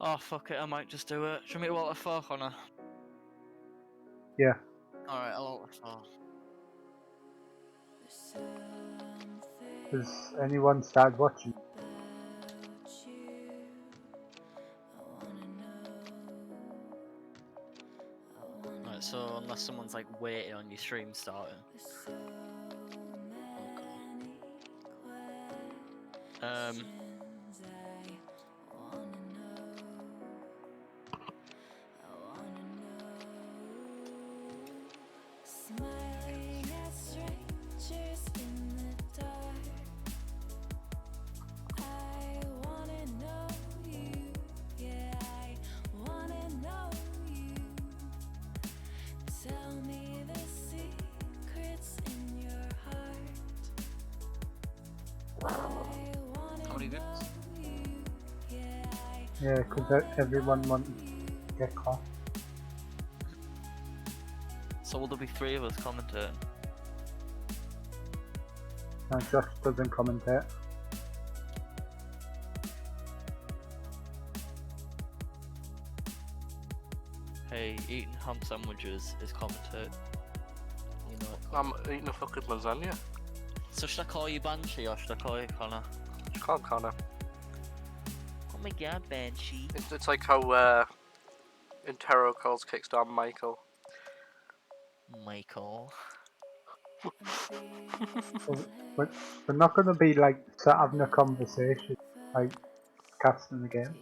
Oh fuck it, I might just do it. Should we alt F4, Connor? Yeah. Alright, I'll alt F4. Has anyone started watching? Right, so unless someone's like waiting on your stream starting. Okay. Smiling at strangers in the dark. I wanna know you, yeah, I wanna know you. Tell me the secrets in your heart. How many groups? Yeah, because everyone wants to get caught. So will there be 3 of us commentating? And Josh doesn't commentate. Hey, eating ham sandwiches is commentating. You know it. I'm eating a fucking lasagna. So should I call you Banshee or should I call you Connor? Can't Connor. Oh my god, Banshee. It's like how Intero calls Kickstarter Michael. Michael. We're not going to be like sat having a conversation, like casting the game.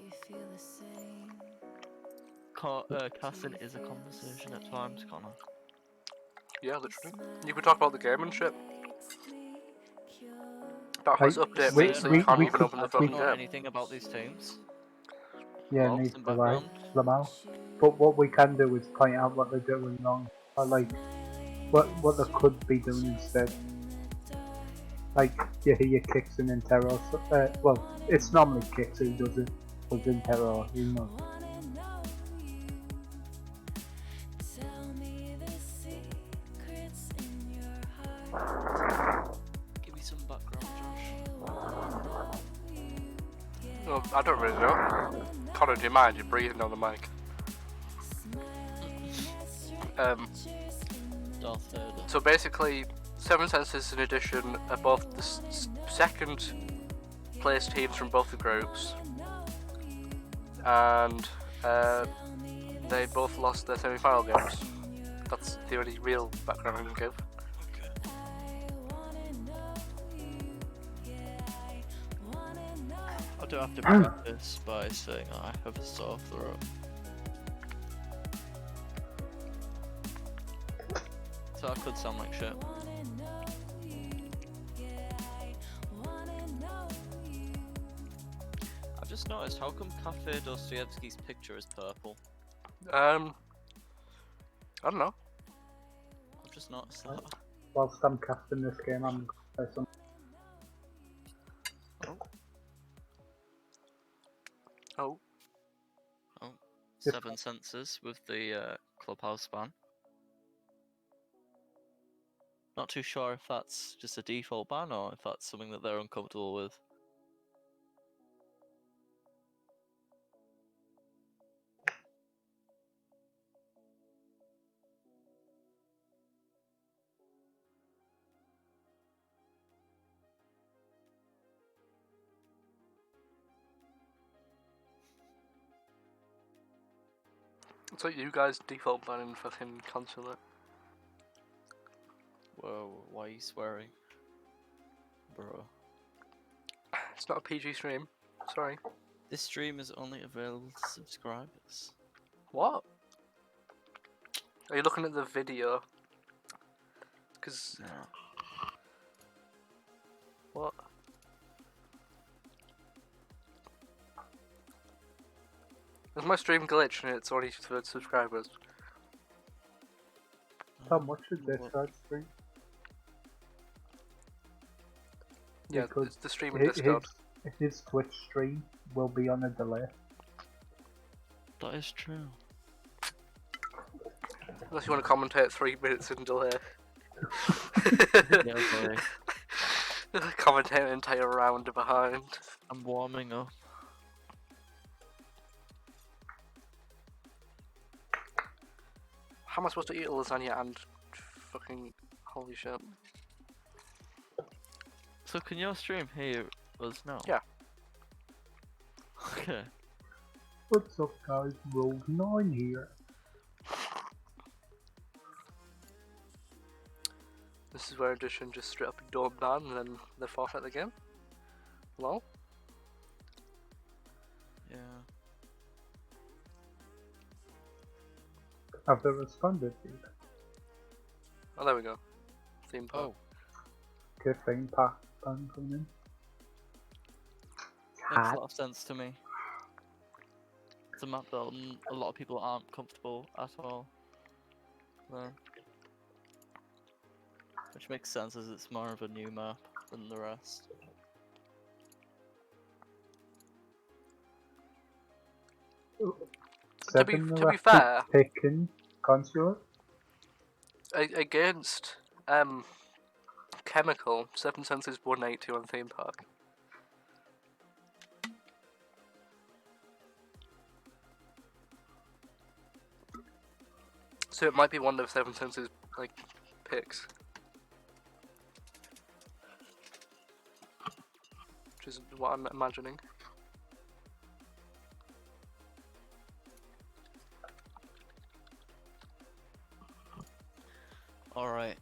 Casting is a conversation at times, Connor. Yeah, literally. You could talk about the game and shit. About how this Like, update we- means that we- you can't we even could- open the I fucking don't know game. anything about these teams. Yeah, Logs needs in to like background. them out. But what we can do is point out what they're doing wrong, or like what they could be doing instead. Like you hear kicks in Intero. Well, it's normally kicks who does it, but Intero, you know. Give me some background, Josh. Well, I don't really know. Connor, do you mind? You're breathing on the mic. Darth Vader. So basically, Seven Senses in Edition are both the second place teams from both the groups, and they both lost their semi-final games. That's the only real background I can give. I do have to preface by saying I have a sore throat. So I could sound like shit. I've just noticed, how come Cafe Dostoevsky's picture is purple? I don't know. I've just noticed that. Whilst I'm casting this game, I'm gonna play some. Oh. Oh, Yes. 7 Senses with the clubhouse ban. Not too sure if that's just a default ban or if that's something that they're uncomfortable with. It's like you guys default banning fucking consular. Whoa, why are you swearing? Bro. It's not a PG stream. Sorry. This stream is only available to subscribers. What? Are you looking at the video? Because... No. What? Is my stream glitch and it's only for subscribers? How much is this What? side stream? Yeah, Because it's the stream in Discord. His Twitch stream will be on a delay. That is true. Unless you want to commentate 3 minutes in delay. Yeah, boy. Commentate an entire round behind. I'm warming up. How am I supposed to eat a lasagna and fucking holy shit? So can your stream hear us now? Yeah. Okay. What's up, guys? Rogue 9 here. This is where Edition just straight up don't ban and then they forfeit the game. Lol. Yeah. Have they responded to you? Oh, there we go. Theme park. Oh, Good thing, Pack ban coming in. makes a lot of sense to me. It's a map that a lot of people aren't comfortable at all. There. Which makes sense as it's more of a new map than the rest. To be Seven fair, picking consular. against Chemical, 7 cents is 180 on theme park. So it might be one of 7 cents' like picks. Which is what I'm imagining. Alright.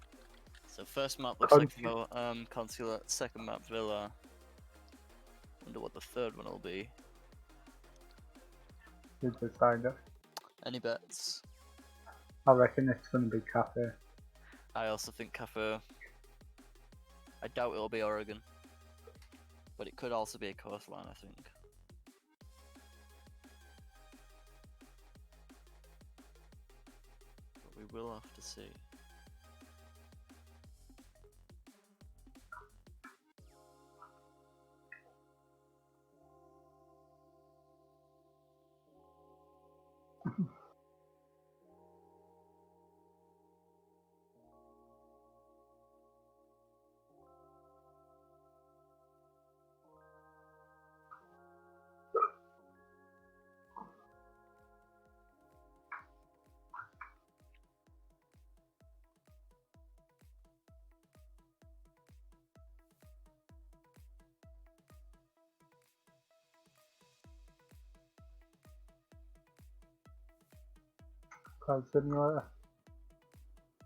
So first map looks like Consulate, second map Villa. Wonder what the third one will be. You decided. Any bets? I reckon it's gonna be cafe. I also think Cafe. I doubt it'll be Oregon. But it could also be a coastline, I think. But we will have to see. Cloud simulator.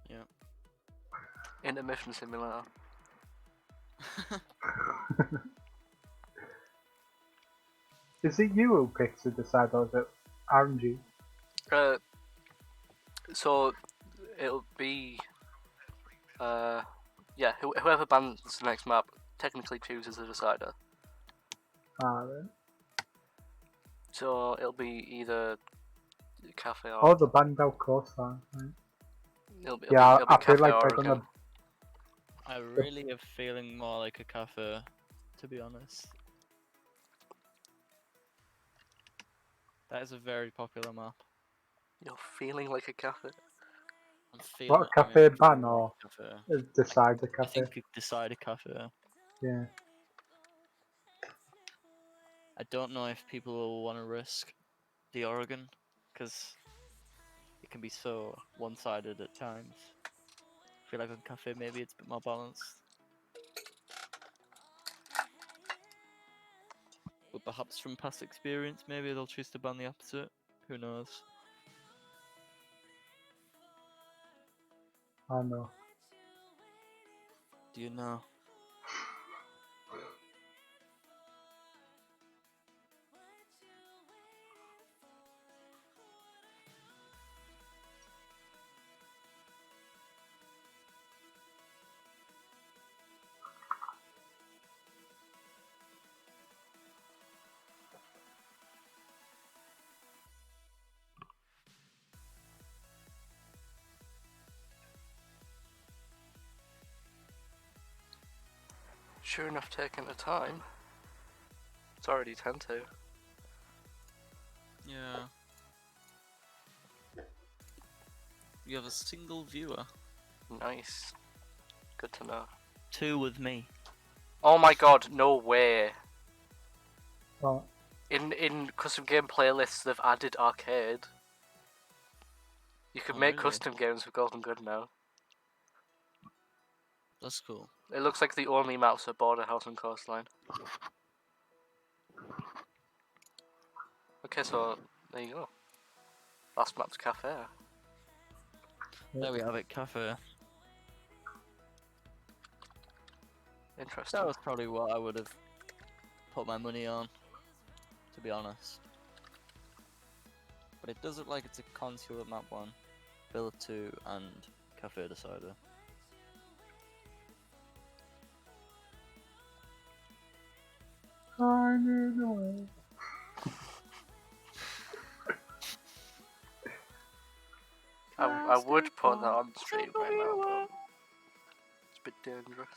Yeah. Intermission simulator. Is it you who picks to decide, or is it RNG? So it'll be yeah, whoever bans the next map technically chooses a decider. Right. So it'll be either cafe or Oh, the band out coastline. Right. it'll be Yeah, I cafe feel like or they're Oregon. gonna. I really am feeling more like a Cafe, to be honest. That is a very popular map. You're feeling like a cafe. I'm feeling. What, a cafe ban or Cafe. decide the I cafe? think you decide a Cafe. Yeah. I don't know if people will want to risk the Oregon, because it can be so one-sided at times. I feel like on Cafe maybe it's a bit more balanced. But perhaps from past experience, maybe they'll choose to ban the opposite. Who knows? I know. Do you know? Sure enough, taking the time. It's already 10:02. Yeah. You have a single viewer. Nice. Good to know. 2 with me. Oh my god, no way. Well, In custom game playlists, they've added arcade. You can Oh, make really? custom games with Golden Gun now. That's cool. It looks like the only maps are Border House and Coastline. Okay, so there you go. Last map's Cafe. There we have it, cafe. Interesting. That was probably what I would have put my money on, to be honest. But it does look like it's a Consulate map 1, Villa 2, and Cafe Decider. I know. I would put that on stream right now, but it's a bit dangerous.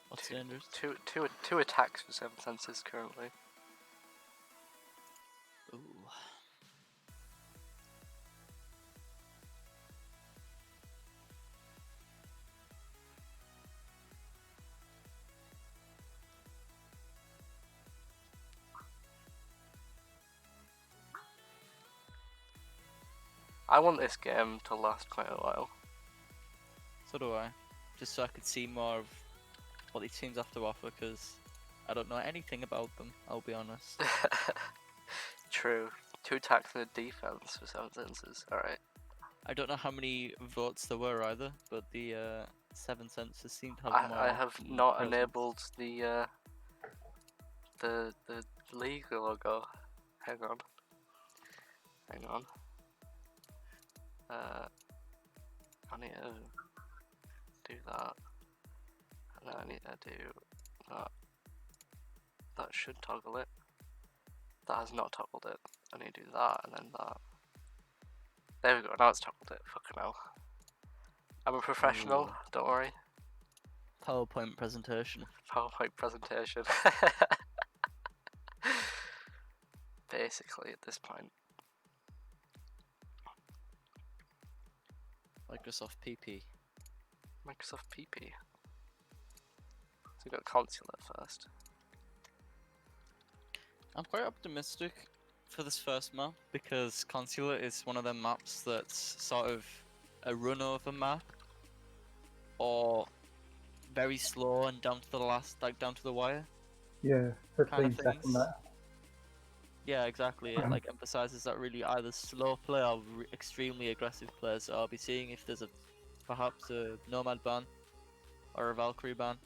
What's dangerous? Two attacks for 7 senses currently. Ooh. I want this game to last quite a while. So do I. Just so I could see more of what these teams have to offer, because I don't know anything about them, I'll be honest. True. 2 attacks and a defense for 7 senses. Alright. I don't know how many votes there were either, but the 7 senses seem to have more. I have not presence. enabled the league logo. Hang on. I need to do that, and then I need to do that. That should toggle it. That has not toggled it. I need to do that and then that. There we go. Now it's toggled it. Fucking hell. I'm a professional. Ooh. Don't worry. PowerPoint presentation. PowerPoint presentation. Basically, at this point. Microsoft PP. Microsoft PP. So we got Consulate first. I'm quite optimistic for this first map, because Consulate is one of them maps that's sort of a run over map, or very slow and down to the last, like down to the wire. Yeah, Kind of 15-second things. there. Yeah, exactly. It like emphasizes that really either slow play or extremely aggressive play. So I'll be seeing if there's perhaps a Nomad ban or a Valkyrie ban.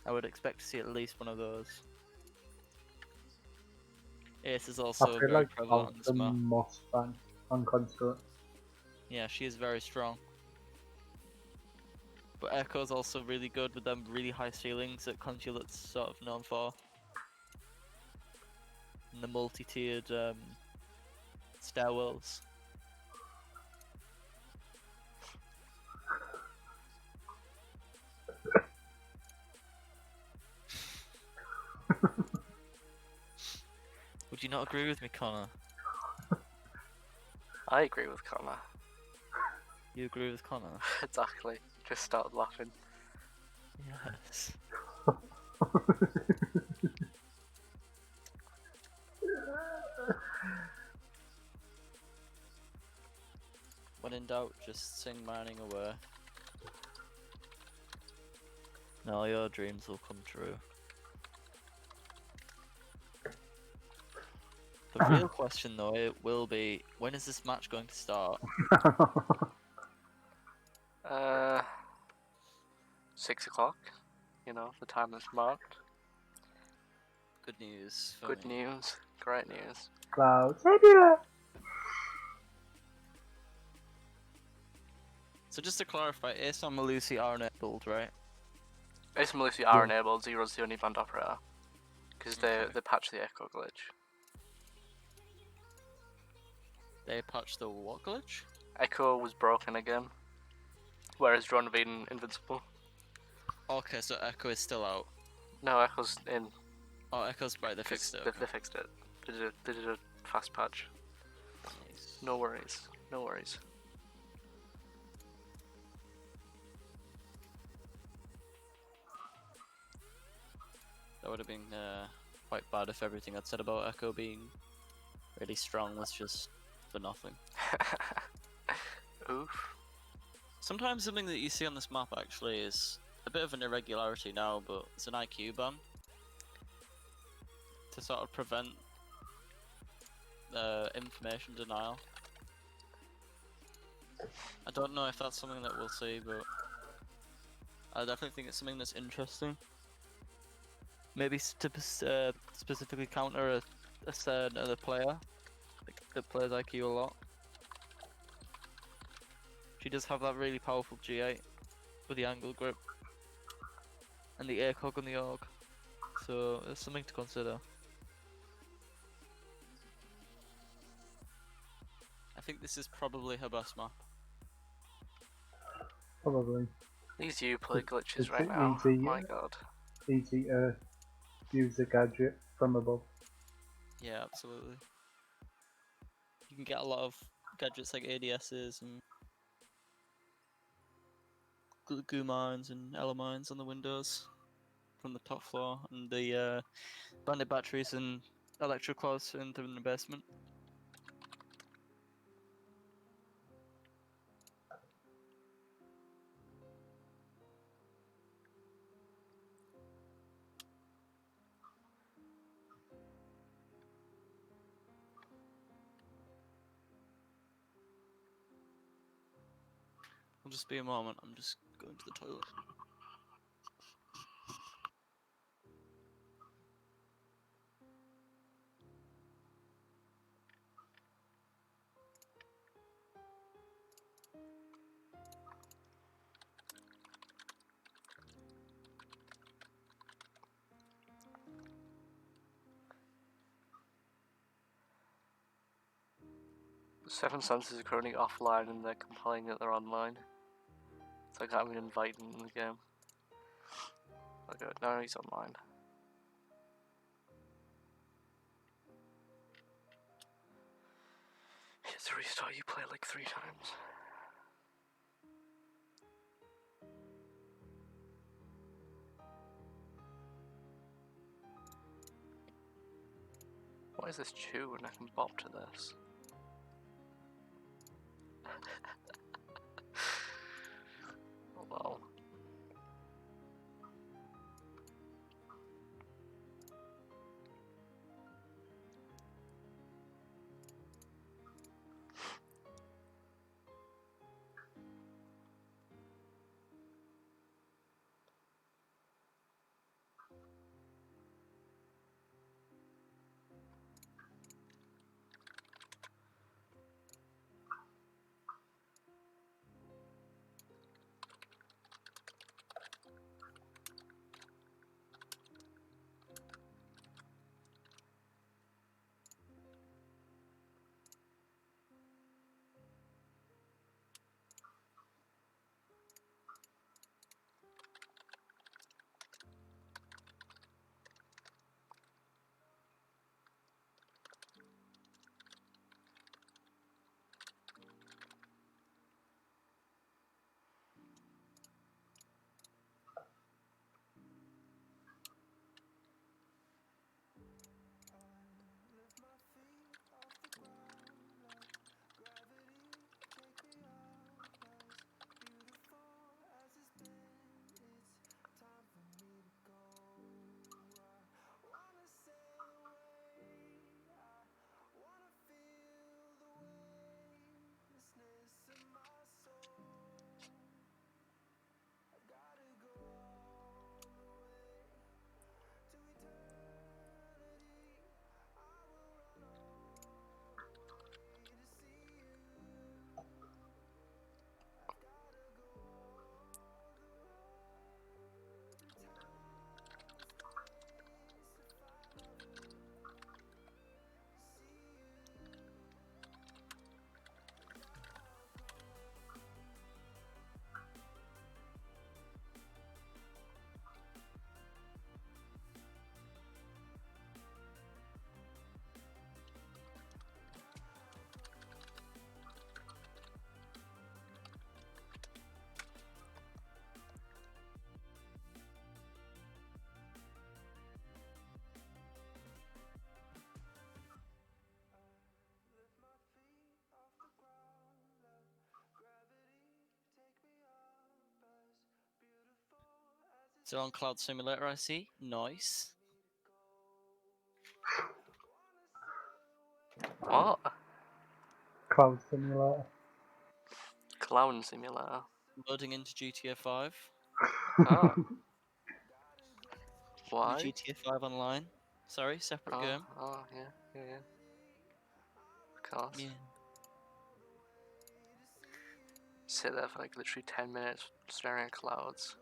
I would expect to see at least one of those. Ace is I also feel very like prevalent on the this map. most fun on console. Yeah, she is very strong. But Echo's also really good with them really high ceilings that Consulate's sort of known for. And the multi-tiered stairwells. Would you not agree with me, Connor? I agree with Connor. You agree with Connor? Exactly. Just started laughing. Yes. When in doubt, just sing mining away. And all your dreams will come true. The real question though, it will be, when is this match going to start? 6 o'clock. You know, the time is marked. Good news for Good me. news. Great news. Clouds. So just to clarify, Ace and Malusi are enabled, right? Ace and Lucy are Yeah. enabled. Zero's the only band operator. Because Okay. they patch the echo glitch. They patched the what glitch? Echo was broken again. Whereas Drone have been invincible. Okay, so Echo is still out. No, Echo's in. Oh, Echo's right, they 'Cause fixed it. They fixed it. They did a fast patch. Nice. No worries. No worries. That would have been quite bad if everything I'd said about Echo being really strong was just for nothing. Oof. Sometimes something that you see on this map actually is a bit of an irregularity now, but it's an IQ ban to sort of prevent information denial. I don't know if that's something that we'll see, but I definitely think it's something that's interesting. Maybe to specifically counter a certain other player that plays IQ a lot. She does have that really powerful G8 with the angle grip and the ACOG on the AUG, so it's something to consider. I think this is probably her best map. Probably. These Uplay glitches It's right now. easy, My god. easy to use the gadget from above. Yeah, absolutely. You can get a lot of gadgets like ADSs and goo mines and Ela mines on the windows from the top floor, and the bandit batteries and electro claws in the basement. I'll just be a moment, I'm just going to the toilet. Seven Senses are currently offline and they're complaining that they're online. So I can't even invite them in the game. Okay, now he's online. You have to restart Uplay like 3 times. What is this tune? I can bop to this. Oh wow. So on Cloud Simulator, I see. Nice. What? Cloud Simulator. Clown Simulator. Loading into GTA 5. Oh. Why? GTA 5 Online. Sorry, separate Oh, game. oh, yeah. Of course. Yeah. Sit there for like literally 10 minutes staring at clouds.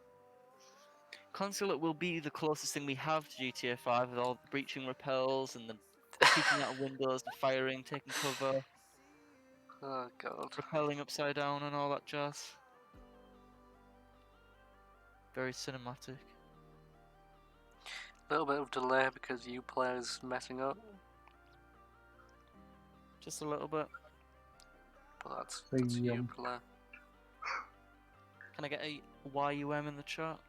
Consulate will be the closest thing we have to GTA 5 with all the breaching repels and the peeking out of windows, the firing, taking cover, Oh god. rappelling upside down and all that jazz. Very cinematic. A little bit of delay because you players messing up, Just a little bit. but that's The, you play. Can I get a YUM in the chat?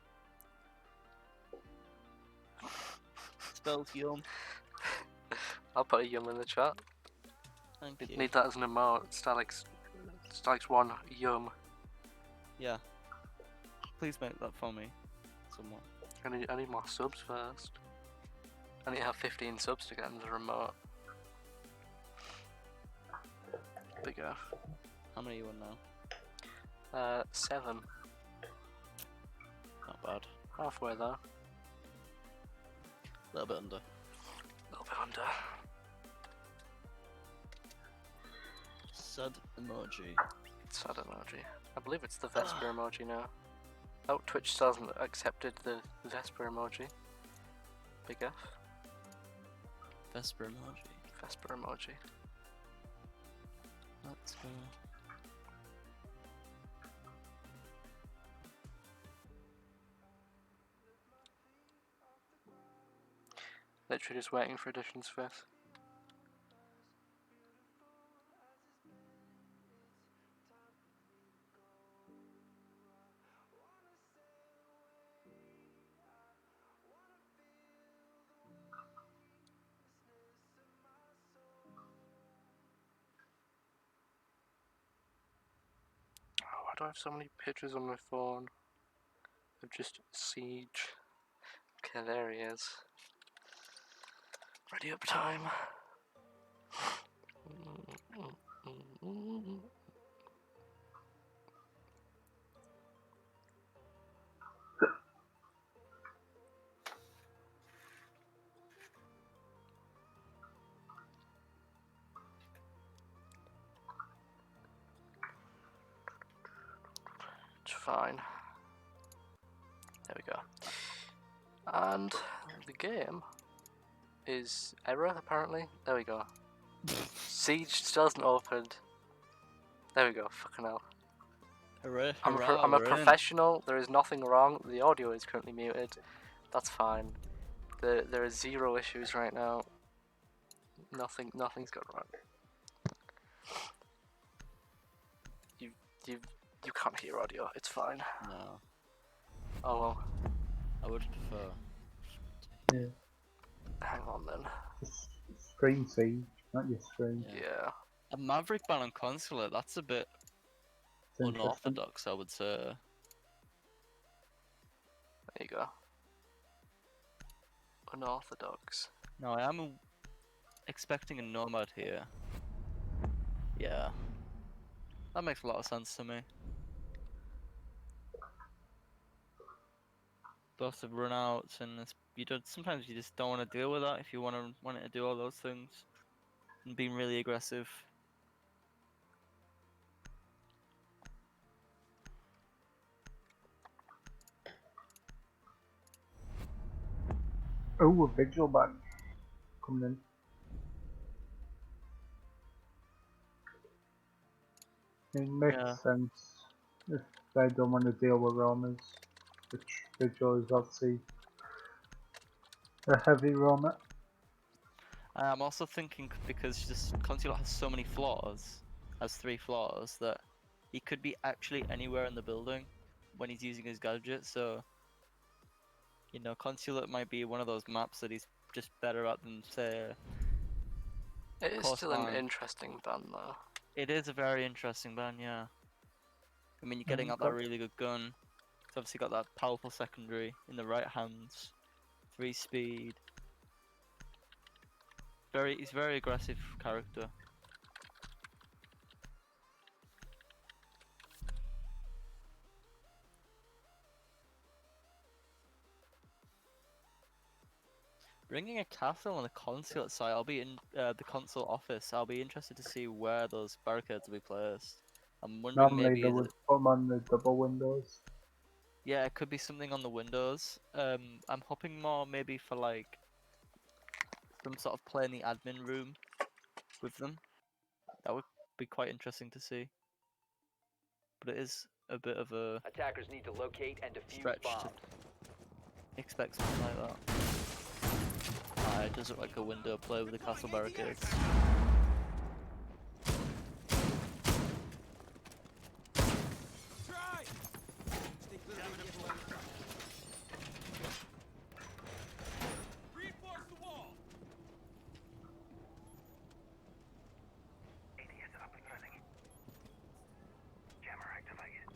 Spells yum. I'll put a yum in the chat. Thank you. Need that as an emote. Stalix 1 yum. Yeah. Please make that for me. Someone. I need more subs first. I need to have 15 subs to get into the remote. Big F. How many are you on now? 7. Not bad. Halfway there. A little bit under. A little bit under. Sad emoji. Sad emoji. I believe it's the Vesper emoji now. Oh, Twitch still hasn't accepted the Vesper emoji. Big F. Vesper emoji. Vesper emoji. Let's go. Literally just waiting for Edition's 5th. Oh, why do I have so many pictures on my phone of just Siege? Okay, there he is. Ready up time. It's fine. There we go. And the game is error apparently. There we go. Siege still hasn't opened. There we go. Fucking hell. Hooray, I'm hurrah, a we're in. professional. There is nothing wrong. The audio is currently muted. That's fine. There are 0 issues right now. Nothing's gone wrong. You can't hear audio. It's fine. No, Oh well. I would prefer. yeah. Hang on then. Screen Siege, not your screen. Yeah. A Maverick ban on Consulate, that's a bit It's interesting. unorthodox, I would say. There you go. Unorthodox. No, I am expecting a Nomad here. Yeah. That makes a lot of sense to me. Lots of runouts and you don't. Sometimes you just don't want to deal with that if you want it to do all those things and being really aggressive. Oh, a vigil ban coming in. It makes Yeah. sense if they don't want to deal with roamers, which vigil is obviously a heavy roamer. I'm also thinking because just Consulate has so many floors, has 3 floors, that he could be actually anywhere in the building when he's using his gadget. So, you know, Consulate might be one of those maps that he's just better at than, say, It is still an Coastline. interesting ban though. It is a very interesting ban, yeah. I mean, you're getting out that really good gun. It's obviously got that powerful secondary in the right hands, 3 speed. He's very aggressive character. Bringing a castle and a consulate site, I'll be in the consul office. I'll be interested to see where those barricades will be placed. I'm wondering Normally maybe they would put them on the double windows. yeah, it could be something on the windows. I'm hoping more maybe for like some sort of play in the admin room with them. That would be quite interesting to see. But it is a bit of a Attackers need to locate and defuse stretch to bombs. expect something like that. It does look like a window play with the castle barricades. Reinforce the wall. ADS up and running. Jammer activated.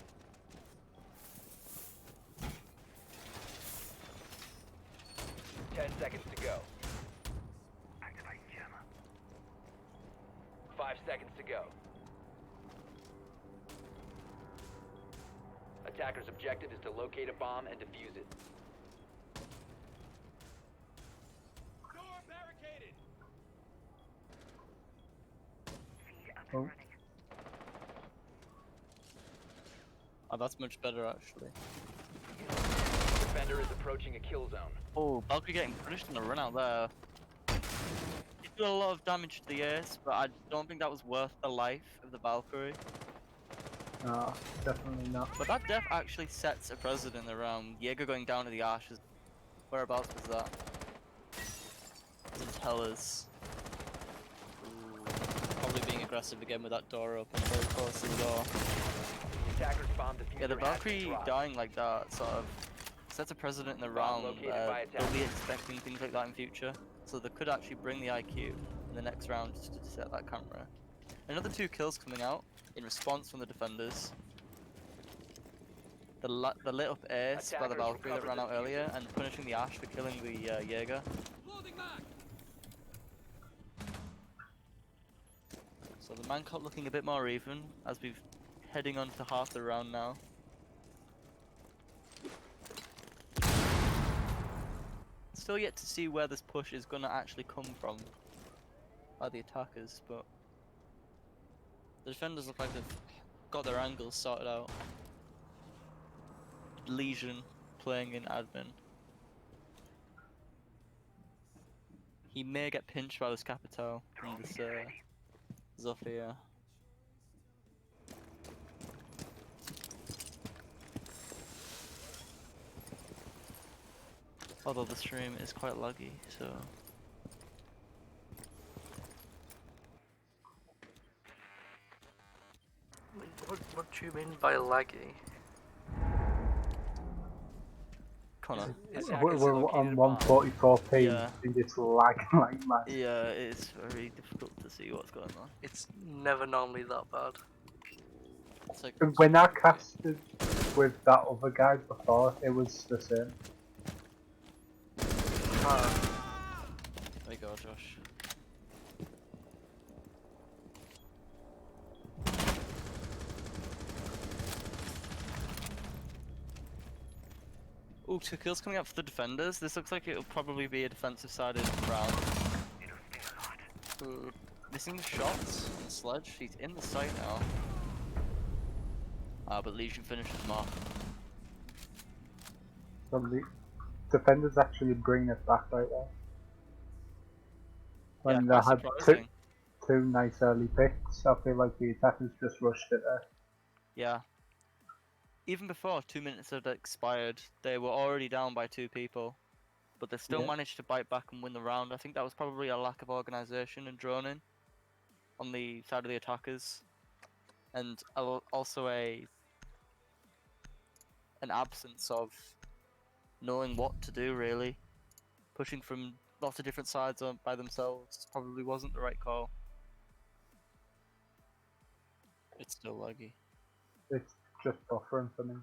Seconds to go. Activate jammer. 5 seconds to go. Attacker's objective is to locate a bomb and defuse it. Door barricaded. Feed up Oh. and running. Oh, that's much better actually. Defender is approaching a kill zone. Oh, Valkyrie getting punished on the run out there. He did a lot of damage to the ace, but I don't think that was worth the life of the Valkyrie. No, definitely not. But that death actually sets a precedent around Jaeger going down to the ashes. Whereabouts was that? Doesn't tell us. Ooh, probably being aggressive again with that door open, very close to the door. Attacker's bomb diffuser Yeah, the has been Valkyrie dropped. dying like that sort of sets a precedent in the Bomb round located where by they'll be attackers. expecting things like that in future. So they could actually bring the IQ in the next round just to set that camera. Another 2 kills coming out in response from the defenders. The lit up ace by the Attackers Valkyrie that recovered ran the out earlier diffuser. and punishing the Ash for killing the Jaeger. Loading back. So the man caught looking a bit more even as we've heading on to half the round now. Still yet to see where this push is gonna actually come from by the attackers, but the defenders look like they've got their angles sorted out. Legion playing in admin. He may get pinched by this Capital from this Zofia. Although the stream is quite laggy, so What do you mean by laggy? Connor. Attackers We're located on a bomb. 144p Yeah. and it's lagging like mad. Yeah, it's very difficult to see what's going on. It's never normally that bad. It's like And when I casted with that other guy before, it was the same. there you go, Josh. Ooh, 2 kills coming up for the defenders. This looks like it'll probably be a defensive sided round. It'll stay hot. Ooh, missing the shots on Sledge. He's in the site now. But Legion finishes him off. So the defenders actually bring it back right there. When Yeah, they quite had surprising. two nice early picks, I feel like the attackers just rushed it there. Yeah. Even before 2 minutes had expired, they were already down by 2 people. But they still Yeah. managed to bite back and win the round. I think that was probably a lack of organisation and droning on the side of the attackers. And also an absence of knowing what to do, really. Pushing from lots of different sides by themselves probably wasn't the right call. It's still laggy. It's just buffering for me.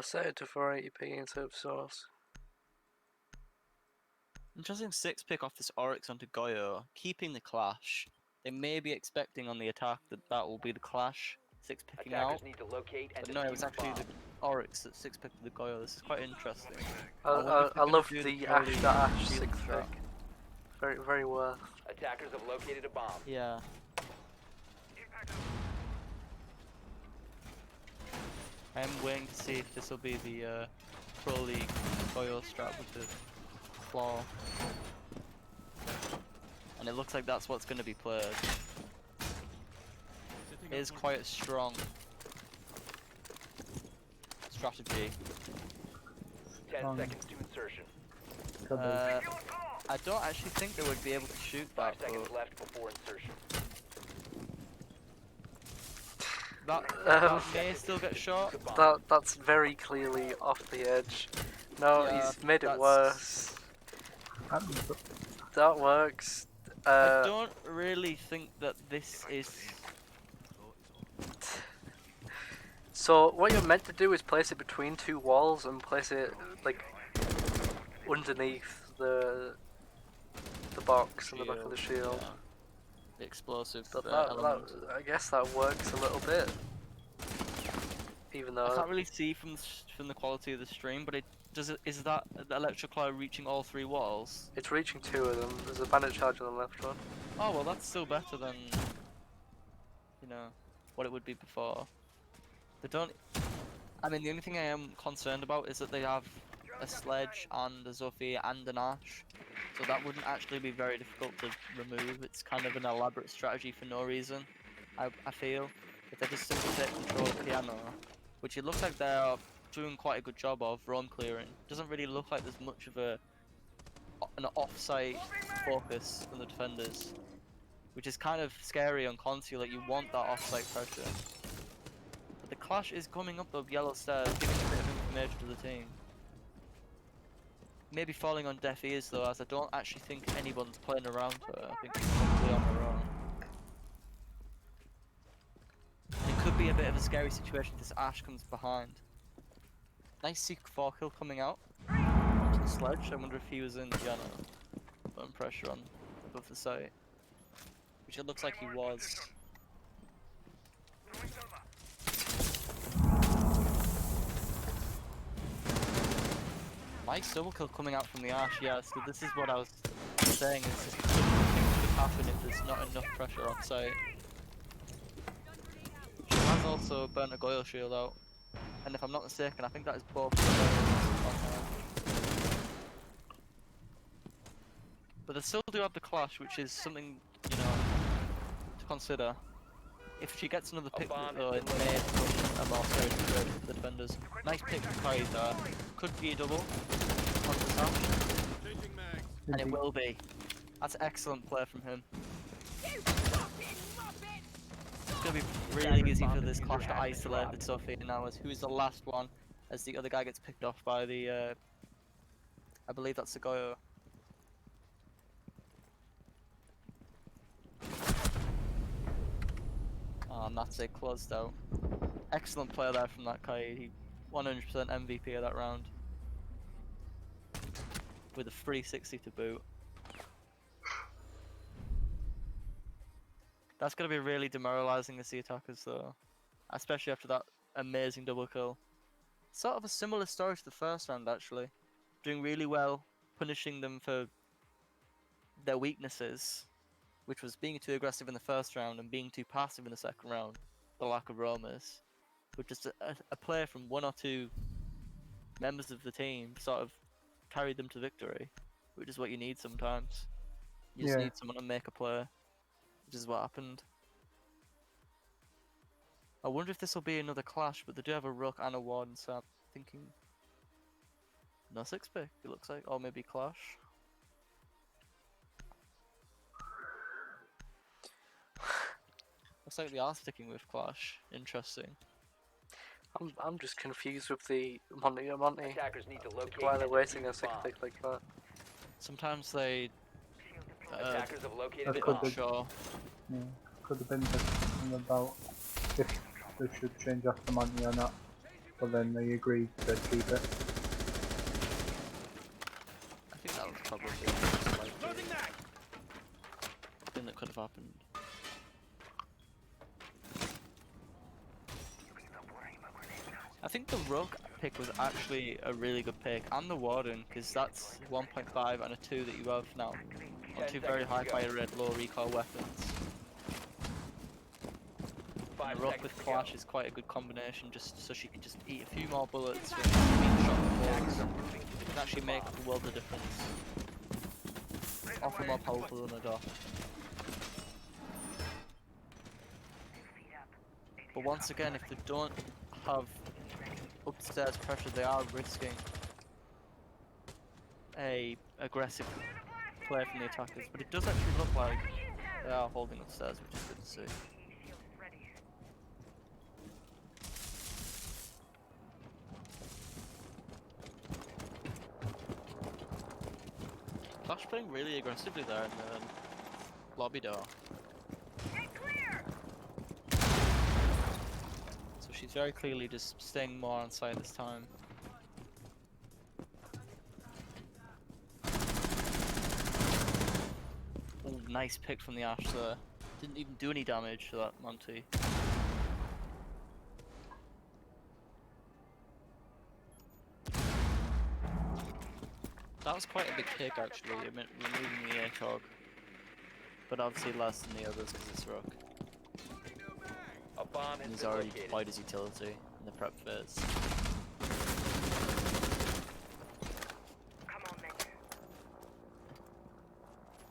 I set it to 480p instead of source. Interesting 6-pick off this Oryx onto Goyo, keeping the clash. They may be expecting on the attack that will be the clash 6-picking out. Attackers need to locate and But no, it was defuse actually bomb. the Oryx that 6-picked the Goyo. This is quite interesting. I, wonder if I they're gonna love do the purely Ash that Ash shield 6 strat. pick. Very worth. Attackers have located a bomb. Yeah. I am waiting to see if this will be the Pro League Goyo strat with the claw. And it looks like that's what's going to be played. It is quite a strong strategy. 10 Strong. seconds to insertion. Could be. I don't actually think they would be able to shoot 5 that, seconds but left before insertion. that may still get shot. That's very clearly off the edge. No, Yeah, he's made it that's- worse. Happens, but That works. I don't really think that this is. So what you're meant to do is place it between two walls and place it like underneath the box on the back of the shield. Yeah. The explosive But element. I guess that works a little bit. Even I though can't really see from the quality of the stream, but is that the electroclaw reaching all 3 walls? it's reaching 2 of them. There's a bandit charge on the left one. Oh well, that's still better than what it would be before. They don't. I mean, the only thing I am concerned about is that they have a sledge and a Zofia and an Ash, so that wouldn't actually be very difficult to remove. It's kind of an elaborate strategy for no reason. I feel if they just simply take control of piano, which it looks like they are doing quite a good job of roam clearing. Doesn't really look like there's much of an off-site focus from the defenders, which is kind of scary on Conti. Like you want that off-site pressure. But the clash is coming up the yellow stairs, giving a bit of information to the team. Maybe falling on deaf ears though, as I don't actually think anyone's playing around her. I think she's probably on her own. It could be a bit of a scary situation if this Ash comes behind. Nice C4 kill coming out onto the sledge. I wonder if he was in Jenna, putting pressure on above the site, which it looks like he was. Nice double kill coming out from the Ash. Yeah, so this is what I was saying. Is this things could happen if there's not enough pressure on site. She has also burnt a Goyle shield out, and if I'm not mistaken, I think that is both of those on her. But they still do have the clash, which is something, to consider. If she gets another pick though, it may push a more serious threat for the defenders. Nice pick from Kai there. Could be a double on the Sash, Changing mags. and it will be. That's excellent play from him. It's going to be really easy for this clash to isolate the Sophie now, as who's the last one, as the other guy gets picked off by the, I believe that's the Goyo. Oh, and that's it, closed out. Excellent play there from that Kai. He 100% MVP of that round. With a 360 to boot. That's going to be really demoralizing to see attackers though. Especially after that amazing double kill. Sort of a similar story to the first round actually. Doing really well, punishing them for their weaknesses, which was being too aggressive in the first round and being too passive in the second round. The lack of roamers. But just a play from 1 or 2 members of the team sort of carried them to victory. Which is what you need sometimes. You just Yeah. need someone to make a play. Which is what happened. I wonder if this will be another clash, but they do have a Rook and a Ward, so I'm thinking... No 6-pick, it looks like, or maybe clash. Looks like they are sticking with clash. Interesting. I'm just confused with the Monty. Attackers need to locate Why they're and wasting a defuse 6 bomb. pick like that? Sometimes they... Attackers have located a a bit could bomb. be. unsure. Yeah, could have been something about if they should change after Monty or not. but then they agreed to keep it. I think that was probably the most likely Loading mag. thing that could have happened. I think the Rogue pick was actually a really good pick, and the Warden, because that's 1.5 and a 2 that you have now. On 2 very high fire rate, low recoil weapons. And the Rogue with Clash is quite a good combination, just so she can just eat a few more bullets when she's being shot with balls. It can actually make a world of difference. Often more powerful than a dot. But once again, if they don't have upstairs pressure, they are risking a aggressive play from the attackers. But it does actually look like they are holding upstairs, which is good to see. Clash playing really aggressively there in the lobby door. So she's very clearly just staying more on site this time. Oh, nice pick from the Ash there. Didn't even do any damage to that Monty. That was quite a big pick actually, removing the ACOG. But obviously less than the others because it's Rook. A bomb And has he's been already located. deployed his utility in the prep phase. Come on, then.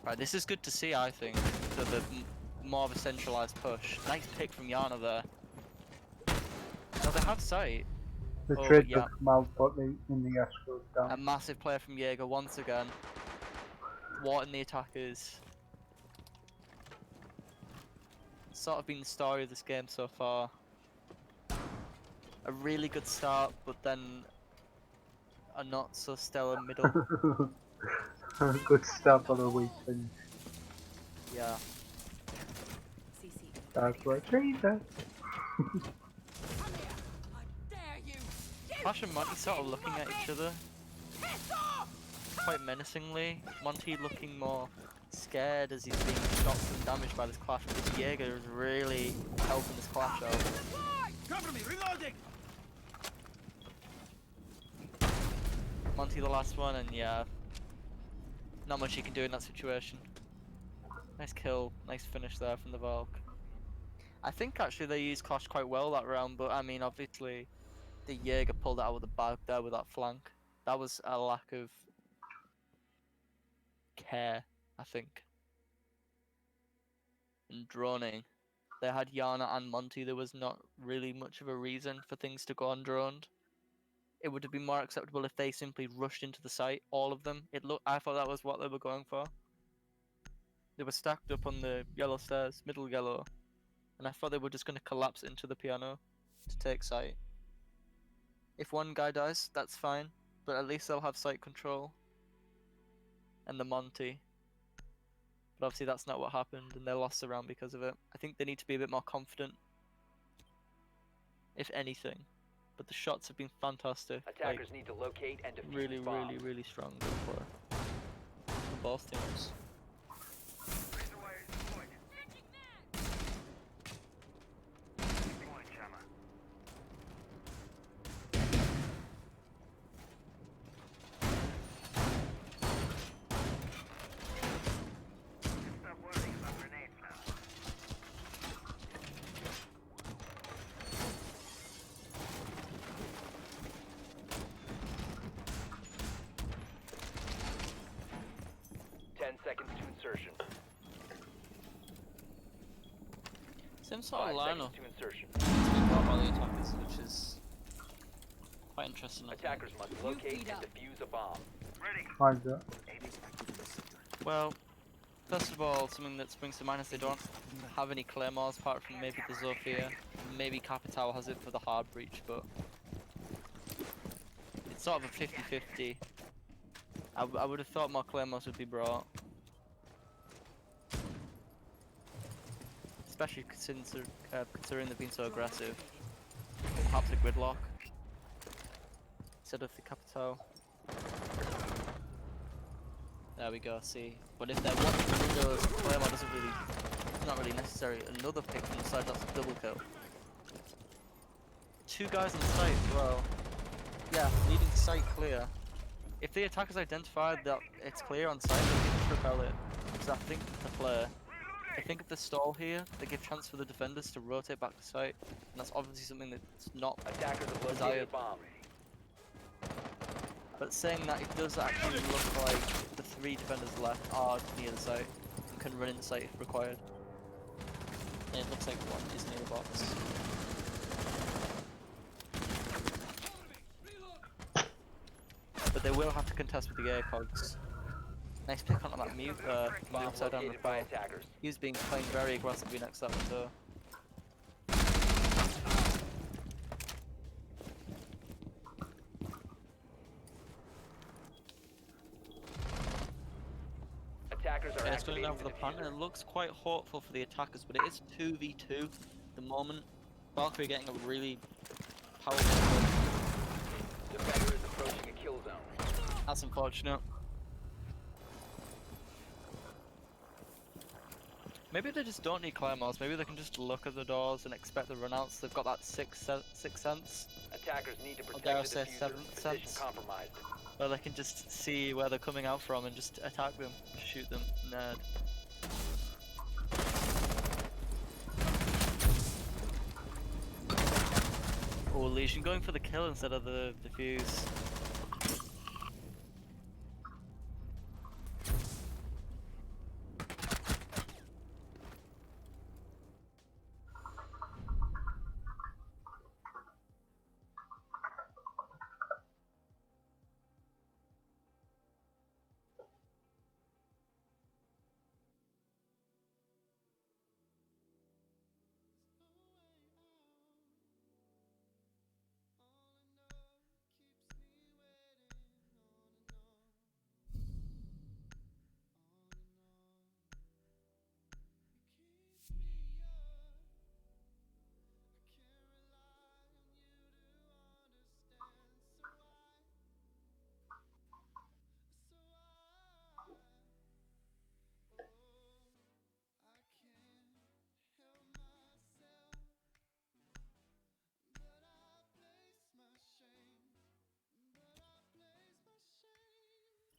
Right, this is good to see, I think. The more of a centralized push. Nice pick from Yana there. No, they have sight. The Oh, trade yeah. took them out, but in the Ash goes A down. massive player from Jaeger once again. Thwarting the attackers. Sort of been the story of this game so far. A really good start, but then a not so stellar middle. Good start for the week finish. Yeah. CC. That's what Jesus. Come here. I dare you. Clash and Monty sort of looking at each other Piss off! quite menacingly. Monty looking more scared as he's being shocked and damaged by this Clash, because Jaeger is really helping this Clash out. Cover me. Reloading. Monty the last one, and yeah, not much he can do in that situation. Nice kill, nice finish there from the Valk. I think actually they used Clash quite well that round, but I mean obviously the Jaeger pulled it out of the bag there with that flank. That was a lack of care, I think. And droning. They had Yana and Monty, there was not really much of a reason for things to go undroned. It would have been more acceptable if they simply rushed into the site, all of them. I thought that was what they were going for. They were stacked up on the yellow stairs, middle yellow, and I thought they were just going to collapse into the piano to take site. If one guy dies, that's fine, but at least they'll have site control. And the Monty. But obviously that's not what happened, and they lost the round because of it. I think they need to be a bit more confident, if anything. But the shots have been fantastic. Attackers need to locate and defuse Really, bombs. really, really strong gameplay from both teams. Deploying jammer. Stop worrying about grenades now. 10 seconds to insertion. Same sort 5 of seconds lineup to insertion. to be brought by the attackers, which is quite interesting. I think. Attackers must locate feed and up. defuse a bomb. Ready. How's that? Well, first of all, something that springs to mind is they don't have any claymores apart from maybe the Zofia. Maybe Capitao has it for the hard breach, but it's sort of a 50-50. I would have thought more claymores would be brought. Especially considering they've been so aggressive. Perhaps a gridlock. instead of the capital. There we go, see. But if they're watching the windows, Claymore doesn't really, it's not really necessary. Another pick from the side, that's a double kill. 2 guys on site as well. Yeah, leading site clear. If the attack is identified that it's clear on site, they can just repel it. Because I think the play. I think if they stall here, they give chance for the defenders to rotate back to site. And that's obviously something that's not Attackers have located a desired. bomb. But saying that, it does actually look like the 3 defenders left are near the site and can run in the site if required. And it looks like one is near the box. But they will have to contest with the ACOGs. Nice pick on that mute from the Bomb upside down located by rappel. attackers. He was playing very aggressively next to that window. Attackers are Yeah, it's going activating down for the plant, and it looks quite hopeful for the attackers, but it is 2v2 at the moment. Valkyrie getting a really powerful push. Defender is approaching a kill zone. That's unfortunate. Maybe they just don't need claymores, maybe they can just look at the doors and expect the runouts. They've got that sixth sense, Attackers need to or dare I protect say the diffuser. seventh Position sense, compromised. where they can just see where they're coming out from and just attack them, shoot them, nerd. Oh, Legion going for the kill instead of the defuse.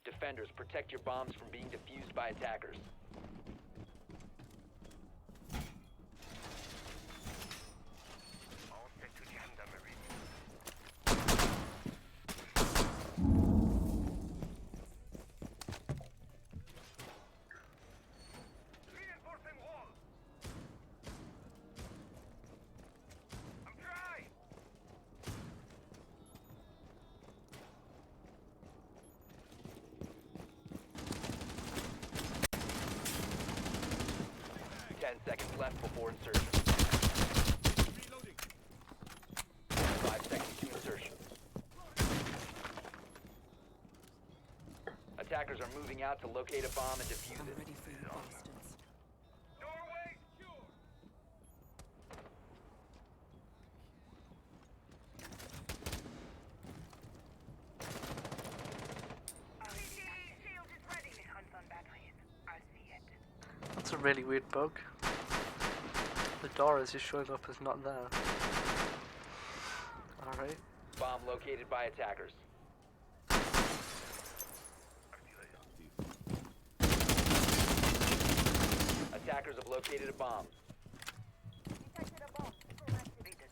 Defenders, protect your bombs from being defused by attackers. All set to gendarmerie. Reinforcing wall. I'm dry. 10 seconds left before insertion. Reloading. 5 seconds to insertion. Attackers are moving out to locate a bomb and defuse it. Ready for you bastards. Doorway secure. Shield is ready. Hunt on batteries. I see it. That's a really weird bug. The door is just showing up as not there. Alright. Bomb located by attackers. Attackers have located a bomb. Detected a bomb. Drone activated.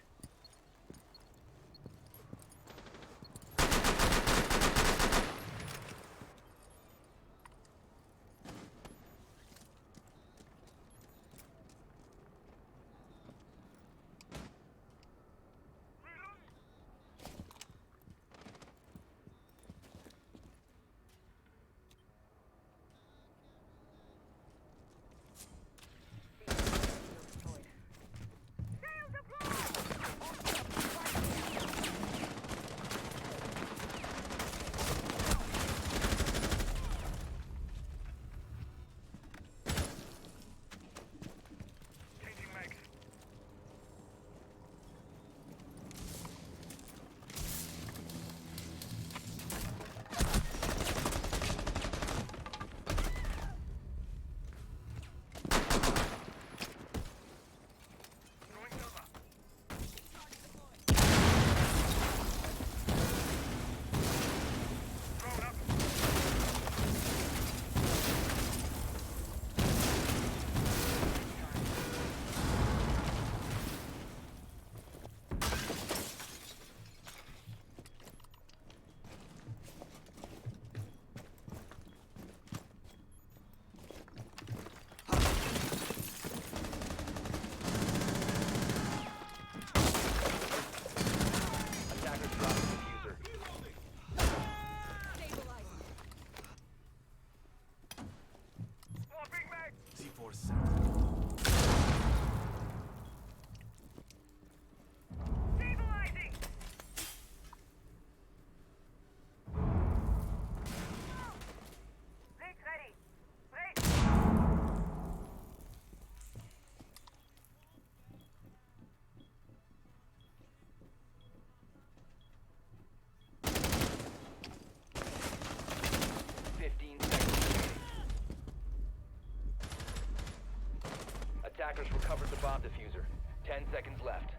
Attackers recovered the bomb diffuser. 10 seconds left.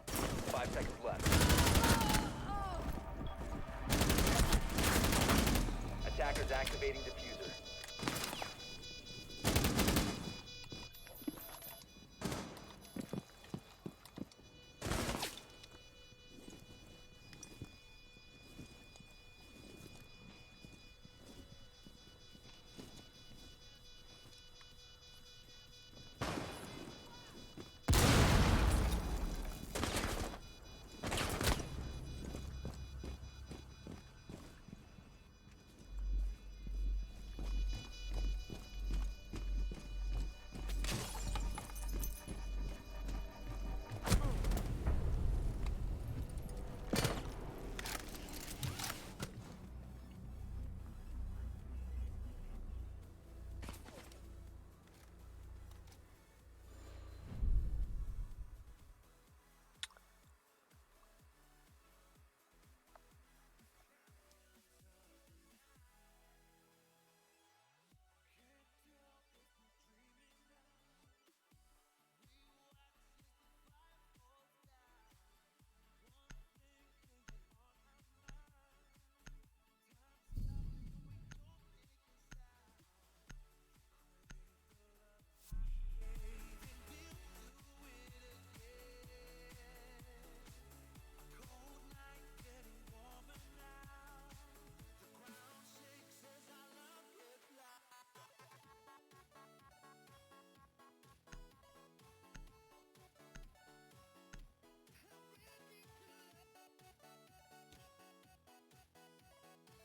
5 seconds left. Attackers activating diffuser.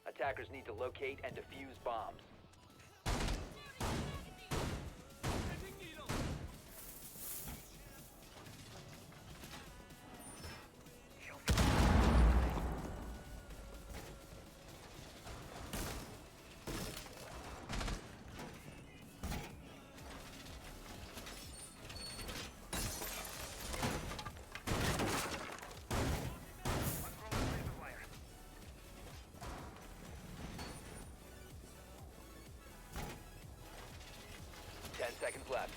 Attackers need to locate and defuse bombs. Seconds left.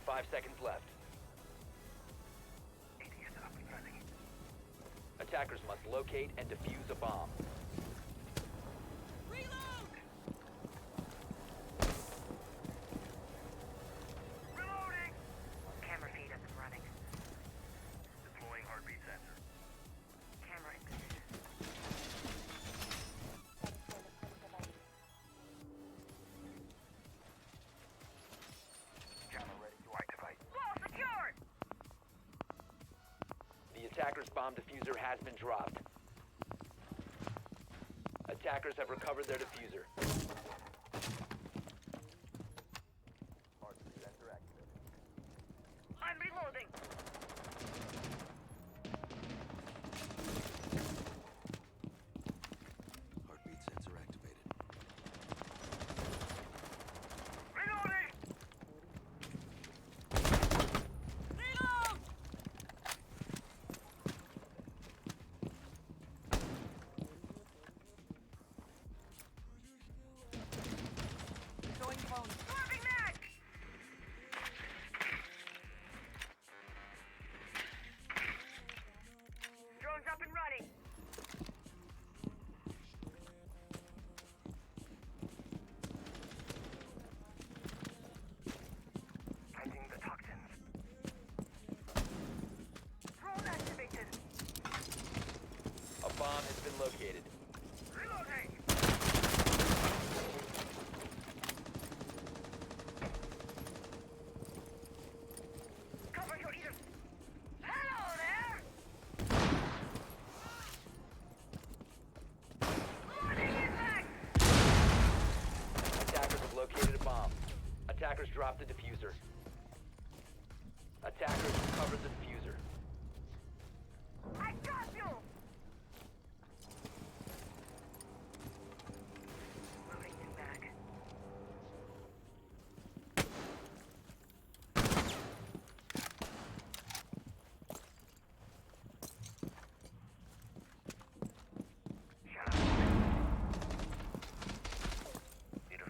5 seconds left. Attackers must locate and defuse a bomb. Reloading! Camera feed up and running. Deploying heartbeat sensor. Camera in position. Camera ready to activate. Wall secured! The attacker's bomb diffuser has been dropped. Attackers have recovered their diffuser. Heartbeat sensor activated. I'm reloading! Heartbeat sensor activated. Reloading! Swerving mag! Drone's up and running. Planting the toxins. Drone activated. A bomb has been located. Reloading! Cover your ears! Hello there! Loading it back! Attackers have located a bomb. Attackers dropped the diffuser. Attackers recovered the diffuser. I got you! Loading new mag. Need a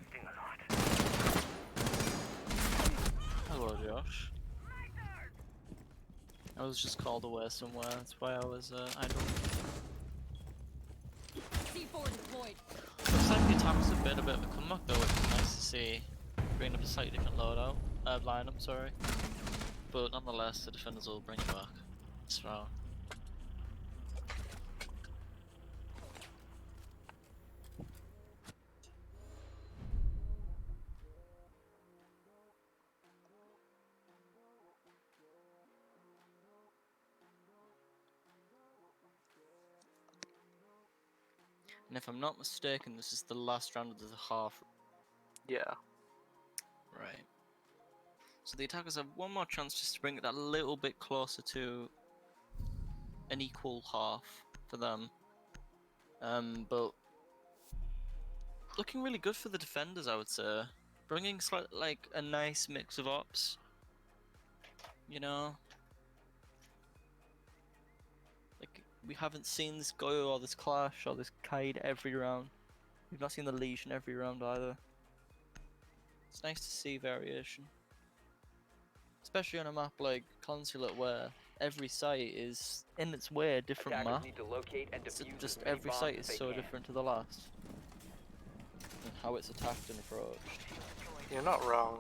I was just called away somewhere, that's why I was idle. C4 deployed. Looks like the attack was a bit of a comeback though, which is nice to see. Bringing up a slightly different loadout, lineup, sorry. But nonetheless, the defenders will bring it back. So. And if I'm not mistaken, this is the last round of the half. Yeah. Right. So the attackers have one more chance just to bring it that little bit closer to an equal half for them. But looking really good for the defenders, I would say. Bringing like a nice mix of ops. You know, like we haven't seen this Goyo or this Clash or this Kaid every round. We've not seen the Legion every round either. It's nice to see variation. Especially on a map like Consulate where every site is in its way a different Attackers map. need to locate and So defuse as just many every bombs site as is they so can. different to the last. And how it's attacked and approached. You're not wrong.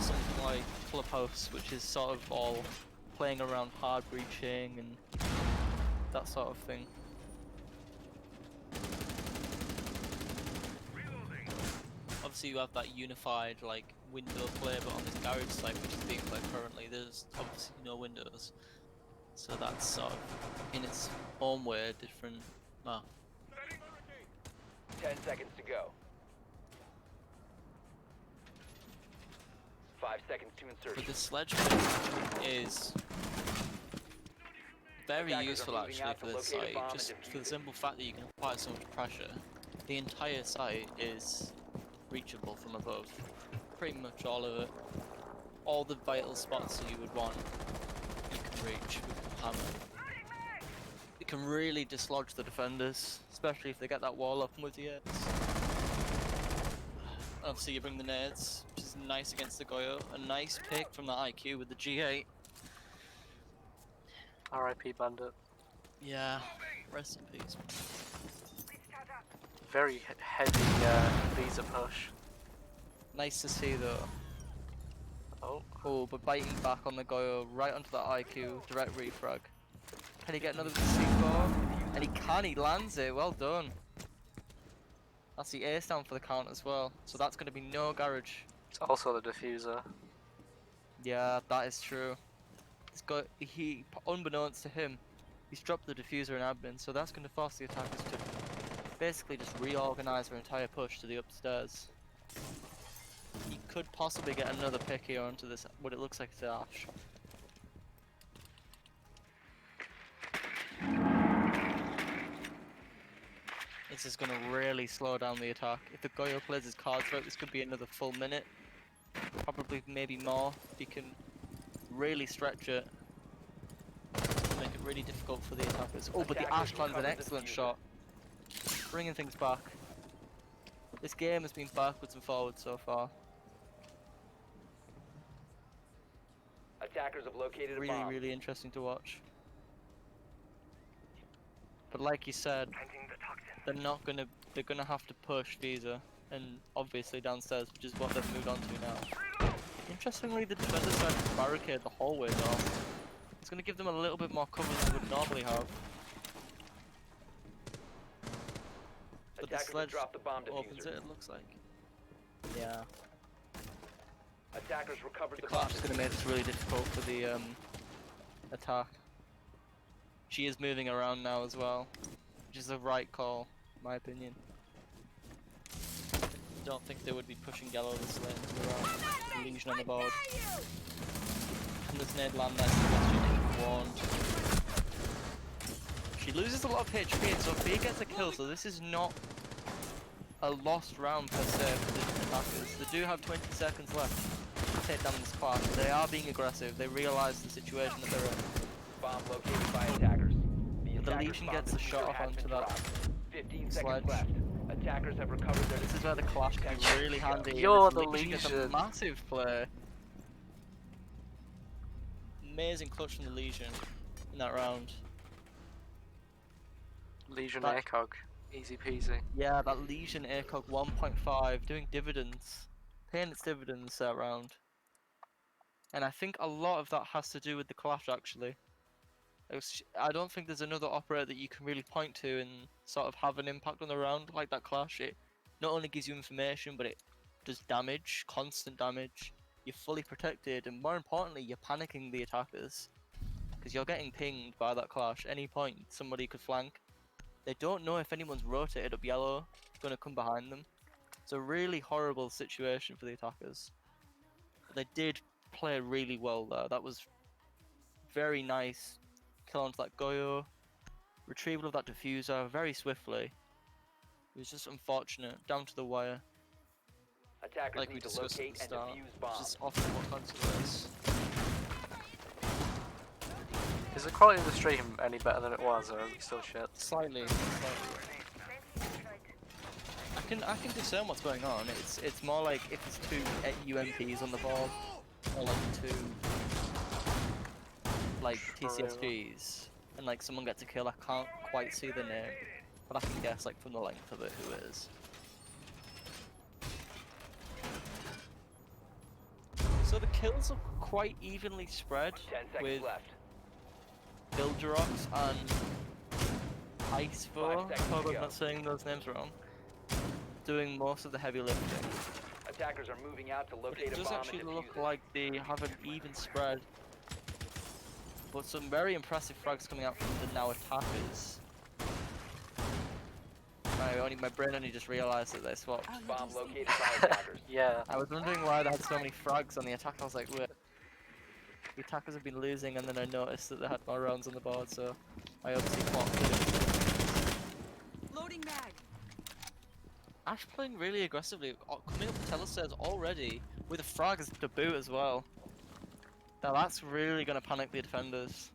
Something like Clubhouse, which is sort of all playing around hard breaching and that sort of thing. Obviously you have that unified like window play, but on this garage site which is being played currently there's obviously no windows. So that's sort of in its own way a different map. 10 seconds to go. 5 seconds to But insertion. the sledge pit is very Attackers are useful moving actually out for to this locate a site, bomb and just defuse for the it. simple fact that you can apply so much pressure. The entire site is reachable from above. Pretty much all of it. All the vital spots that you would want, you can reach with the hammer. It can really dislodge the defenders, especially if they get that wall up with the aids. Obviously you bring the nades, which is nice against the Goyo. A nice pick from the IQ with the G8. RIP Bandit. Yeah, rest in peace. Very heavy visa push. Nice to see though. Oh, Oh, but biting back on the Goyo right onto that IQ, direct refrag. Can he get another C4? And he can, he lands it, well done. That's the ace down for the count as well. So that's going to be no garage. it's also the diffuser. Yeah, that is true. Unbeknownst to him, he's dropped the diffuser and admin, so that's going to force the attackers to basically just reorganize their entire push to the upstairs. He could possibly get another pick here onto this, what it looks like it's Ash. This is going to really slow down the attack. If the Goyo plays his cards right, this could be another full minute. Probably maybe more, if he can really stretch it. Make it really difficult for the attackers. Oh, but the Ash plan's an excellent shot. Bringing things back. This game has been backwards and forwards so far. Attackers have located a Really, bomb. really interesting to watch. But like you said, they're gonna have to push Visa, and obviously downstairs, which is what they've moved on to now. Interestingly, the defenders tried to barricade the hallway door. It's gonna give them a little bit more cover than they would normally have. But the Attackers have sledge dropped the bomb opens it, diffuser. it looks like. Yeah. Attackers recovered The the bomb clash is gonna make this really difficult for the attack. She is moving around now as well, which is the right call, in my opinion. Don't think they would be pushing Gallo this late into the round. Legion on the board. And there's Ned land there, so that's warned. She loses a lot of HP, and so B gets a kill, so this is not a lost round per se for the attackers. They do have 20 seconds left to take down this clash. They are being aggressive, they realise the situation that they're in. Bomb located by attackers. The attackers' Legion bomb gets the diffuser shot off has onto been that dropped. 15 sledge. seconds left. Attackers have recovered their This is where the clash can be really handy. You're This the Legion gets a Legion. massive play. amazing clutch from the Legion in that round. Legion That- ACOG. Easy peasy. Yeah, that Legion ACOG 1.5 doing dividends, paying its dividends that round. And I think a lot of that has to do with the clash actually. I don't think there's another operator that you can really point to and sort of have an impact on the round like that clash. It not only gives you information, but it does damage, constant damage. You're fully protected, and more importantly, you're panicking the attackers because you're getting pinged by that clash. Any point, somebody could flank. They don't know if anyone's rotated up yellow, going to come behind them. It's a really horrible situation for the attackers. But they did play really well there. That was very nice. Kill onto that Goyo. Retrieval of that diffuser very swiftly. It was just unfortunate, down to the wire, Attackers like we need to discussed at locate the and start. defuse It's bombs. just often what consequence. Is the quality of the stream any better than it was, or is it still shit? Slightly. I can discern what's going on. It's more like if it's two UMPs on the board, or like two like True. TCSGs, and like someone gets a kill. I can't quite see the name, but I can guess like from the length of it who it is. So the kills are quite evenly spread 10 seconds with left. Bilgerox and Icevo. 5 I seconds hope to I'm go. not saying those names wrong. Doing most of the heavy lifting. Attackers are moving out to But locate it a does bomb actually and look defuse it. like they have an even spread. But some very impressive frags coming out from the now attackers. My brain only just realised that they swapped. Bomb located by attackers. Yeah. I was wondering why they had so many frags on the attack. I was like, wait. The attackers have been losing, and then I noticed that they had more rounds on the board, so I obviously clocked it. Loading mag. Ash playing really aggressively, coming up the telestairs already, with a frag as to boot as well. Now that's really going to panic the defenders.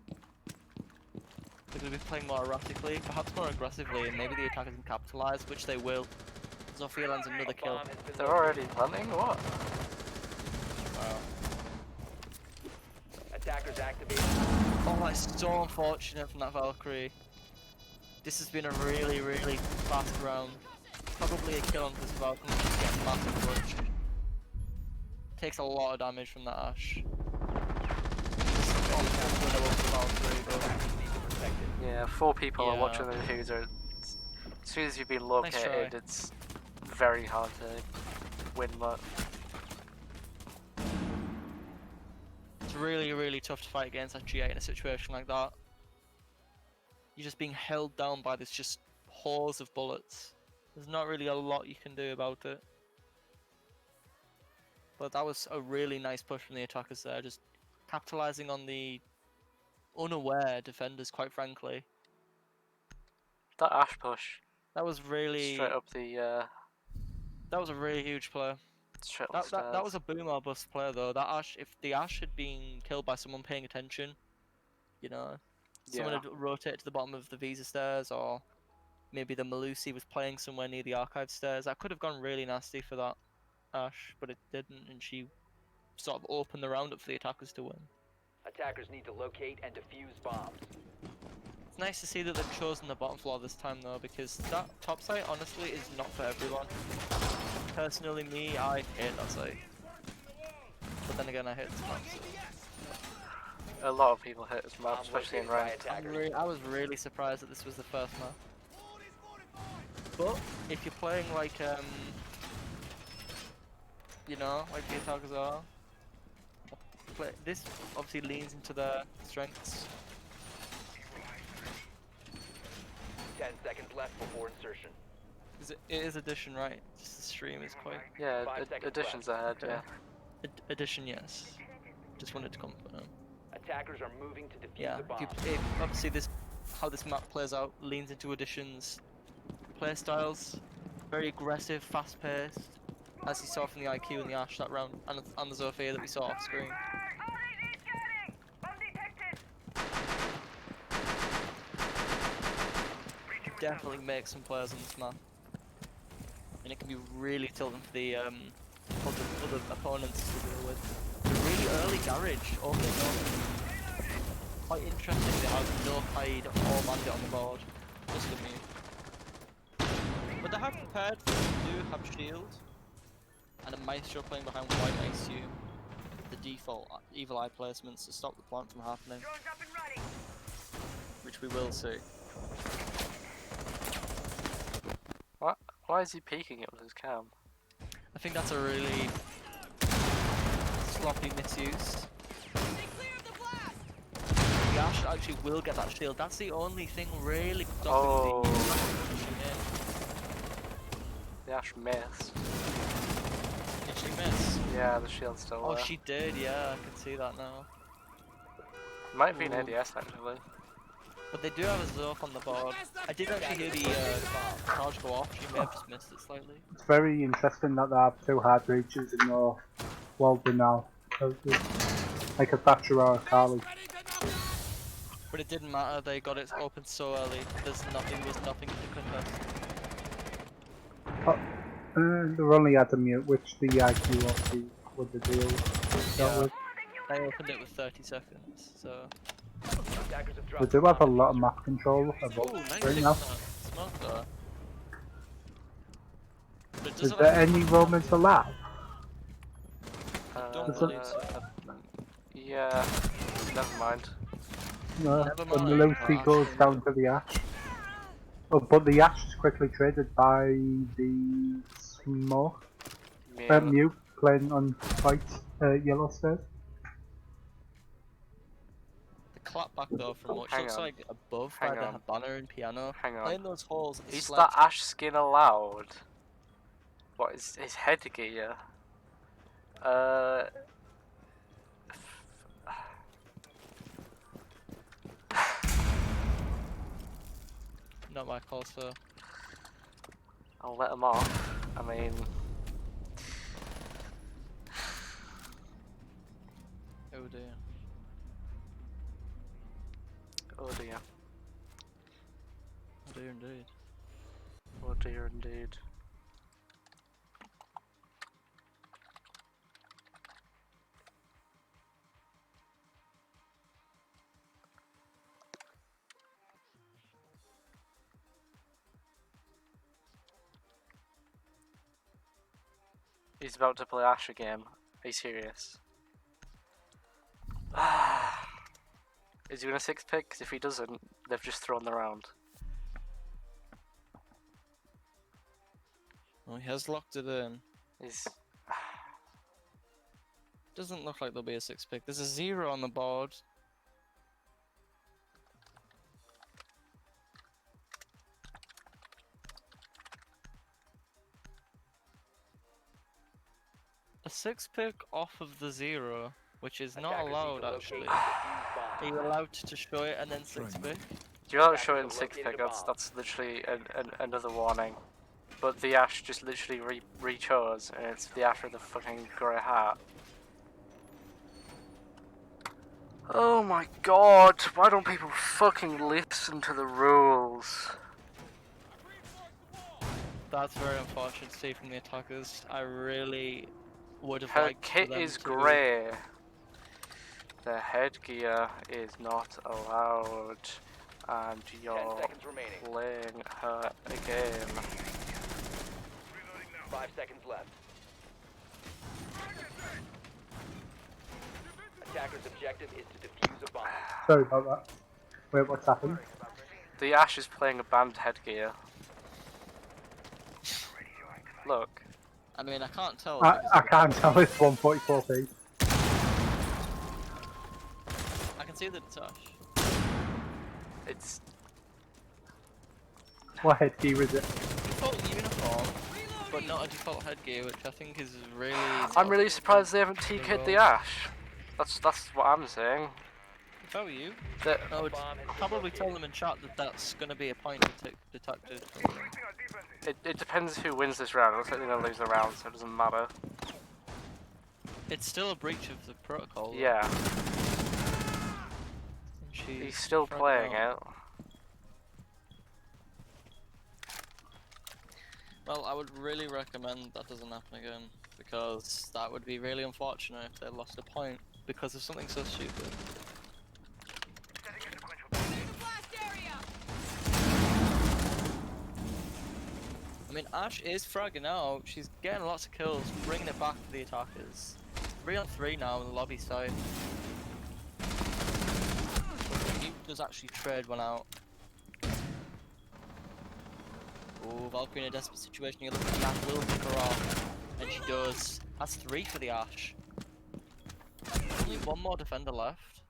They're going to be playing more erratically, perhaps more aggressively, and maybe the attackers can capitalise, which they will. Zofia lands another A kill. bomb has been They're located. already planting? What? Wow. Attackers activated. Oh, that's so unfortunate from that Valkyrie. This has been a really, really fast round. Probably a kill on this Valkyrie, just getting massive clutch. Takes a lot of damage from that Ash. Yeah, 4 people are Yeah. watching the diffuser. As soon as you've been Nice located, try. it's very hard to win that. It's really, really tough to fight against that G8 in a situation like that. You're just being held down by this just hose of bullets. There's not really a lot you can do about it. But that was a really nice push from the attackers there, just capitalizing on the unaware defenders, quite frankly. That Ash push, That was really straight up the that was a really huge play. straight up the That stairs. was a boom or bust play though. That Ash, if the Ash had been killed by someone paying attention, you know, someone Yeah. had rotated to the bottom of the Visa stairs, or maybe the Malusi was playing somewhere near the archive stairs. That could have gone really nasty for that Ash, but it didn't, and she sort of opened the round up for the attackers to win. Attackers need to locate and defuse bombs. It's nice to see that they've chosen the bottom floor this time though, because that top site honestly is not for everyone. Personally, me, I hate that site. But then again, I hate this map. A lot of people hit this map, Bomb especially in located by ranked. attackers. I was really surprised that this was the first map. But if you're playing like you know, like the attackers are, this obviously leans into their strengths. 10 seconds left before insertion. It is addition, right? Just the stream is quite Yeah, 5 seconds additions left. ahead, Okay. yeah. addition, yes. Just wanted to confirm. Attackers are moving to defuse Yeah, the bomb. obviously how this map plays out leans into additions play styles. Very aggressive, fast paced, as you saw from the IQ and the Ash that round, and the Zofia that we saw off screen. RDD scanning! Bomb detected! Definitely make some players on this map, and it can be really tilting for the other opponents to deal with. The really early garage opening up. quite interesting. They have no hide or bandit on the board, just a mute. But they have prepared for it. They do have shield and a maestro playing behind white, I assume. The default evil eye placements to stop the plant from happening, Drone's up and running. which we will see. What? Why is he peeking it with his cam? I think that's a really sloppy misuse. The Ash actually will get that shield. That's the only thing really stopping Oh. the pushing in. The Ash missed. Did she miss? Yeah, the shield's still Oh, there. she did. Yeah, I can see that now. Might have been Ooh. ADS actually. But they do have a Zof on the board. I did actually hear the charge go off. She may have just missed it slightly. It's very interesting that they have two hard breaches in North Walden now. Like a Thatcher or a Carly. But it didn't matter. They got it open so early. There's nothing to contest. They only had to mute, which the IQ obviously with the deal dealt Yeah. with. They opened it with 30 seconds, so. Attackers have They dropped do the have a bomb lot of diffuser. map control Ooh, about nice right take now. on that. Smart though. But it Is doesn't there actually any Romans allowed? don't Is it- believe so. Yeah, never mind. No, Never when the mind. Lucy goes down to the Ash. Oh, but the Ash is quickly traded by the Smoke. Yeah. Mew playing on white yellow stairs. The clap back though from which Hang looks on. like above Hang by the on. banner and piano. Hang on. Playing those holes. Is Sled. that Ash skin allowed? What is his headgear? Not my call, sir. I'll let him off. I mean, Oh dear. oh dear. Oh dear indeed. Oh dear indeed. He's about to play Ash again. Are you serious? Is he gonna 6-pick? Because if he doesn't, they've just thrown the round. Well, he has locked it in. He's Doesn't look like there'll be a 6-pick. There's a 0 on the board. A 6-pick off of the 0, which is not Attackers need allowed to locate actually. and defuse bombs. Are you allowed to show it and then 6-pick? you're not Attackers showing have 6-pick. located a That's literally another warning. But the Ash just literally re-chose, and it's the Ash with the fucking grey hat. Oh my god, why don't people fucking listen to the rules? That's very unfortunate to see from the attackers. I really would have Her liked for kit them is to- grey. The headgear is not allowed. And 10 you're seconds remaining. playing her again. 5 seconds left. Attacker's objective is to defuse a bomb. Sorry about that. Wait, what's happened? The Ash is playing a band headgear. Look. I mean, I can't tell. I because can't tell it's 144p. I can see the touch. It's What headgear is it? Default uniform, but not a default headgear, which I think is really. I'm really surprised they haven't TK'd the Ash. That's what I'm saying. If I were you, That I would probably tell them in chat that that's going to be a point detected. it depends who wins this round. It looks like they're gonna lose the round, so it doesn't matter. It's still a breach of the protocol. though. Yeah, And she's he's still front playing row. it. Well, I would really recommend that doesn't happen again, because that would be really unfortunate if they lost a point because of something so stupid. I mean, Ash is fragging out. She's getting lots of kills, bringing it back for the attackers. 3 on 3 now on the lobby side. He does actually trade one out. Oh, Valkyrie in a desperate situation. You look at the Ash, will pick her off. And she does. That's 3 for the Ash. Only one more defender left.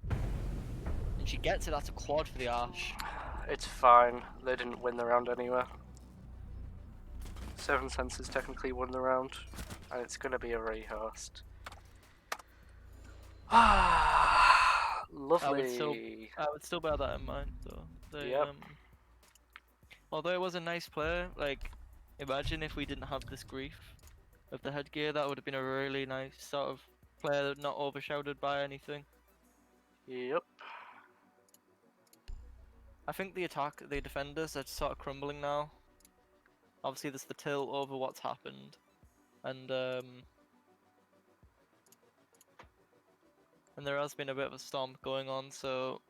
And she gets it, that's a quad for the Ash. It's fine. They didn't win the round anyway. 7 Senses technically won the round, and it's gonna be a rehost. Lovely. I would still bear that in mind though. They, Yep. although it was a nice play, like imagine if we didn't have this grief of the headgear, that would have been a really nice sort of player, not overshadowed by anything. Yep. I think the defenders are sort of crumbling now. Obviously there's the tilt over what's happened. And there has been a bit of a storm going on, so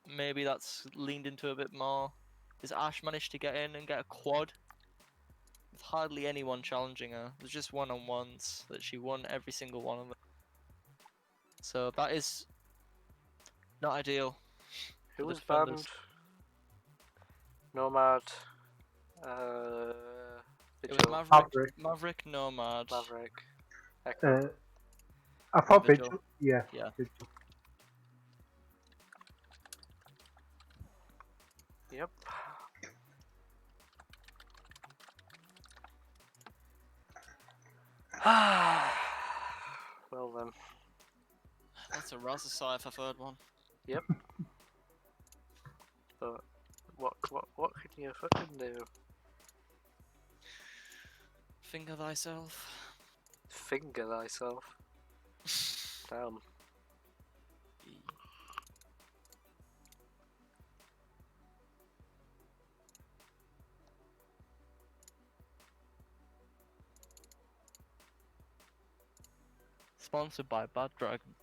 maybe that's leaned into a bit more. Does Ash manage to get in and get a quad? With hardly anyone challenging her. There's just one-on-ones that she won every single one of them. So that is not ideal. Who for the was defenders. banned? Nomad. It was Vigil. Maverick, Nomad. Maverick. Echo. I thought Vigil. Vigil. Yeah. Yeah. Vigil. Yep. Well then. That's a Razasai if I've heard one. Yep. But what can you fucking do? Finger thyself. Finger thyself. Damn. Sponsored by Bad Dragon.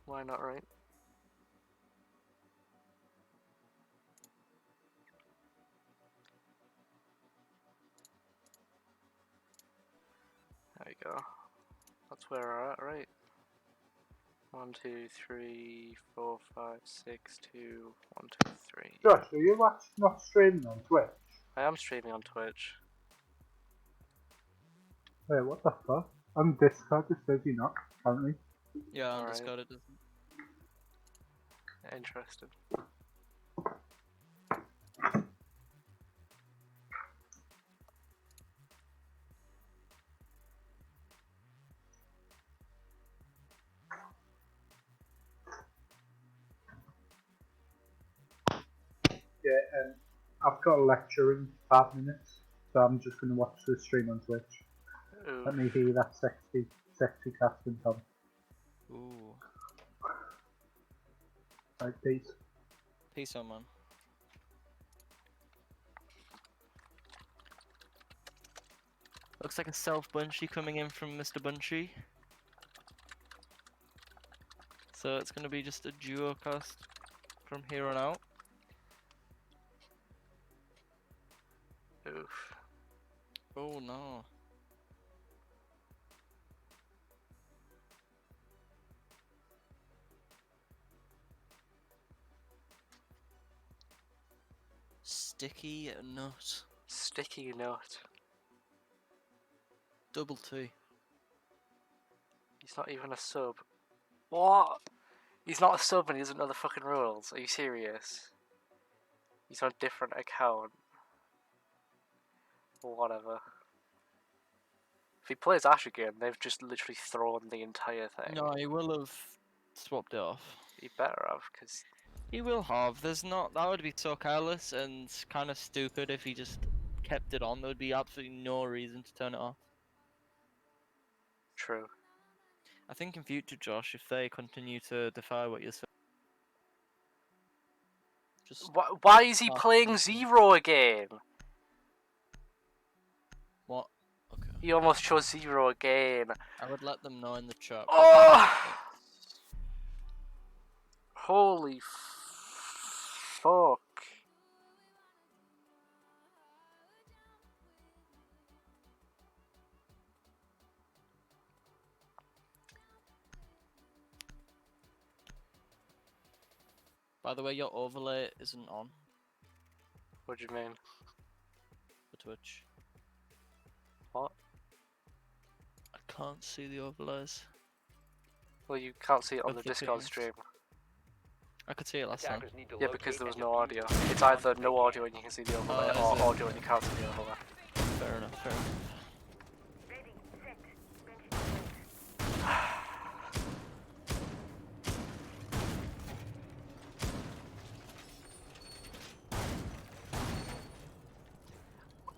Why not, right? There you go. That's where we're at, right? 1, 2, 3, 4, 5, 6, 2, 1, 2, 3. Josh, are you not streaming on Twitch? I am streaming on Twitch. Wait, what the fuck? On Discord it says you're not, apparently. Yeah, on Alright. Discord it doesn't. Interesting. Yeah, and I've got a lecture in 5 minutes, so I'm just going to watch the stream on Twitch. Ooh. Let me hear that sexy casting, Tom. Ooh. Right, peace. Peace on, man. Looks like a self-bunchy coming in from Mr. Bunchy. So it's going to be just a duo cast from here on out. Oof. Oh no. Sticky nut. Sticky note. Double T. He's not even a sub. What? He's not a sub and he doesn't know the fucking rules. Are you serious? He's on a different account. Whatever. If he plays Ash again, they've just literally thrown the entire thing. No, he will have swapped it off. He better have, because He will have. There's not. That would be so careless and kind of stupid if he just kept it on. There would be absolutely no reason to turn it off. true. I think in future, Josh, if they continue to defy what you're saying, just Why is he Oh. playing Zero again? what? Okay. He almost chose Zero again. I would let them know in the chat. Oh! Holy fuck. By the way, your overlay isn't on What do you mean? for Twitch. What? I can't see the overlays. Well, you can't see it on Of the the Discord pings. stream. I could see it last time. Attackers need to Yeah, locate because there was and no defuse audio. the bomb It's either if they no can. audio and you can see the overlay, is or it? audio and you can't see the overlay. Fair enough, fair enough. Ready, set, bench set.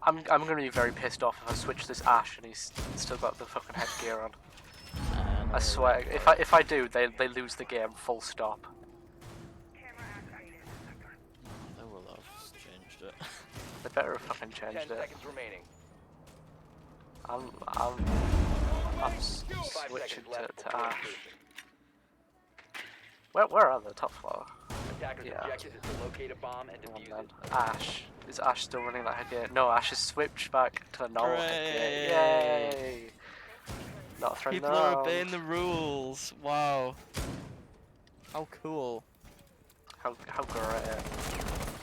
I'm gonna be very pissed off if I switch this Ash and he's still got the fucking headgear on. I swear, if I do, they lose the game. Full stop. Camera activated. They will have changed it. They better have fucking 10 changed it. seconds remaining. I'm 5 switching seconds left to before Ash. insertion. Where are the top floor? Attackers' Yeah. objective is to locate a bomb and Hang on defuse then. it. Ash. Is Ash still running that headgear? No, Ash has switched back to the normal headgear. Hooray! Yay! Not throwing People are obeying the rules. Wow. How cool. How great.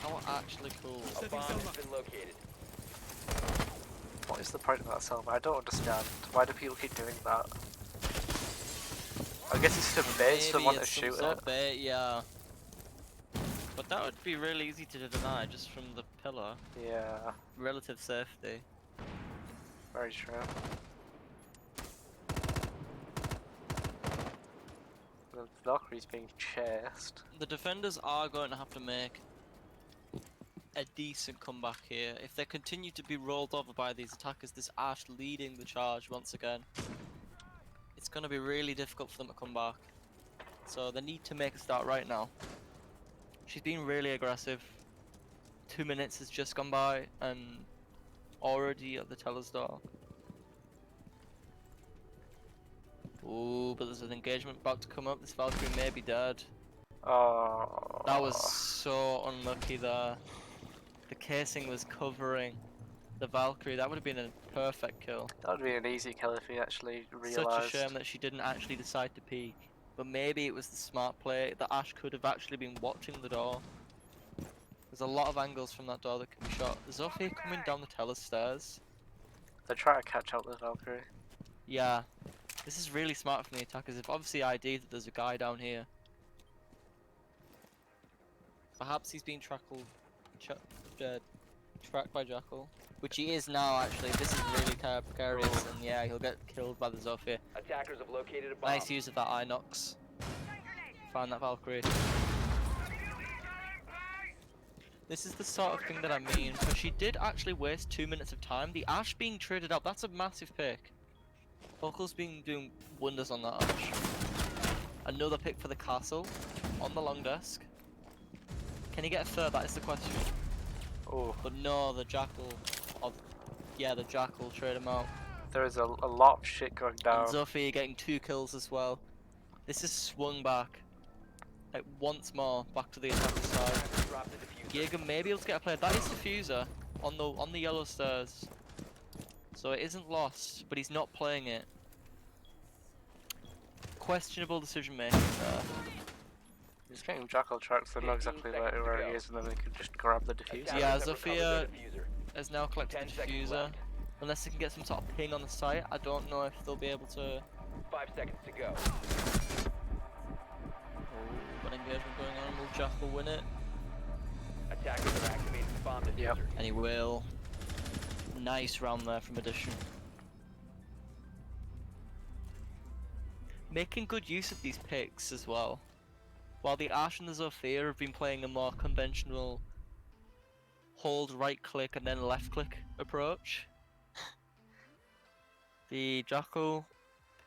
How actually cool. A bomb has been located. What is the point of that server? I don't understand. Why do people keep doing that? I guess it's to bait Maybe someone to it's some shoot sort it. of bait, yeah. But that would be really easy to deny just from the pillar. Yeah, Relative safety. very true. The Valkyrie's being chased. The defenders are going to have to make a decent comeback here. If they continue to be rolled over by these attackers, this Ash leading the charge once again, it's going to be really difficult for them to come back. So they need to make a start right now. She's been really aggressive. 2 minutes has just gone by and already at the teller's door. Ooh, but there's an engagement about to come up. This Valkyrie may be dead. Oh. That was so unlucky there. The casing was covering the Valkyrie. That would have been a perfect kill. That would be an easy kill if he actually realised. Such a shame that she didn't actually decide to peek. But maybe it was the smart play. The Ash could have actually been watching the door. There's a lot of angles from that door that can be shot. Zofia coming down the teller's stairs. They're trying to catch up with Valkyrie. Yeah. This is really smart from the attackers. They've obviously ID'd that there's a guy down here. Perhaps he's being tracked by Jackal. Which he is now, actually. This is really kind of precarious, and yeah, he'll get killed by the Zofia. Attackers have located a bomb. Nice use of that Inox. Find that Valkyrie. This is the sort of thing that I mean, but she did actually waste 2 minutes of time. The Ash being traded out, that's a massive pick. Vocal's been doing wonders on that Ash. Another pick for the castle, on the long desk. Can he get a third? That is the question. Oh, But no, the Jackal, the Jackal trade him out. there is a lot of shit going down. And Zofia getting 2 kills as well. This is swung back. Like once more, back to the attacker side. Drop the diffuser. Giga may be able to get a play. That is diffuser on the yellow stairs. So it isn't lost, but he's not playing it. Questionable decision making there. He's getting Jackal tracks, they know 15 exactly seconds to where go. he is, and then they can just grab the diffuser. Attackers Yeah, have recovered Zofia the diffuser. has now collected 10 the seconds diffuser. left. Unless they can get some sort of ping on the site, I don't know if they'll be able to. 5 seconds to go. Oh, got engagement going on. Will Jackal win it? Attackers have activated the bomb diffuser. Yep. And he will. Nice round there from Addition. Making good use of these picks as well. While the Ash and the Zofia have been playing a more conventional hold right click and then left click approach. The Jackal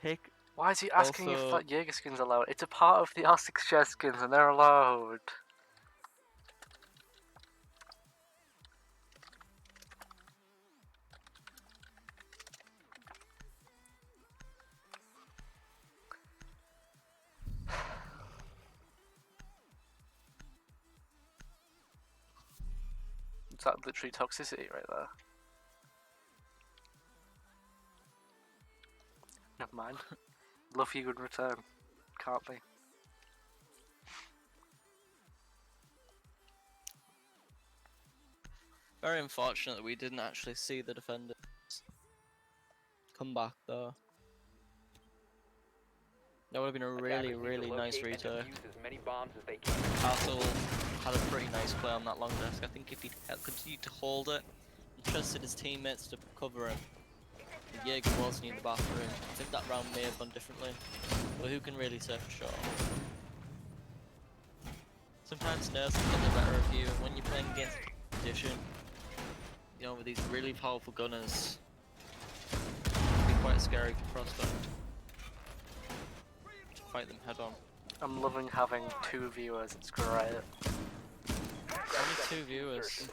pick. Why is he asking if Also- that Jaeger skin's allowed? It's a part of the R6 share skins and they're allowed. Is that literally toxicity right there? Never mind. Love you in return. Can't be. Very unfortunate that we didn't actually see the defenders come back though. That would have been a really, Attackers need to really nice locate and retake. defuse as many bombs as they can. Castle had a pretty nice play on that long desk. I think if he continued to hold it and trusted his teammates to cover him, Jaeger was near the bathroom. I think that round may have gone differently, but who can really say for sure? Sometimes nerves can get the better of you, and when you're playing against competition, you know, with these really powerful gunners, it can be quite a scary prospect to fight them head on. I'm loving having 2 viewers, it's great. Only 2 viewers.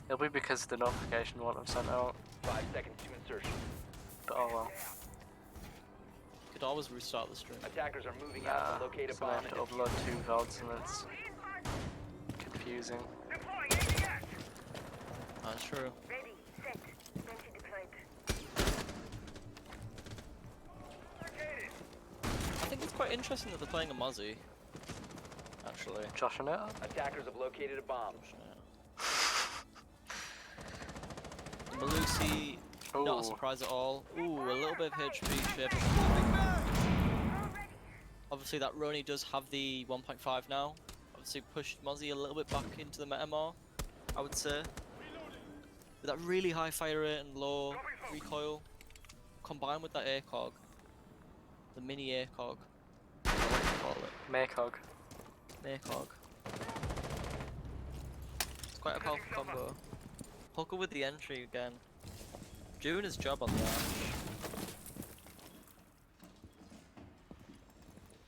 It'll be because the notification won't have sent out, 5 seconds to insertion. but oh well. Could always restart the stream. Attackers are moving Nah, out to locate a so I bomb have and to defuse. upload 2 VODs and it's confusing. Deploying ADS. That's true. Ready, set, sentry deployed. I think it's quite interesting that they're playing a Mozzie. Actually. Joshing it? Attackers have located a bomb. Malusi, not a Ooh. surprise at all. Ooh, a little bit of HP shape. Obviously that Roni does have the 1.5 now. Obviously pushed Mozzie a little bit back into the meta more, I would say. With that really high fire rate and low recoil, combined with that ACOG, the mini ACOG, what do you call it? Maycog. ACOG. It's quite a powerful combo. Hooker with the entry again. Doing his job on the arch.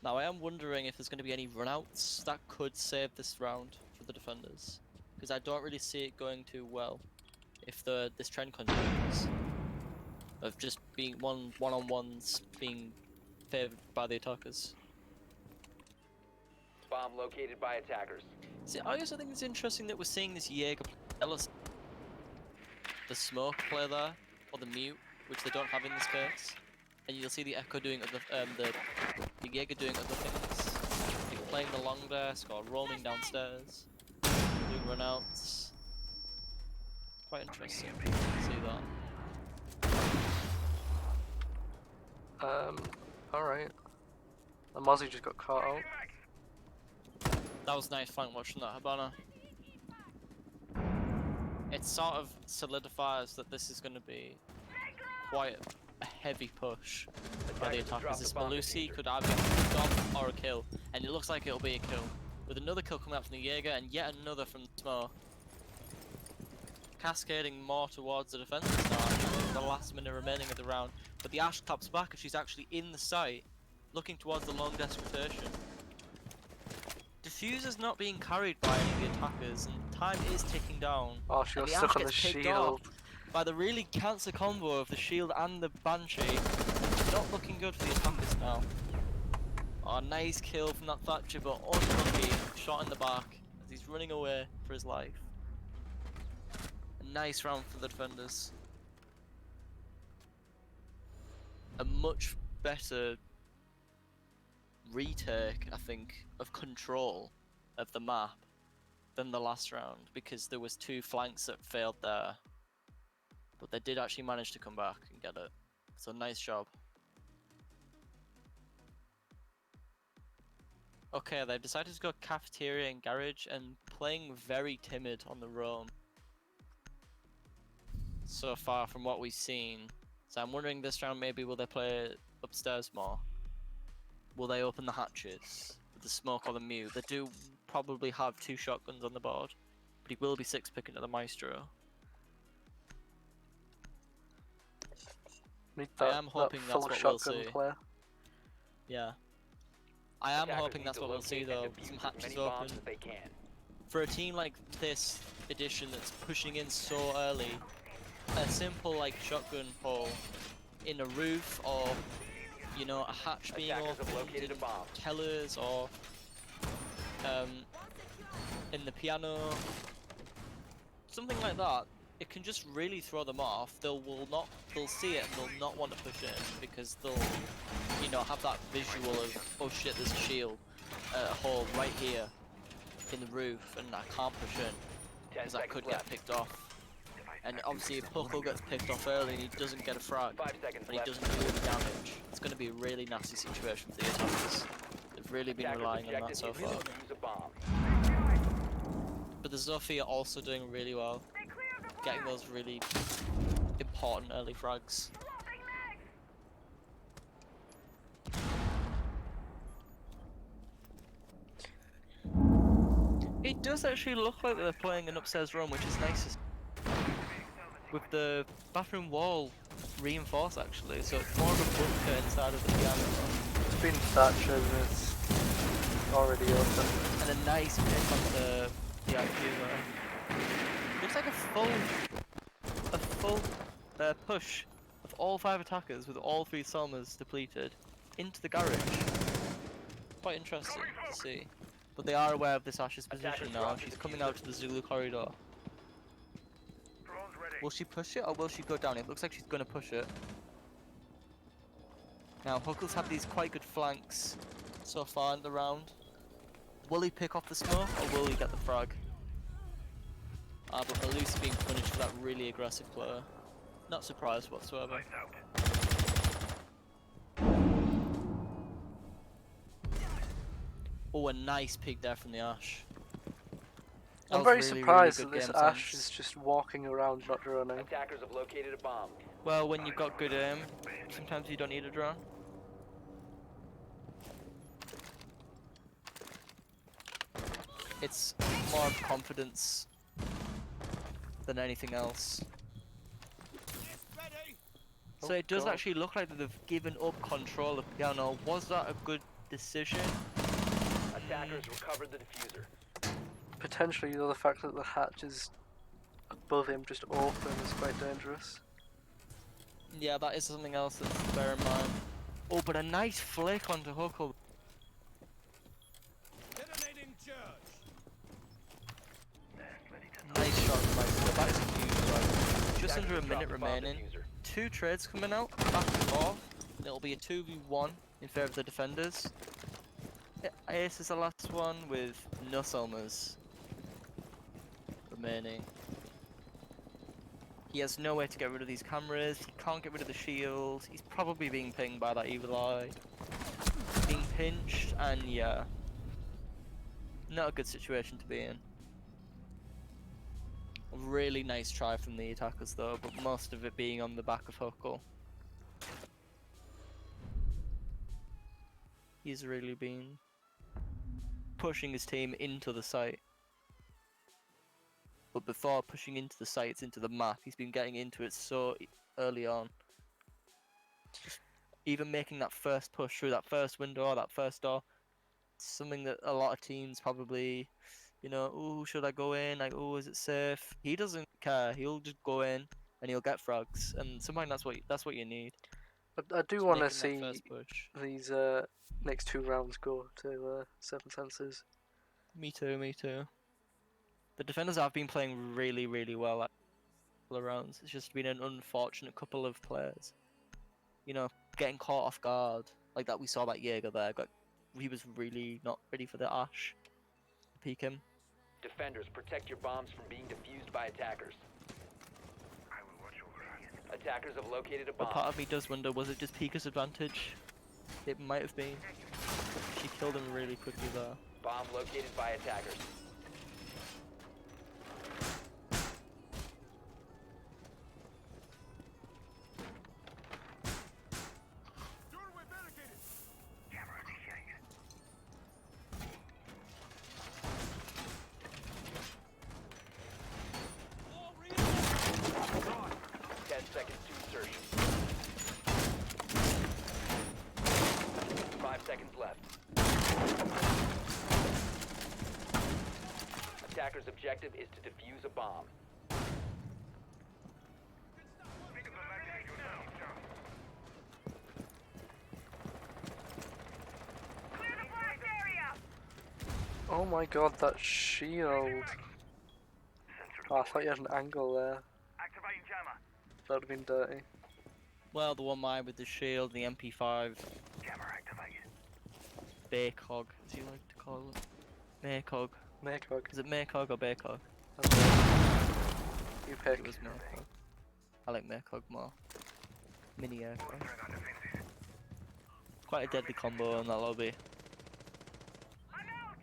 Now I am wondering if there's going to be any runouts that could save this round for the defenders. Because I don't really see it going too well if this trend continues. Of just being one-on-ones being favoured by the attackers. Bomb located by attackers. See, I also think it's interesting that we're seeing this Jaeger play the smoke play there, or the mute, which they don't have in this case. And you'll see the Echo doing other, the Jaeger doing other things. Like playing the long desk, or roaming downstairs, doing runouts. Quite interesting to see that. Alright. The Mozzie just got caught out. That was nice flank watching that, Habana. It sort of solidifies that this is going to be quite a heavy push by the attackers. This Malusi could either be a stop or a kill, and it looks like it'll be a kill. With another kill coming out from the Jaeger and yet another from the smoke. Cascading more towards the defensive side, the last minute remaining of the round. But the Ash claps back and she's actually in the site, looking towards the long desk rotation. Diffuser's not being carried by any of the attackers, and time is ticking down. Oh, she And got the stuck Ash on the gets picked shield. off by the really cancer combo of the shield and the Banshee. Not looking good for the attackers now. Oh, nice kill from that Thatcher, but unlucky shot in the back as he's running away for his life. A nice round for the defenders. A much better retake, I think, of control of the map than the last round, because there was 2 flanks that failed there, but they did actually manage to come back and get it, so nice job. Okay, they've decided to go cafeteria and garage and playing very timid on the roam so far from what we've seen. So I'm wondering this round maybe will they play upstairs more? Will they open the hatches with the smoke or the mute? They do probably have 2 shotguns on the board, but he will be 6-picking at the Maestro. Need I that, am hoping that that's full what we'll shotgun see. player. Yeah. I am Attackers hoping need that's to what we'll see locate though, and some defuse as hatches many open. bombs as they can. For a team like this edition that's pushing in so early, a simple like shotgun hole in a roof, or you know, a hatch being Attackers have opened located in a bomb. tellers, or in the piano, something like that, it can just really throw them off. They'll see it and they'll not want to push in because they'll, have that visual of, oh shit, there's a shield, a hole right here in the roof, and I can't push in 10 because I seconds could left. get picked off. And obviously, if Huckle gets picked off early and he doesn't get a frag, 5 seconds and he left. doesn't do any damage, it's going to be a really nasty situation for the attackers. They've really been Attackers' relying on that objective so is to far. defuse a bomb. But the Zophie are also doing really well, getting those really important early frags. It does actually look like they're playing an upstairs room, which is nice to see. With the bathroom wall reinforced actually, so it's more of a bunker inside of the piano room. It's been thatched and it's already open. And a nice pick on the IQ there. Looks like a full push of all 5 attackers with all 3 Selmas depleted into the garage. Quite interesting to see. But they are aware of this Ash's position now. She's coming out to the Zulu corridor. Drone's ready. Will she push it or will she go down? It looks like she's going to push it. Now, Huckles have these quite good flanks so far in the round. Will he pick off the smoke or will he get the frag? But Malusi being punished for that really aggressive player. Not surprised whatsoever. Lights out. Oh, a nice peek there from the Ash. That I'm was very really, surprised really that this good Ash game is sense. just walking around not droning. Attackers have located a bomb. Well, when you've got good aim, sometimes you don't need a drone. It's more of confidence than anything else. So Oh it does God. actually look like that they've given up control of piano. Was that a good decision? Attackers recovered the diffuser. Potentially, the fact that the hatch is above him, just open, is quite dangerous. Yeah, that is something else that's to bear in mind. Oh, but a nice flick onto Huckle. Nice shot from Mike. That is a huge one. Just under a Attackers minute dropped the bomb remaining. diffuser. 2 trades coming out, back and forth. And it'll be a 2v1 in favour of the defenders. Ace is the last one with no Selmas remaining. He has no way to get rid of these cameras, he can't get rid of the shield, he's probably being pinged by that evil eye. Being pinched, and yeah. Not a good situation to be in. A really nice try from the attackers though, but most of it being on the back of Huckle. He's really been pushing his team into the site. But before pushing into the sites, into the map, he's been getting into it so early on. Just even making that first push through that first window or that first door, something that a lot of teams probably, oh, should I go in? Like, oh, is it safe? He doesn't care. He'll just go in and he'll get frags, and sometimes that's what you need. I do Just want to making that see first push. these next 2 rounds go to 7 senses. Me too. Me too. The defenders have been playing really, really well at all rounds. It's just been an unfortunate couple of players. Getting caught off guard. Like that we saw that Jaeger there. He was really not ready for the Ash. Peek him. Defenders, protect your bombs from being defused by attackers. I will watch over us. Attackers have located a But bomb. part of me does wonder, was it just Pika's advantage? It might have been. She killed him really quickly there. Bomb located by attackers. Camera initiated. 10 seconds to insertion. 5 seconds left. Attacker's objective is to defuse a bomb. Think of the landing yourself, John. Clear the blast area! Oh my God, that shield! Sensor Oh, I thought you had an angle there. Activating jammer. That would have been dirty. Well, the one mine with the shield, the MP5, Jammer activated. Baycog, as you like to call it. Maycog. Maycog. Is it Maycog or Baycog? You It pick. was Maycog. I like Maycog more. Mini aircraft. Bolstering our defenses. Quite a deadly combo in that lobby. I'm out.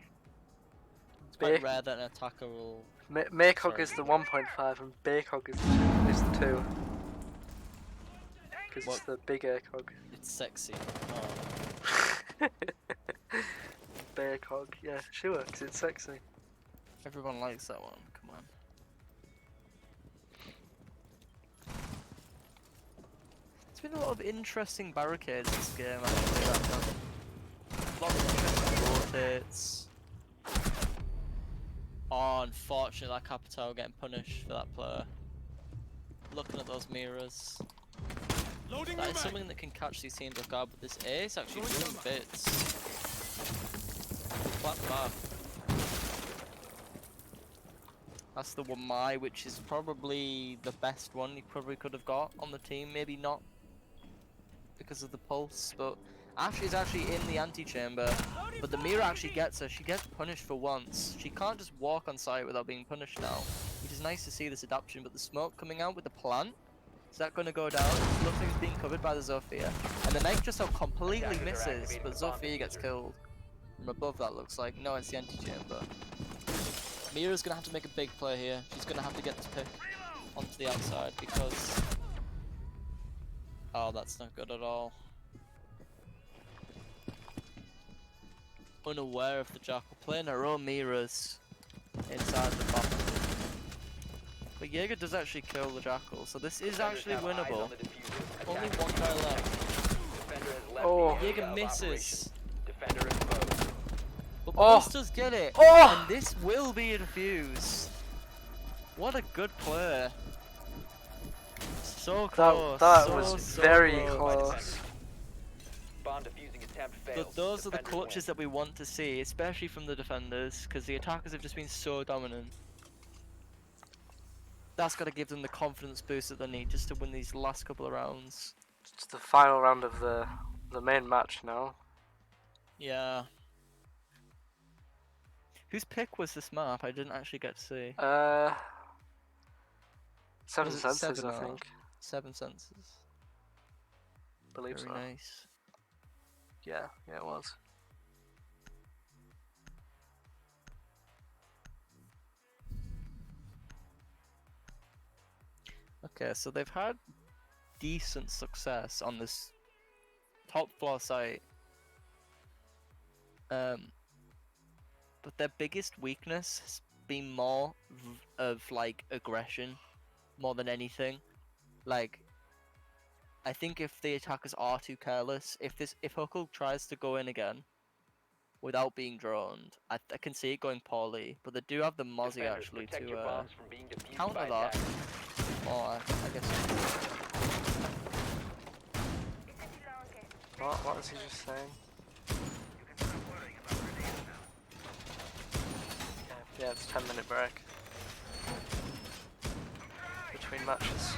It's quite Bay- rare that an attacker will. Maycog Sorry. is the 1.5 and Baycog is the 2. Because What? it's the big aircog. It's sexy. Oh. Baycog, yeah, sure, because it's sexy. Everyone likes that one. Come on. There's been a lot of interesting barricades in this game. Actually, right now. A lot of interesting rotates. Oh, unfortunately, that Capitao getting punished for that player. Looking at those mirrors. That is something that can catch these teams off guard, but this ace actually doing bits. Flat back. That's the one my, which is probably the best one he probably could have got on the team. Maybe not because of the pulse, but Ash is actually in the antechamber. But the Mira actually gets her. She gets punished for once. She can't just walk on site without being punished now, which is nice to see this adaptation. But the smoke coming out with the plant, is that going to go down? Nothing's being covered by the Zofia, and the knife just so completely misses, but Zofia gets killed from above. That looks like no, it's the antechamber. Mira's gonna have to make a big play here. She's gonna have to get this pick onto the outside because... Oh, that's not good at all. Unaware of the Jackal, playing her own Miras inside the bottom. But Jaeger does actually kill the Jackal, so this is actually winnable. Only one guy left. Oh. Jaeger misses. Defender exposed. But Oh. Pulse does get it. Oh. And this will be a defuse. What a good play. So close. That so, was so very close. close. Bomb defusing attempt fails. But those are the Defenders clutches win. that we want to see, especially from the defenders, because the attackers have just been so dominant. That's got to give them the confidence boost that they need just to win these last couple of rounds. It's the final round of the main match now. Yeah. Whose pick was this map? I didn't actually get to see. Seven Was it senses, seven I or- think. 7 senses. Believe Very so. nice. Yeah, it was. Okay, so they've had decent success on this top floor site. But their biggest weakness has been more of like aggression, more than anything. Like, I think if the attackers are too careless, if Huckle tries to go in again without being droned, I can see it going poorly. But they do have the Mozzie Defenders, actually protect your to bombs from being defused counter by that. attackers. Or I guess. What was he just saying? You can stop worrying about grenades now. Yeah, it's 10-minute break between matches.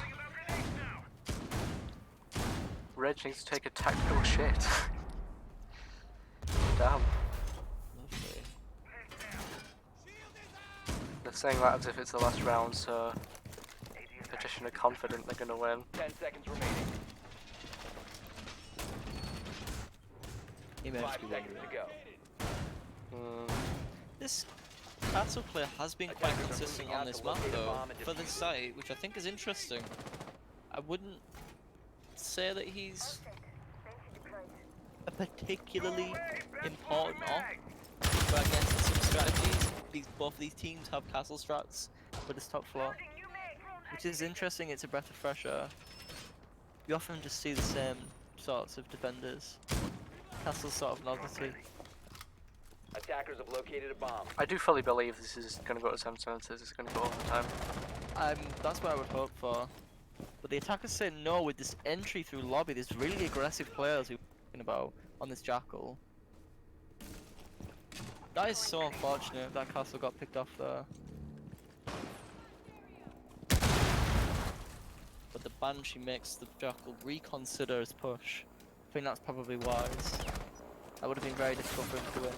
Reg needs to take a tactical shit. Damn. Lovely. They're saying that as if it's the last round, so Petition are confident they're gonna win. 10 seconds remaining. He may 5 just be seconds wondering. to go. This castle player has been quite Attackers are consistent moving on out this to map locate a though, bomb and for this defuse it. site, which I think is interesting. I wouldn't say that he's a particularly important op, but I guess in some strategies, both of these teams have castle strats for this top floor, which is interesting. It's a breath of fresh air. You often just see the same sorts of defenders. Castle's sort of novelty. Attackers have located a bomb. I do fully believe this is gonna go to 7 senses, it's gonna go overtime. That's what I would hope for. But the attackers say no with this entry through lobby. There's really aggressive players who we're talking about on this Jackal. That is so unfortunate that castle got picked off there. the Banshee makes the Jackal reconsider his push. I think that's probably wise. That would have been very difficult for him to win.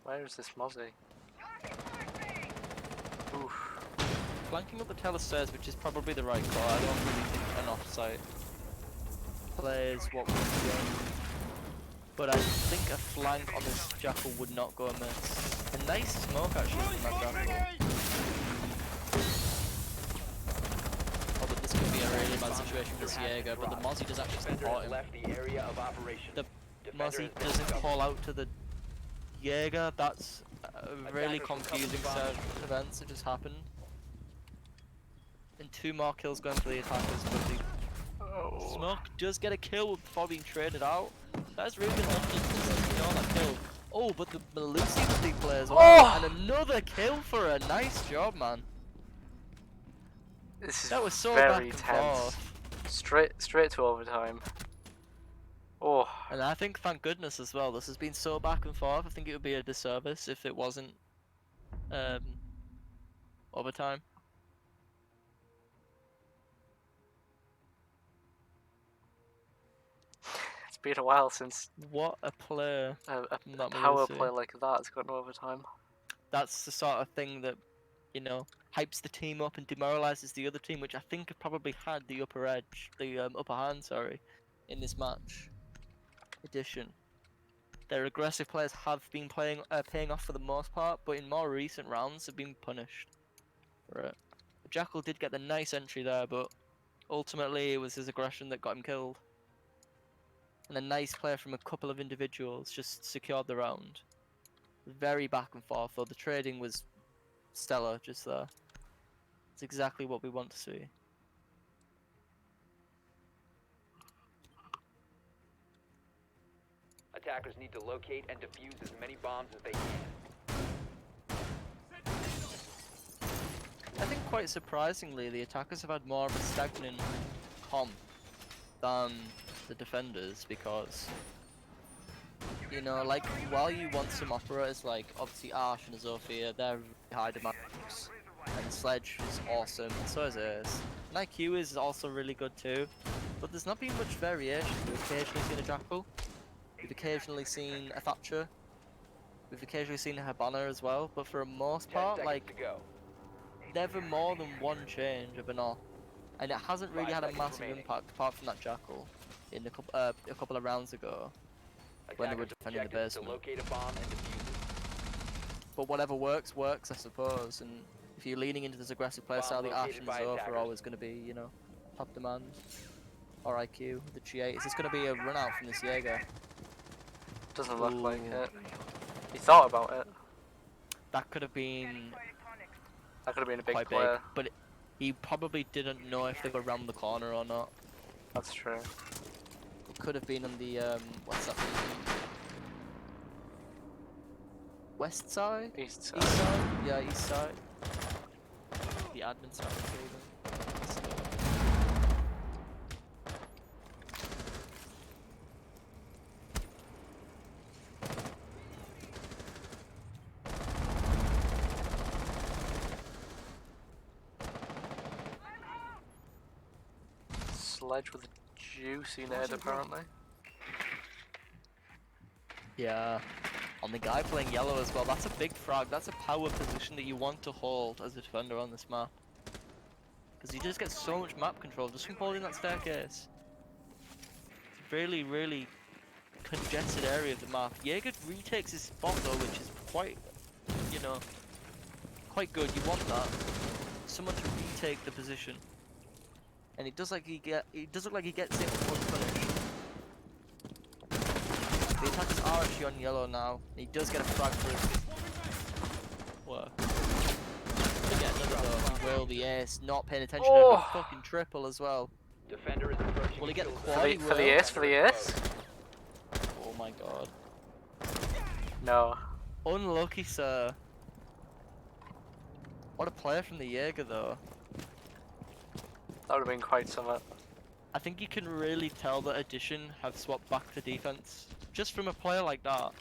Where is this Mozzie? Oof. Flanking up the telestairs, which is probably the right call. I don't really think an offsite play is what we're doing. But I think a flank on this Jackal would not go amiss. A nice smoke actually from that Jackal. Although this could be a really bad situation for this Jaeger, but the Mozzie does actually Defender support has him. left the area of operation. The Defender Mozzie has been doesn't recovered. call out to the Jaeger. That's a really Attackers recovered confusing the set bomb. of events that just happened. And 2 more kills going for the attackers, but the Oh. Smoke does get a kill before being traded out. That's really good hunting to secure that kill. Oh, but the Melusi with the play as well. Oh! And another kill for a nice job, man. This is That was so very back and tense. forth. Straight to overtime. Oh. And I think, thank goodness as well, this has been so back and forth. I think it would be a disservice if it wasn't overtime. It's been a while since What a play. a Not power Melusi. play like that has gotten overtime. That's the sort of thing that, you know, hypes the team up and demoralizes the other team, which I think have probably had the upper edge, the upper hand, sorry, in this match edition. Their aggressive players have been paying off for the most part, but in more recent rounds have been punished for it. Jackal did get the nice entry there, but ultimately it was his aggression that got him killed. And a nice play from a couple of individuals just secured the round. Very back and forth, though the trading was stellar just there. It's exactly what we want to see. Attackers need to locate and defuse as many bombs as they can. I think quite surprisingly, the attackers have had more of a stagnant comp than the defenders because, you know, like, while you want some operators like obviously Arsh and Azofia, they're really high demands, and Sledge is awesome, and so is Ace. And IQ is also really good too, but there's not been much variation. We've occasionally seen a Jackal, we've occasionally seen a Thatcher, we've occasionally seen a Habana as well, but for the most 10 part, seconds like, to go. never more than one change of an off. And it hasn't really 5 had a seconds massive remaining. impact apart from that Jackal in a couple of rounds ago when they were Attackers' defending the objective is to basement. locate a bomb and defuse it. But whatever works, works, I suppose. And if you're leaning into this aggressive playstyle, the Bomb Ash located and by Zof are attackers. always going to be, you know, top demand. Or IQ, the G8. Is this going to be a run out from this Jaeger? Doesn't look like Ooh. it. He thought about it. That could have been That could have been a big quite play. big, but he probably didn't know if they were around the corner or not. That's true. It could have been on the what's that? West side? East side. East side? Yeah, east side. The admin side of the building. Sledge with a juicy nade apparently. Yeah. On the guy playing yellow as well, that's a big frag. That's a power position that you want to hold as a defender on this map. Because you just get so much map control just from holding that staircase. It's a really, really congested area of the map. Jaeger retakes his spot though, which is quite, you know, quite good. You want that. Someone to retake the position. And it does look like he gets it unpunished. The attackers are actually on yellow now. He does get a frag for his work. But yeah, another though. He will, the ace, not paying attention to the fucking triple as well. Defender is approaching. Will he get the kill quad? zone. He For the will. ace, for the ace? Oh my god. No. Unlucky, sir. What a player from the Jaeger though. That would have been quite something. I think you can really tell that Addition have swapped back to defense. Just from a player like that.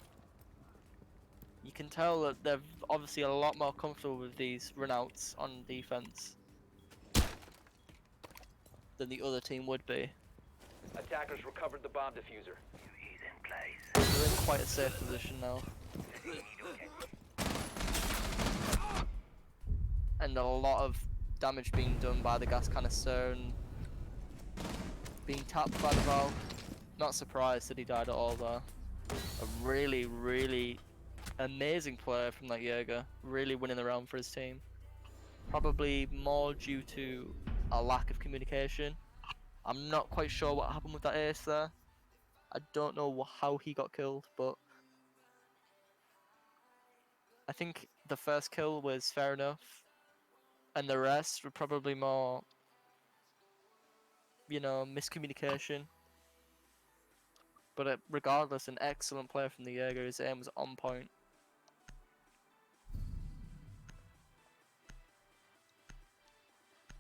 You can tell that they're obviously a lot more comfortable with these runouts on defense than the other team would be. Attackers recovered the bomb diffuser. He's in place. They're in quite a safe position now. And a lot of damage being done by the gas canister and being tapped by the valve. Not surprised that he died at all there. A really, really amazing player from that Jaeger. Really winning the round for his team. Probably more due to a lack of communication. I'm not quite sure what happened with that ace there. I don't know how he got killed, but I think the first kill was fair enough. And the rest were probably more, you know, miscommunication. But regardless, an excellent player from the Jaeger. His aim was on point.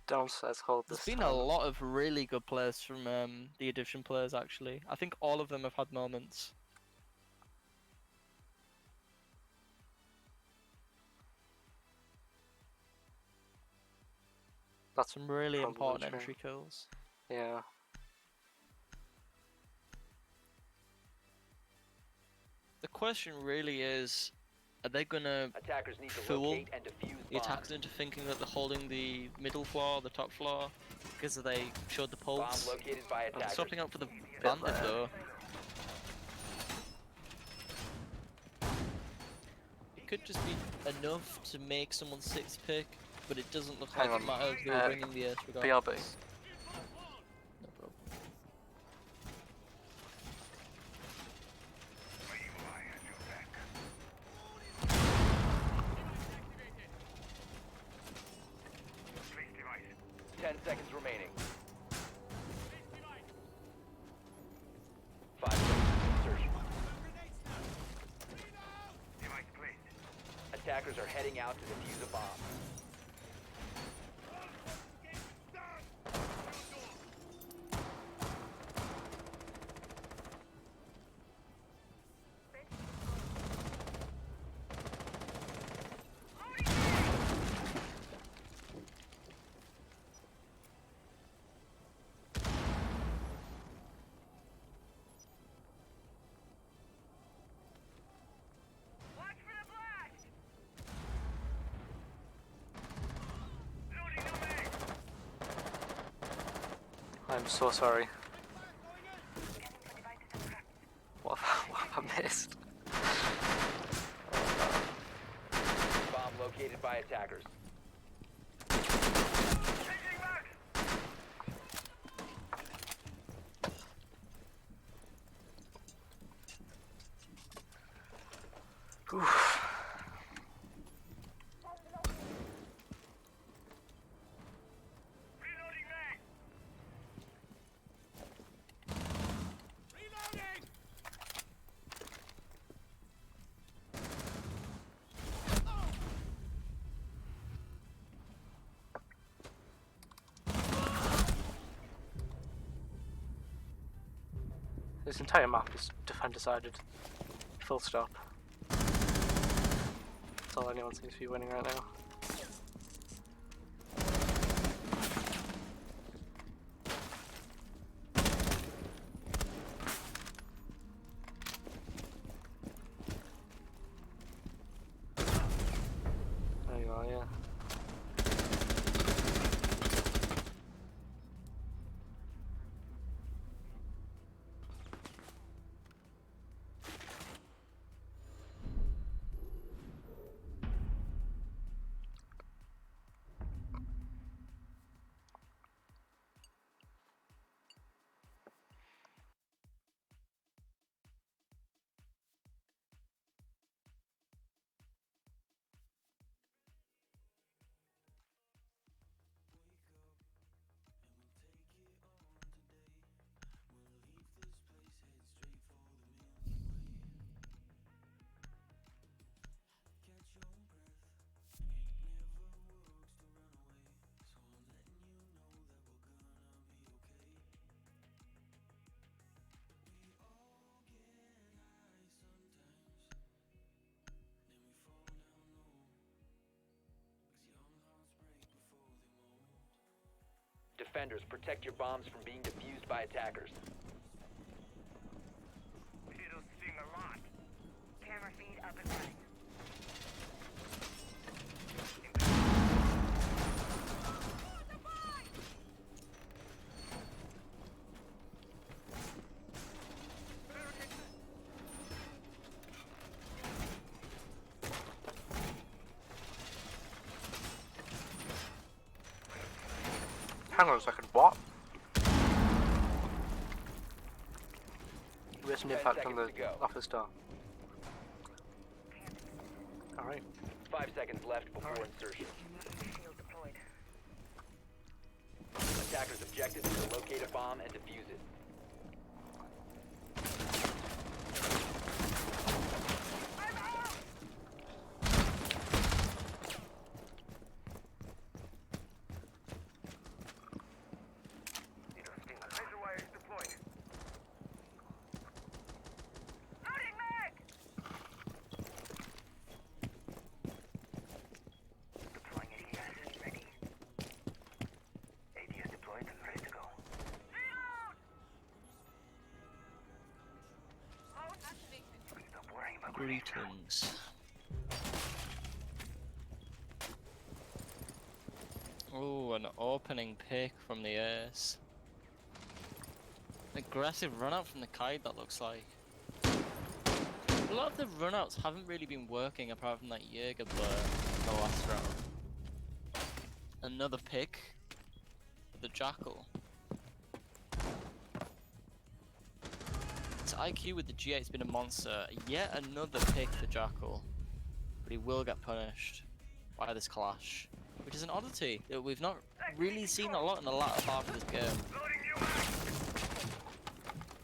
Downstairs hold There's this been time. a lot of really good players from the Edition players, actually. I think all of them have had moments. That's Some really probably important true. entry kills. Yeah. The question really is, are they gonna Attackers need to fool locate and defuse the bombs. attackers into thinking that they're holding the middle floor, the top floor, because they showed the Bomb pulse? located by Are they attackers. swapping out for the bandit though? It could just be enough to make someone 6-pick, but it doesn't look Hang like it on, matters. They were bringing the ace BRB. regardless. No problem. Where you are, has your back. Place device. 10 seconds remaining. 5 seconds to insertion. Device placed. Attackers are heading out to defuse a bomb. Watch for the blast! Loading the mag. I'm so sorry. What have I missed? Bomb located by attackers. Changing mag. Reloading mag. Reloading. This entire map is defend-decided. Full stop. That's all anyone seems to be winning right now. There you are, yeah. defenders. Protect your bombs from being defused by attackers. It'll sting a lot. Camera feed up and running. Hang on a second, what? Written 10 impact on the seconds to go. office door. Alright. 5 seconds left before insertion. Shield deployed. Attackers' objective is to locate a bomb and defuse it. It'll sting a lot. Laser wire is deployed. Loading mag! Deploying ADS. Ready. ADS deployed and ready to go. Stop worrying about Greetings. Oh, an opening pick from the ace. Aggressive run out from the kite, that looks like. A lot of the runouts haven't really been working apart from that Jaeger blur in the last round. Another pick for the Jackal. His IQ with the G8's been a monster. Yet another pick for Jackal. But he will get punished by this clash. Which is an oddity that we've not really seen a lot in the latter half of this game. loading new mag.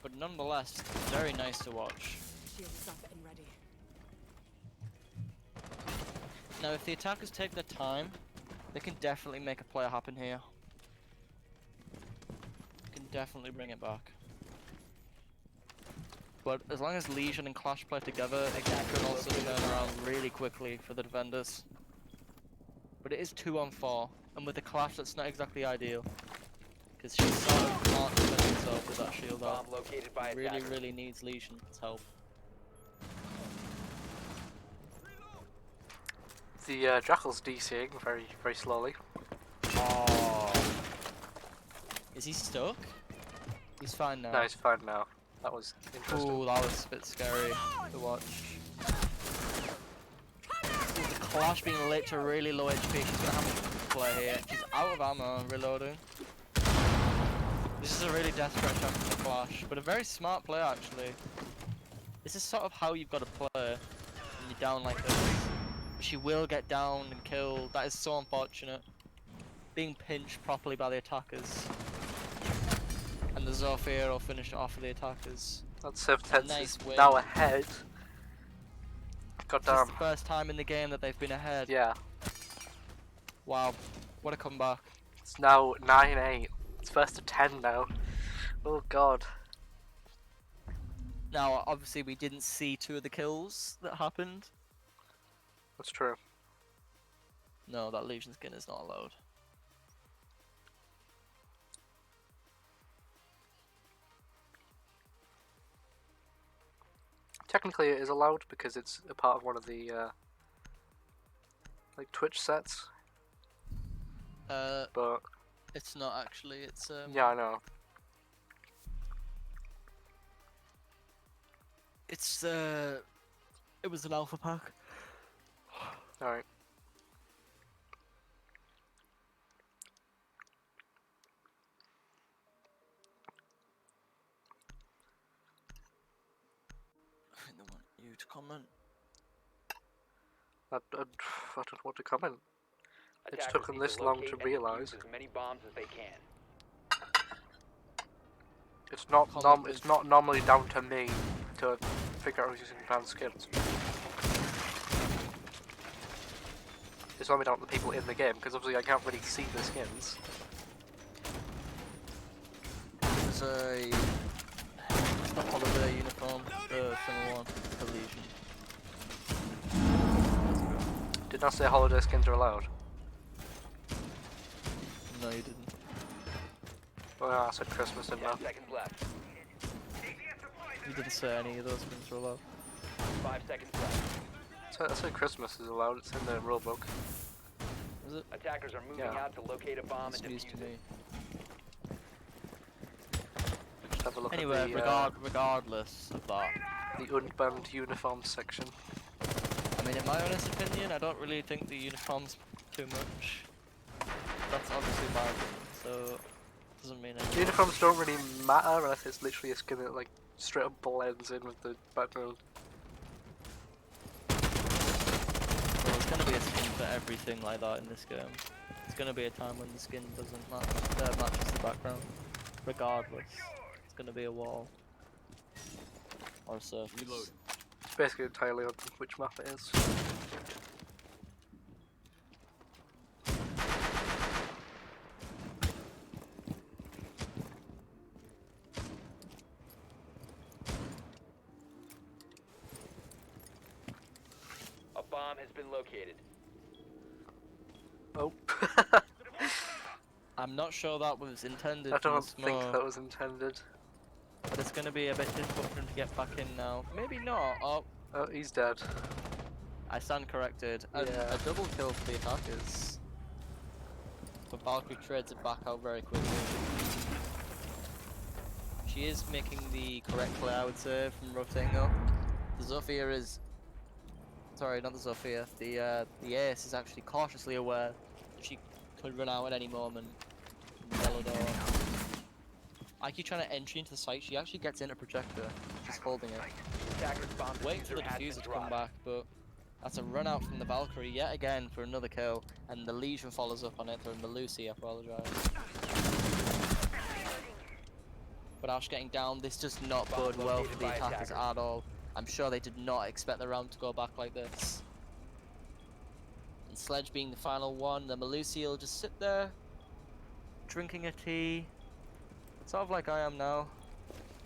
But nonetheless, very nice to watch. Shields up and ready. Now if the attackers take their time, they can definitely make a play happen here. Can definitely bring it back. But as long as Legion and Clash play together, it can also turn around really quickly for the defenders. But it is 2-on-4, and with the Clash that's not exactly ideal. Because she sort of can't defend herself with that shield Bomb out. located by Really, attackers. really needs Legion's help. The Jackal's DCing very, very slowly. Oh. Is he stuck? He's fine now. No, he's fine now. That was interesting. Ooh, that was a bit scary to watch. Ooh, the Clash being lit to really low HP. She's gonna have to play here. She's out of ammo, reloading. This is a really desperate attempt for the Clash, but a very smart play actually. This is sort of how you've got to play when you're down like this. She will get down and killed. That is so unfortunate. Being pinched properly by the attackers. And the Zofia will finish it off for the attackers. That's 7 Nice is win. now ahead. God This damn. is the first time in the game that they've been ahead. Yeah. Wow, what a comeback. It's now 9-8. It's first to 10 now. Oh god. Now, obviously we didn't see 2 of the kills that happened. That's true. No, that Legion skin is not allowed. Technically it is allowed because it's a part of one of the like Twitch sets, but It's not actually, it's yeah, I know. It's it was an alpha pack. Alright. I think they want you to comment. I don't know what to comment. It's Attackers taken need this long locate to and defuse realise. as many bombs as they can. It's not Comment it's is- not normally down to me to figure out who's using banned skins. It's normally down to the people in the game because obviously I can't really see the skins. There's a holiday uniform, the similar one, for Legion. Did not say holiday skins are allowed. No, you didn't. Well, I said Christmas, didn't I? 10 seconds left. You didn't say any of those things were allowed. 5 seconds left. I said Christmas is allowed, it's in the rulebook. Is it? Attackers are moving Yeah. out to locate a bomb It's and news defuse to it. me. Just have a look Anyway, at the, regardless of that, the unbanned uniform section. I mean, in my honest opinion, I don't really think the uniforms too much. That's obviously my opinion, so it doesn't mean anything. Uniforms don't really matter unless it's literally a skin that like straight up blends in with the background. Well, there's gonna be a skin for everything like that in this game. There's gonna be a time when the skin doesn't matches the background. Regardless, it's gonna be a wall or a surface. It's basically entirely on which map it is. A bomb has been located. Oh. I'm not sure that was intended I from the don't think smoke, that was intended. but it's gonna be a bit difficult for him to get back in now. Maybe not. Oh, Oh, he's dead. I stand corrected. Yeah. A double kill for the attackers. But Valkyrie trades it back out very quickly. She is making the correct play, I would say, from rotating up. The Zofia is... Sorry, not the Zofia. The Ace is actually cautiously aware that she could run out at any moment. Yellow door. I keep trying to enter into the site. She actually gets in a projector. She's holding it. Attackers bomb Waiting for the diffuser has been diffuser to come dropped. back, but that's a run out from the Valkyrie yet again for another kill, and the Legion follows up on it, throwing the Lucy, I apologise. But Ash getting down, this does not bode well for the attackers at all. I'm sure they did not expect the round to go back like this. And Sledge being the final one, the Malusi will just sit there, drinking a tea, sort of like I am now,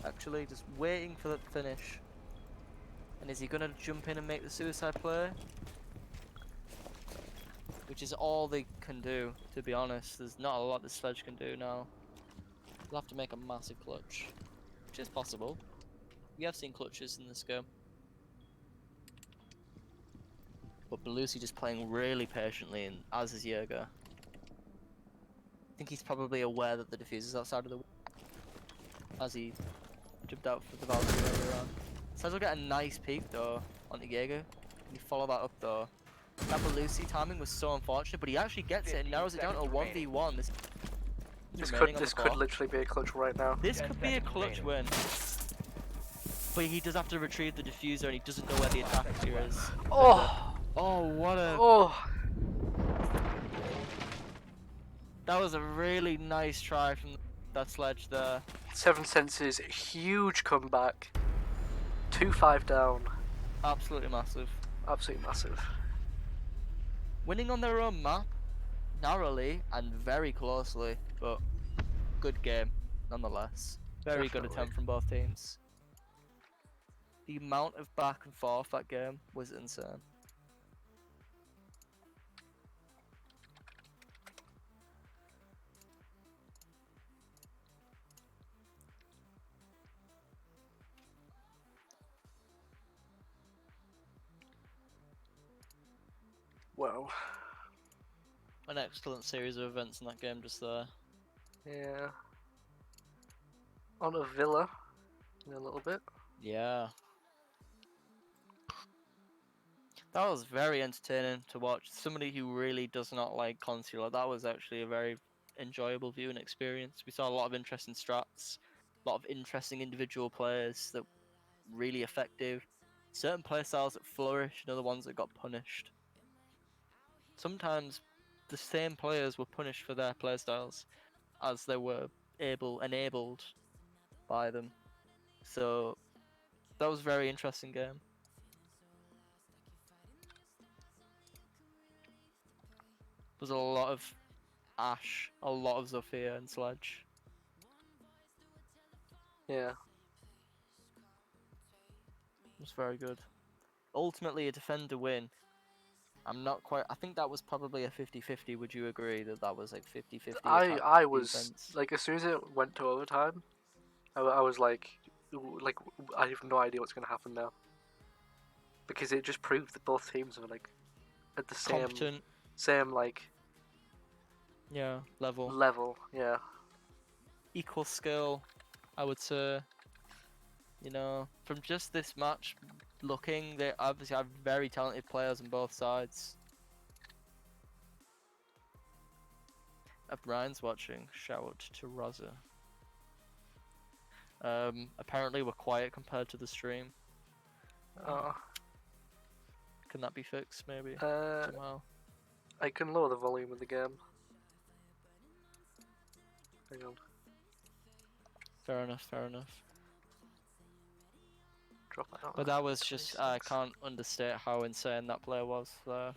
actually, just waiting for the finish. And is he gonna jump in and make the suicide play? Which is all they can do, to be honest. There's not a lot that Sledge can do now. He'll have to make a massive clutch, which is possible. We have seen clutches in this game. But Belusi just playing really patiently, and as is Jaeger. I think he's probably aware that the diffuser's outside of the as he jumped out for the Valkyrie earlier on. Sledge will get a nice peek though onto Jaeger. Can you follow that up though? That Belusi timing was so unfortunate, but he actually gets it and narrows it down to a 1v1. This remaining could on the this could clock. literally be a clutch right now. This 10 could be a seconds clutch remaining. win. But he does have to retrieve the diffuser and he doesn't know where the attacker is. Oh! Oh, what a... Oh! That was a really nice try from that Sledge there. Seven Senses, huge comeback. 2-5 down. Absolutely massive. Absolutely massive. Winning on their own map, narrowly and very closely, but good game nonetheless. Very good Definitely. attempt from both teams. The amount of back and forth that game was insane. Well, An excellent series of events in that game just there. yeah. On a Villa in a little bit. Yeah. That was very entertaining to watch. Somebody who really does not like Consular, that was actually a very enjoyable viewing experience. We saw a lot of interesting strats, a lot of interesting individual players that were really effective. Certain playstyles that flourished and other ones that got punished. Sometimes the same players were punished for their playstyles as they were enabled by them. So that was a very interesting game. There was a lot of Ash, a lot of Zofia and Sledge. Yeah. It was very good. Ultimately a defender win. I'm not quite. I think that was probably a 50-50. Would you agree that that was like 50-50 attack I was defense? like, as soon as it went to overtime, I was like, I have no idea what's gonna happen now, because it just proved that both teams were like at the Competent, same like yeah, level, level. Yeah. equal skill. I would say. You know, from just this match, looking, they obviously have very talented players on both sides. If Ryan's watching, shout out to Rosa. Apparently we're quiet compared to the stream. Oh. Can that be fixed, maybe, Uh, somehow? I can lower the volume of the game. Hang on. Fair enough, fair enough. Drop it out. But that was just, I can't understate how insane that player was there.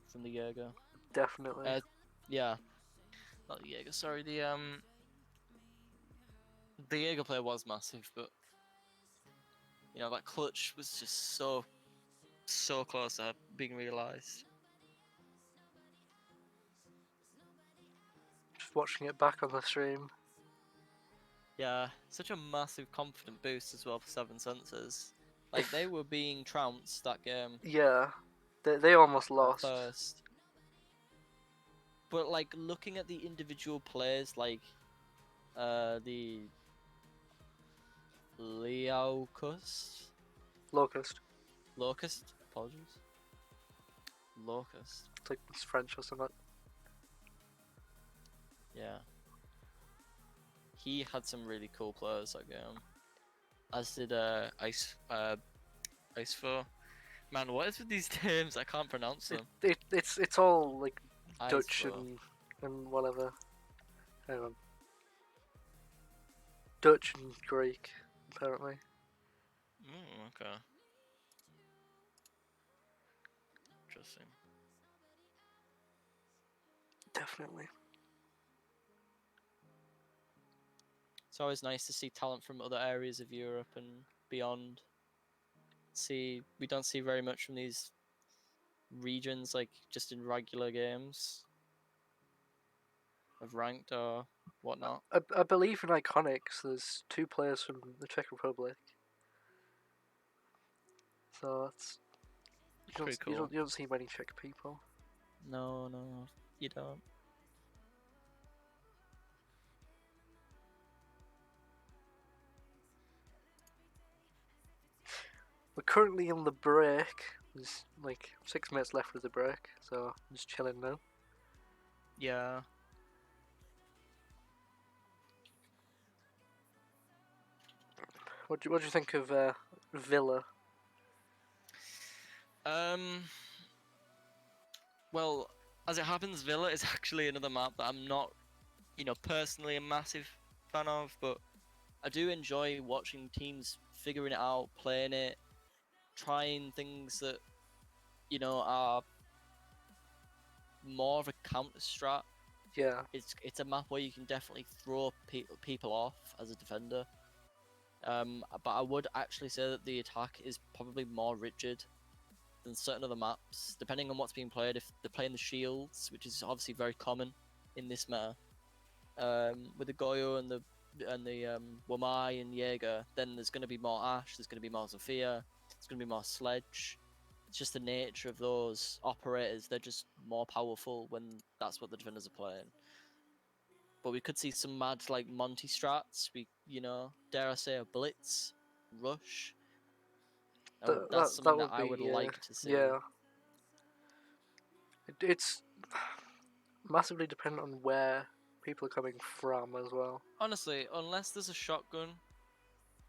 From the Jaeger. Definitely. Yeah. Not the Jaeger, sorry, the Jaeger player was massive, but you know, that clutch was just so close to being realised. Just watching it back on the stream. Yeah, such a massive confident boost as well for Seven Senses. Like, they were being trounced that game Yeah, they almost at lost. first. But, like, looking at the individual players, like, the Locust? Locust? Apologies. Locust. It's like it's French or something. Yeah. He had some really cool players that game. As did Ice 4. Man, what is with these names? I can't pronounce them. It's all like Ice Dutch 4. and whatever. Hang on. Dutch and Greek, apparently. Okay. Interesting. Definitely. It's always nice to see talent from other areas of Europe and beyond. We don't see very much from these regions, like just in regular games of ranked or whatnot. I believe in Iconics there's 2 players from the Czech Republic. So that's Pretty cool. you don't see many Czech people. No, you don't. We're currently on the break. There's like 6 minutes left of the break, so I'm just chilling now. Yeah. What do you think of Villa? Well, as it happens, Villa is actually another map that I'm not, personally a massive fan of, but I do enjoy watching teams figuring it out, playing it, trying things that, are more of a counter strat. Yeah. It's a map where you can definitely throw people off as a defender. But I would actually say that the attack is probably more rigid than certain other maps, depending on what's being played. If they're playing the shields, which is obviously very common in this meta, with the Goyo and the Wamai and Jaeger, then there's going to be more Ash, there's going to be more Zofia, there's going to be more Sledge. It's just the nature of those operators. They're just more powerful when that's what the defenders are playing. But we could see some mad like Monty strats. Dare I say a blitz, rush. That's something that I would like to see. Yeah. It's massively dependent on where people are coming from as well. Honestly, unless there's a shotgun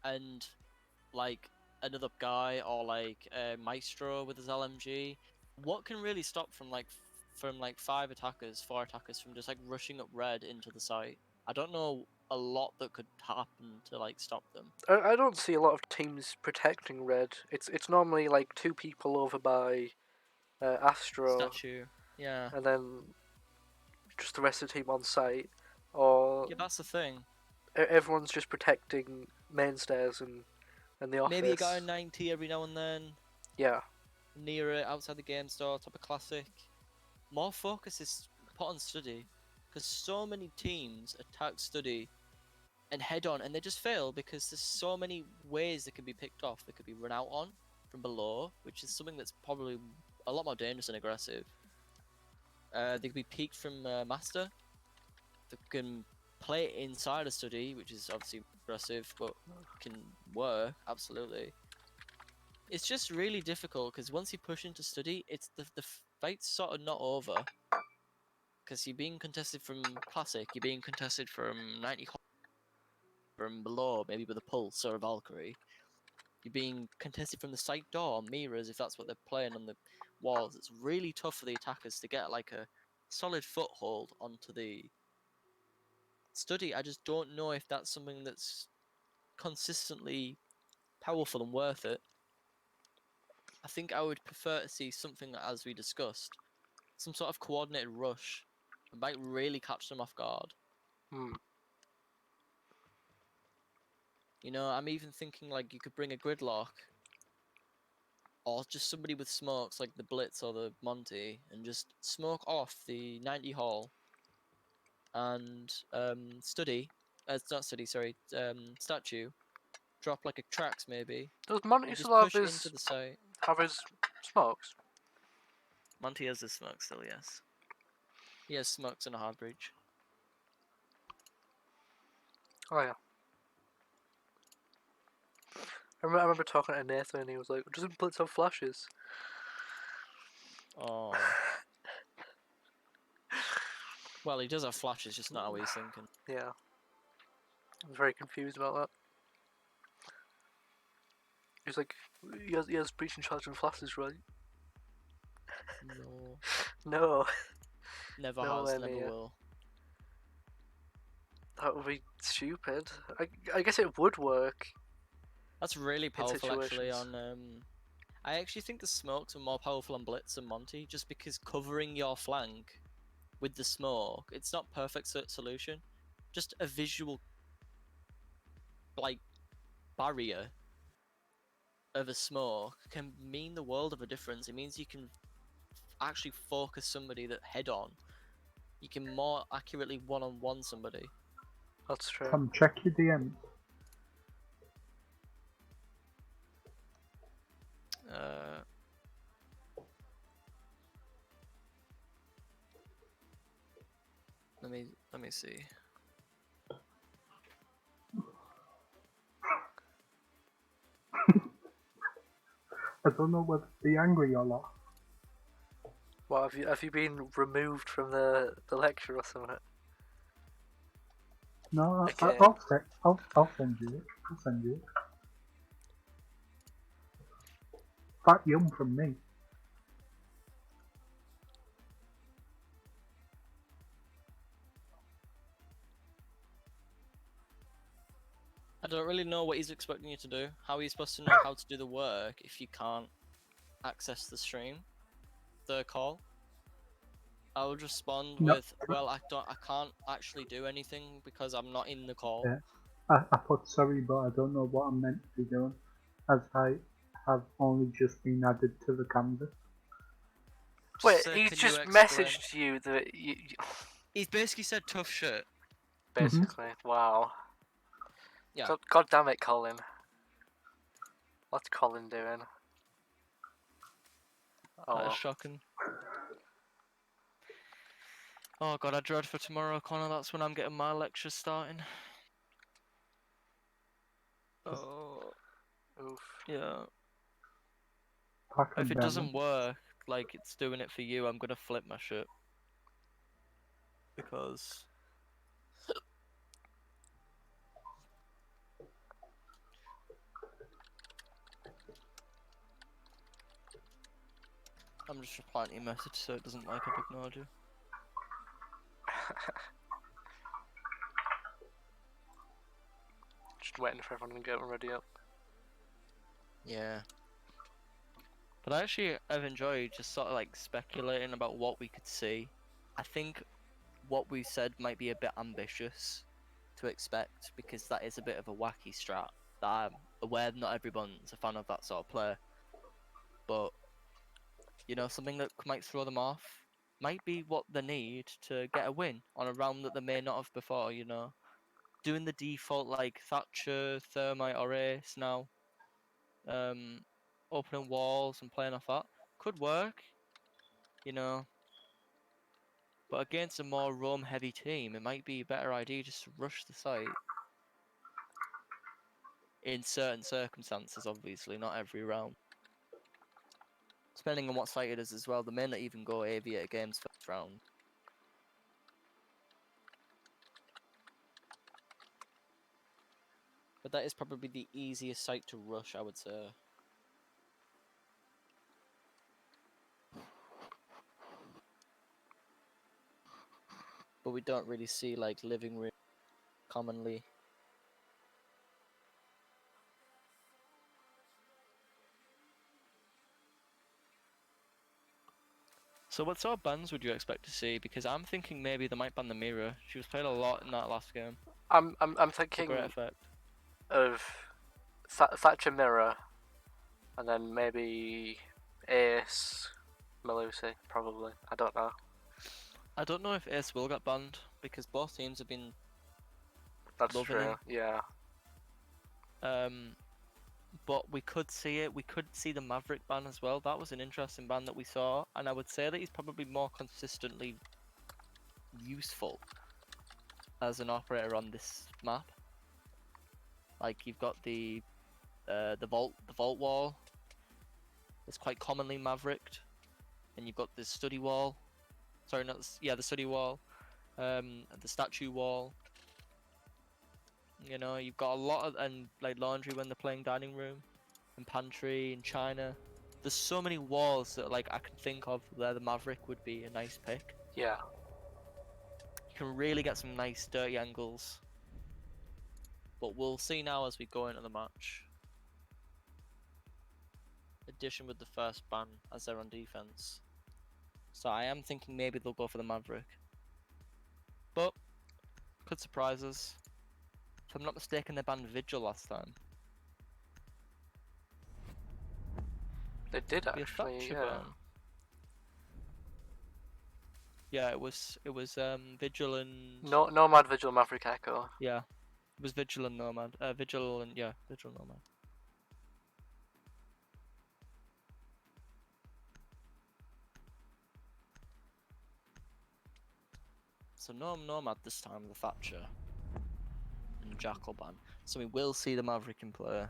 and like another guy or like a Maestro with his LMG, what can really stop from 4 attackers from just like rushing up red into the site? I don't know a lot that could happen to like stop them. I don't see a lot of teams protecting red. It's normally like 2 people over by Astro, Statue, yeah. and then just the rest of the team on site, or Yeah, that's the thing. Everyone's just protecting mainstairs and the office. Maybe a guy on 90 every now and then. Yeah. near it, outside the game store, top of classic. More focus is put on study, because so many teams attack study and head on, and they just fail because there's so many ways they can be picked off. They could be run out on from below, which is something that's probably a lot more dangerous and aggressive. They could be peeked from master. They can play it inside a study, which is obviously aggressive, but can work absolutely. It's just really difficult because once you push into study, it's the fight's sort of not over. Because you're being contested from classic, you're being contested from 90 from below, maybe with a pulse or a Valkyrie. You're being contested from the side door, mirrors, if that's what they're playing on the walls. It's really tough for the attackers to get like a solid foothold onto the study. I just don't know if that's something that's consistently powerful and worth it. I think I would prefer to see something as we discussed, some sort of coordinated rush. It might really catch them off guard. You know, I'm even thinking like you could bring a gridlock, or just somebody with smokes like the Blitz or the Monty, and just smoke off the 90 hall and study. It's not study, sorry. Statue. Drop like a tracks maybe, Does Monty and just still push into the site. have his smokes? Monty has his smoke still, yes. He has smokes and a hard breach. Oh yeah. I remember talking to Nathan and he was like, doesn't Blitz have flashes? Oh. Well, he does have flashes, just not how he's thinking. Yeah. I was very confused about that. He's like, he has breach and charge and flashes, right? No. No. Never Nowhere has, never near. will. That would be stupid. I guess it would work. That's really powerful actually situations. on I actually think the smokes are more powerful on Blitz and Monty, just because covering your flank with the smoke, it's not perfect solution. Just a visual like barrier of a smoke can mean the world of a difference. It means you can actually focus somebody that head on. You can more accurately one-on-one somebody. That's true. Tom, check your DMs. Let me see. I don't know whether to be angry or not. What, have you been removed from the lecture or something? No, Okay. I'll send you it. I'll send you it. Fat yum from me. I don't really know what he's expecting you to do. How are you supposed to know how to do the work if you can't access the stream, the call? I would respond No, with, "Well, I can't actually do anything because I'm not in the call." yeah. I put sorry, but I don't know what I'm meant to be doing, as I have only just been added to the canvas. Wait, Say, he "Can just you explain?" messaged you that you He's basically said tough shit. basically. Wow. Yeah. God damn it, Colin. What's Colin doing? Oh That is well. shocking. Oh god, I dread for tomorrow, Connor. That's when I'm getting my lectures starting. Oh, Oof. yeah. Pack If and it down. doesn't work, like it's doing it for you, I'm gonna flip my shit. Because I'm just replying to your message so it doesn't like I've ignored you. Just waiting for everyone to get ready up. Yeah. But I've enjoyed just sort of like speculating about what we could see. I think what we said might be a bit ambitious to expect because that is a bit of a wacky strat that I'm aware not everyone's a fan of that sort of player. But You know, something that might throw them off. Might be what they need to get a win on a round that they may not have before, you know. Doing the default like Thatcher, Thermite or Ace now. Opening walls and playing off that. Could work, you know. But against a more roam heavy team, it might be a better idea just to rush the site. In certain circumstances, obviously, not every round. Depending on what site it is as well, they may not even go aviator games first round. But that is probably the easiest site to rush, I would say. But we don't really see like living room commonly. So what sort of bans would you expect to see? Because I'm thinking maybe they might ban the Mirror. She was played a lot in that last game. I'm To great thinking effect. of Thatcher Mirror, and then maybe Ace, Melusi, probably. I don't know. I don't know if Ace will get banned because both teams have been That's loving true. him. Yeah. But we could see it. We could see the Maverick ban as well. That was an interesting ban that we saw, and I would say that he's probably more consistently useful as an operator on this map. Like you've got the vault wall. It's quite commonly Mavericked, and you've got the study wall. Sorry, not the study wall. The statue wall. You know, you've got a lot of and like laundry when they're playing dining room, and pantry and china. There's so many walls that like I can think of where the Maverick would be a nice pick. Yeah. You can really get some nice dirty angles. But we'll see now as we go into the match. Addition with the first ban as they're on defense. So I am thinking maybe they'll go for the Maverick. But could surprise us. If I'm not mistaken, they banned Vigil last time. They did Be a actually. Thatcher Yeah. ban. Yeah, it was Vigil and No, Nomad, Vigil, Maverick, Echo. yeah, it was Vigil and Nomad. Vigil and Vigil and Nomad. So no Nomad this time, the Thatcher and Jackal ban. So we will see the Maverick in play.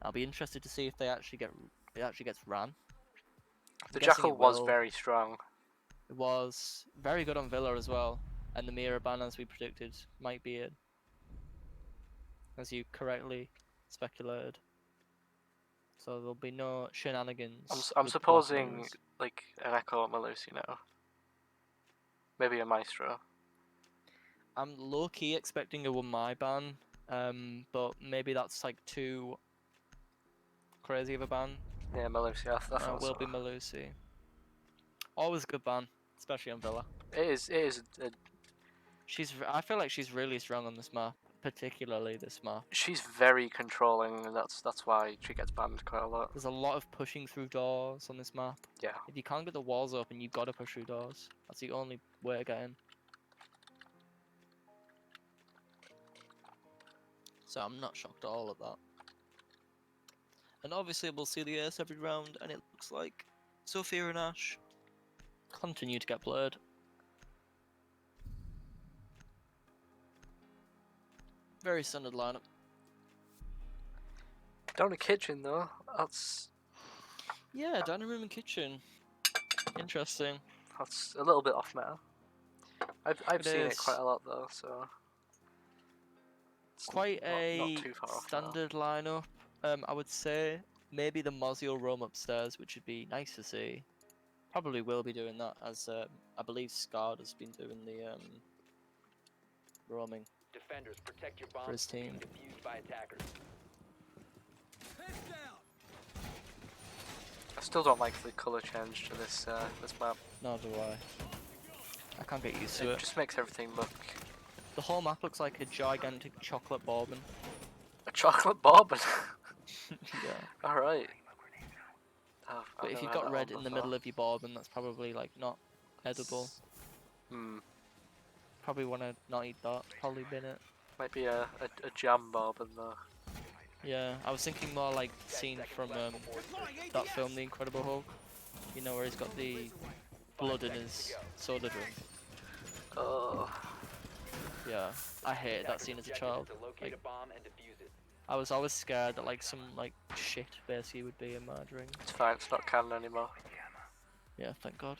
I'll be interested to see if it actually gets ran. The I'm guessing Jackal it was will. very strong. It was very good on Villa as well, and the Mira ban, as we predicted, might be it, as you correctly speculated. So there'll be no shenanigans. I'm with the Black supposing Mirrors. like an Echo Melusi now. Maybe a Maestro. I'm low key expecting a 1 ban, but maybe that's like too crazy of a ban. Yeah, Melusi. I thought Will so. be Malusi. Always a good ban, especially on Villa. It is. I feel like she's really strong on this map, particularly this map. She's very controlling, and that's why she gets banned quite a lot. There's a lot of pushing through doors on this map. Yeah. If you can't get the walls open, you've got to push through doors. That's the only way to get in. So I'm not shocked at all at that. And obviously we'll see the Ace every round, and it looks like Sophia and Ash continue to get blurred. Very standard lineup. Down the kitchen though, that's Dining room and kitchen. Interesting. a little bit off meta. I've It seen it is. quite a lot though, so it's Quite not too far off meta. standard lineup. I would say maybe the Mozzie will roam upstairs, which would be nice to see. Probably will be doing that, as I believe Scarred has been doing the roaming Defenders, protect your for his bombs from being team. defused by attackers. I still don't like the colour change to this this map. Nor do I. I can't get used to It it. just makes everything look The whole map looks like a gigantic chocolate bourbon. a chocolate bob. Yeah. All right. But if never you've had got that red one in the before. middle of your board, then that's probably like not edible. Hmm. Probably want to not eat that. Probably bin it. Might be a jam bob in there. Yeah, I was thinking more like scene from that film, The Incredible Hulk. You know, where he's got the blood in his soda drink. Oh. Yeah, I hated that scene as a child. To locate Like, a bomb and defuse it. I was always scared that like some like shit basically would be in my drink. It's fine, it's not canon anymore. Yeah, thank God.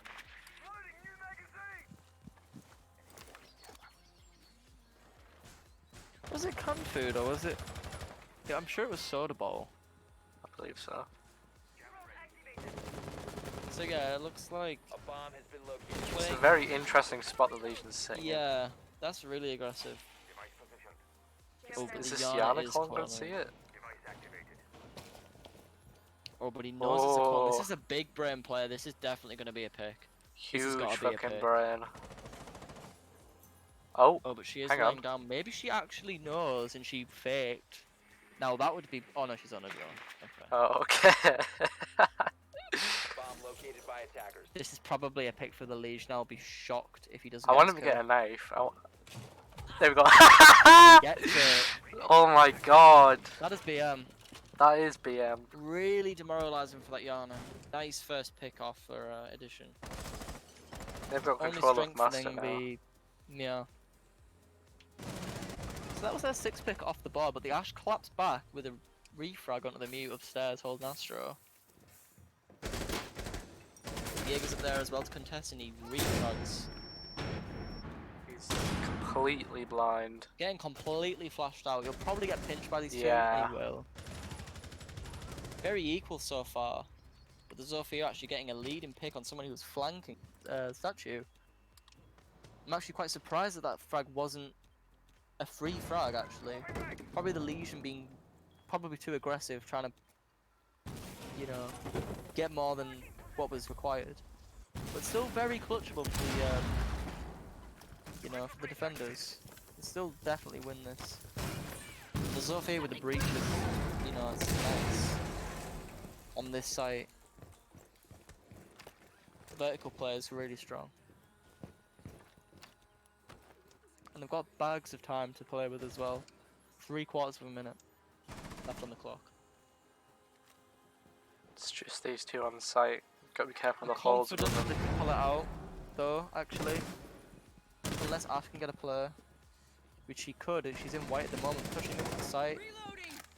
Was it canned food or was it? Yeah, I'm sure it was soda bowl. I believe so. So yeah, it looks like. A bomb has been located. It's a very interesting spot the Legion's sitting in. Yeah, that's really aggressive. Oh, but Is the this Yana Yana is calling cornered. to see it? Oh, but he knows it's a corner. This Oh. is a big brain player. This is definitely going to be a pick. This has Huge gotta be a fucking pick. brain. Oh, Oh, but she is hang lying on. down. Maybe she actually knows and she faked. Now that would be. Oh no, she's on her own. Okay. Oh, okay. Bomb located by attackers. This is probably a pick for the Legion. I'll be shocked if he doesn't. I get want his him to get kill. a knife. There we go. He gets it. Oh my god. That is BM. That is BM. Really demoralising for that Yana. Nice first pick off for edition. They've got Only control of Master strengthening now. the. Yeah. So that was their 6th pick off the board, but the Ash collapsed back with a refrag onto the mute upstairs holding Astro. Jaeger's up there as well to contest and he refrags. He's completely blind. Getting completely flashed out. You'll probably get pinched by these Yeah. two. He will. Very equal so far. But the Zofia actually getting a leading pick on someone who was flanking statue. I'm actually quite surprised that that frag wasn't a free frag actually. Probably the Legion being probably too aggressive, trying to, you know, get more than what was required. But still very clutchable for the, you know, for the defenders. They still definitely win this. The Zofia with the breach is, you know, it's nice on this site. The vertical player is really strong. And they've got bags of time to play with as well. 3/4 of a minute left on the clock. It's just these two on site. Gotta be careful I'm of the holes confident above that them. they can pull it out, though, actually. Unless Ash can get a play. Which she could, if she's in white at the moment, pushing up the site.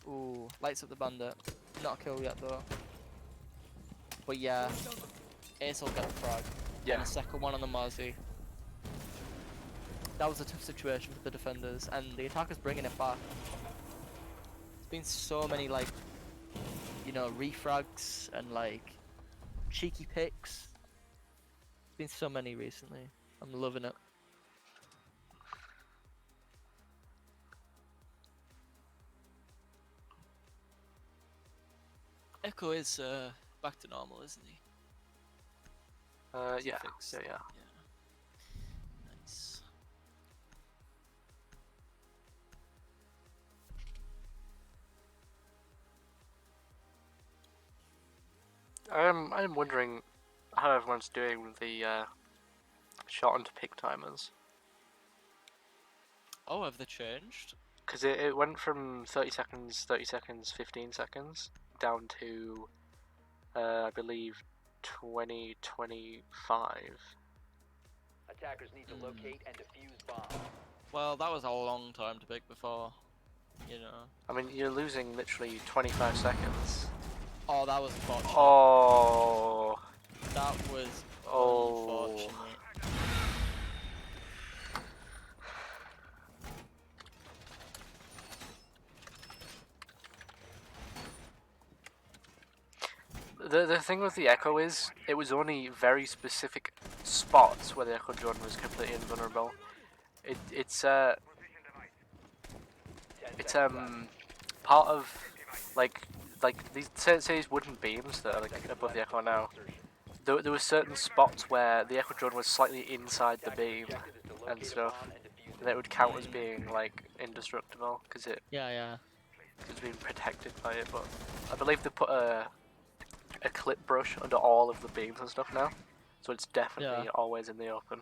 Ooh, lights up the bandit. Not a kill yet, though. But yeah, Ace will get a frag. Yeah. And a second one on the Mozzie. That was a tough situation for the defenders, and the attackers bringing it back. There's been so many, like, you know, refrags and, like, cheeky picks. There's been so many recently. I'm loving it. Echo is back to normal, isn't he? Yeah. Fixed. Yeah. Nice. I'm wondering how everyone's doing with the shortened pick timers. Oh, have they changed? Because it went from 30 seconds, 15 seconds, down to, I believe, 20, 25. Attackers need to locate and defuse bombs. Well, that was a long time to pick before, you know. I mean, you're losing literally 25 seconds. Oh, that was unfortunate. Oh. That was Oh. unfortunate. The thing with the Echo is, it was only very specific spots where the Echo drone was completely invulnerable. It's part of like these say these wooden beams that are like above the Echo now. There were certain spots where the Echo drone was slightly inside the beam and stuff, and it would count as being like indestructible because it Yeah, yeah. was being protected by it. But I believe they put a a clip brush under all of the beams and stuff now, so it's definitely Yeah. always in the open.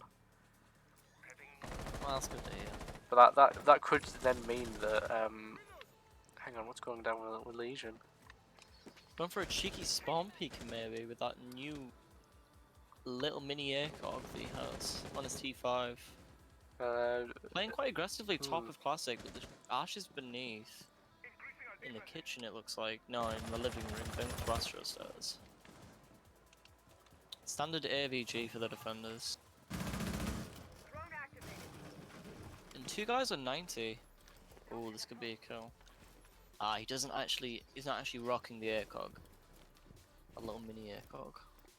Well, that's good to hear. But that could then mean that hang on, what's going down with Legion? Going for a cheeky spawn peek maybe with that new little mini ACOG that he has on his T5. Playing quite aggressively top of Classic, but the Ash is beneath. In the kitchen it looks like. No, in the living room, going to Astro stairs. Standard AVG for the defenders. And 2 guys are 90. Oh, this could be a kill. Ah, he's not actually rocking the ACOG. A little mini ACOG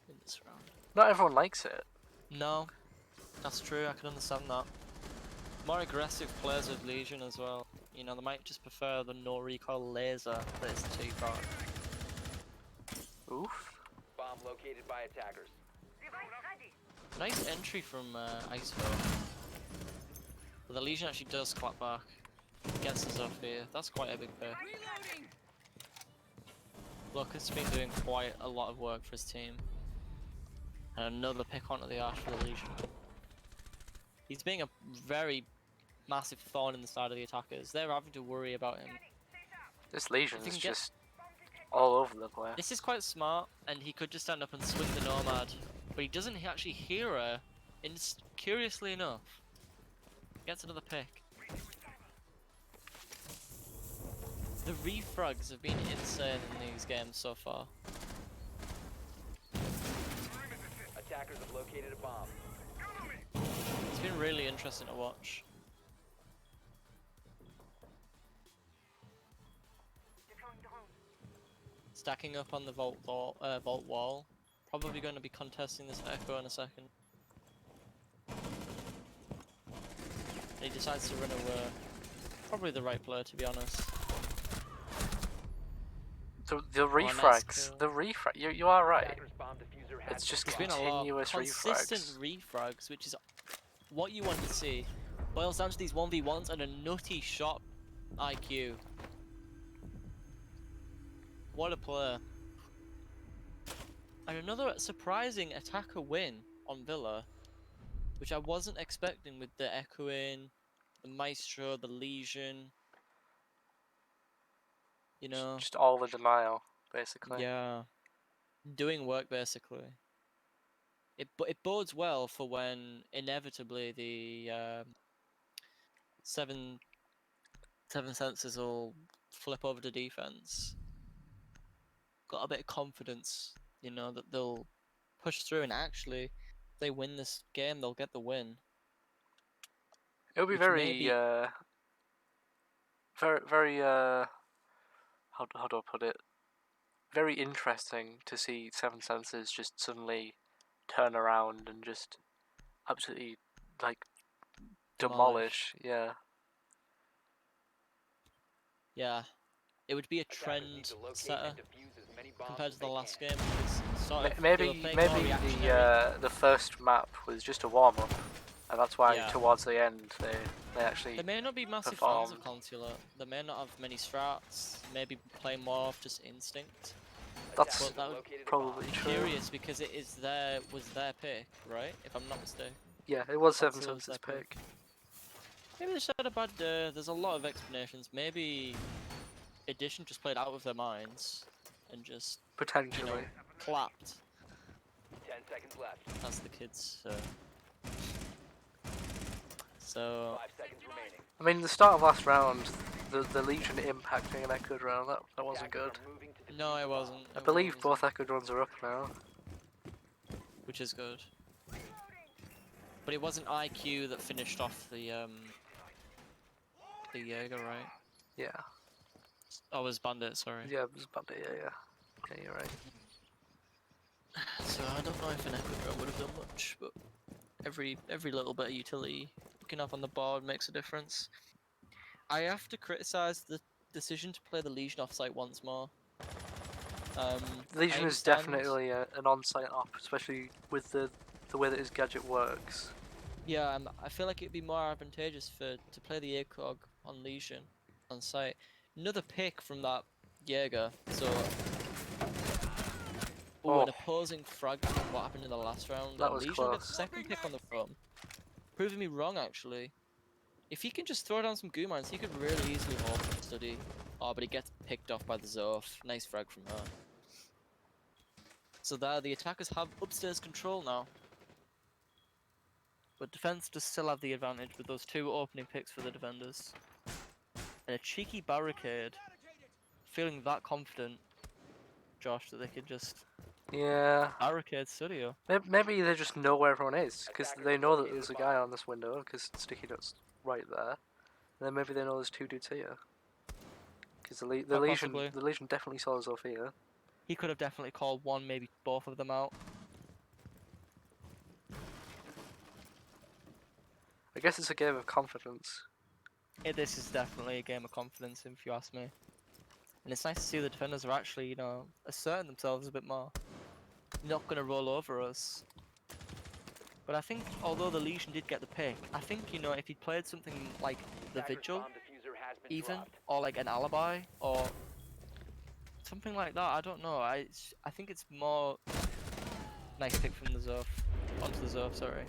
in this round. Not everyone likes it. No, that's true, I can understand that. More aggressive players with Legion as well. You know, they might just prefer the no recoil laser that is T5. Oof. Bomb located by attackers. Nice entry from ISO. But the Legion actually does clap back. Gets us off here. That's quite a big pick. Look, it's been doing quite a lot of work for his team. And another pick onto the Ash for the Legion. He's being a very massive thorn in the side of the attackers. They're having to worry about him. This Legion If he is can get- just all over the place. This is quite smart, and he could just stand up and swing the Nomad. But he doesn't actually hear her, and curiously enough, gets another pick. The refrags have been insane in these games so far. Attackers have located a bomb. It's been really interesting to watch. Stacking up on the vault wall. Probably going to be contesting this Echo in a second. He decides to run away. Probably the right player, to be honest. The nice refrags, kill. the refrag. You are right. Attackers bomb diffuser has It's just It's been been a lot continuous consistent refrags. refrags, which is what you want to see. Boils down to these 1v1s and a nutty shot IQ. What a player. And another surprising attacker win on Villa, which I wasn't expecting with the Echoing, the Maestro, the Legion. You know, Just all the denial, basically. yeah, doing work basically. It bodes well for when inevitably the seven senses will flip over to defense. Got a bit of confidence, you know, that they'll push through, and actually, if they win this game, they'll get the win. It'll be Which very, maybe- very, how do I put it? Very interesting to see Seven Senses just suddenly turn around and just absolutely like demolish. Yeah. Yeah, it would be a Attackers need trend to locate setter and defuse as many bombs compared as to the they last can. game. Because sort of, they Maybe were playing more reactionary. the first map was just a warm up, and that's why Yeah. towards the end they actually. They may not be massive fans of performed. Consular. They may not have many strats. Maybe play more of just instinct. That's Attackers that have would located a probably bomb. true. Curious because it is was their pick, right? If I'm not mistaken. Yeah, it was Seven Consular's Senses their pick. Maybe they just had a bad day. There's a lot of explanations. Maybe Edition just played out of their minds and just, you Potentially. know, clapped, 10 seconds left. as the kids say. So 5 seconds remaining. I mean, the start of last round, the Legion impacting an Echoed round, that wasn't good. Attackers are moving to no, defuse it the wasn't. I it believe wasn't, both Echoed runs are up now. which is good. But it wasn't IQ that finished off the Jaeger, right? Yeah. Oh, it was Bandit. Sorry. Yeah, it was Bandit, yeah. Yeah, you're right. So I don't know if an Echo Drone would have done much, but every little bit of utility you can have on the board makes a difference. I have to criticize the decision to play the Legion offsite once more. Legion I is understand- definitely an on-site op, especially with the way that his gadget works. Yeah, I feel like it'd be more advantageous to play the ACOG on Legion on site. Another pick from that Jaeger, so Oh, an Oh. opposing frag from what happened in the last round. That was Legion will get the close. second pick on the front. Proving me wrong, actually. If he can just throw down some goo mines, he could really easily hold the study. Oh, but he gets picked off by the Zoth. Nice frag from her. So there, the attackers have upstairs control now. But defense does still have the advantage with those 2 opening picks for the defenders. And a cheeky barricade. Feeling that confident, Josh, that they could just Yeah. barricade studio. Maybe they just know where everyone is, because they know that there's a guy on this window, because Sticky Nut's right there. And then maybe they know there's 2 dudes here. Because the Quite Legion, possibly. the Legion definitely saw us off here. He could have definitely called one, maybe both of them out. I guess it's a game of confidence. This is definitely a game of confidence, if you ask me. And it's nice to see the defenders are actually, you know, asserting themselves a bit more. Not going to roll over us. But I think, although the Legion did get the pick, I think, you know, if he played something like the Attackers' Vigil, bomb diffuser has been even, dropped. or like an Alibi, or something like that, I don't know. I think it's more... Nice pick from the Zoth. Onto the Zoth, sorry.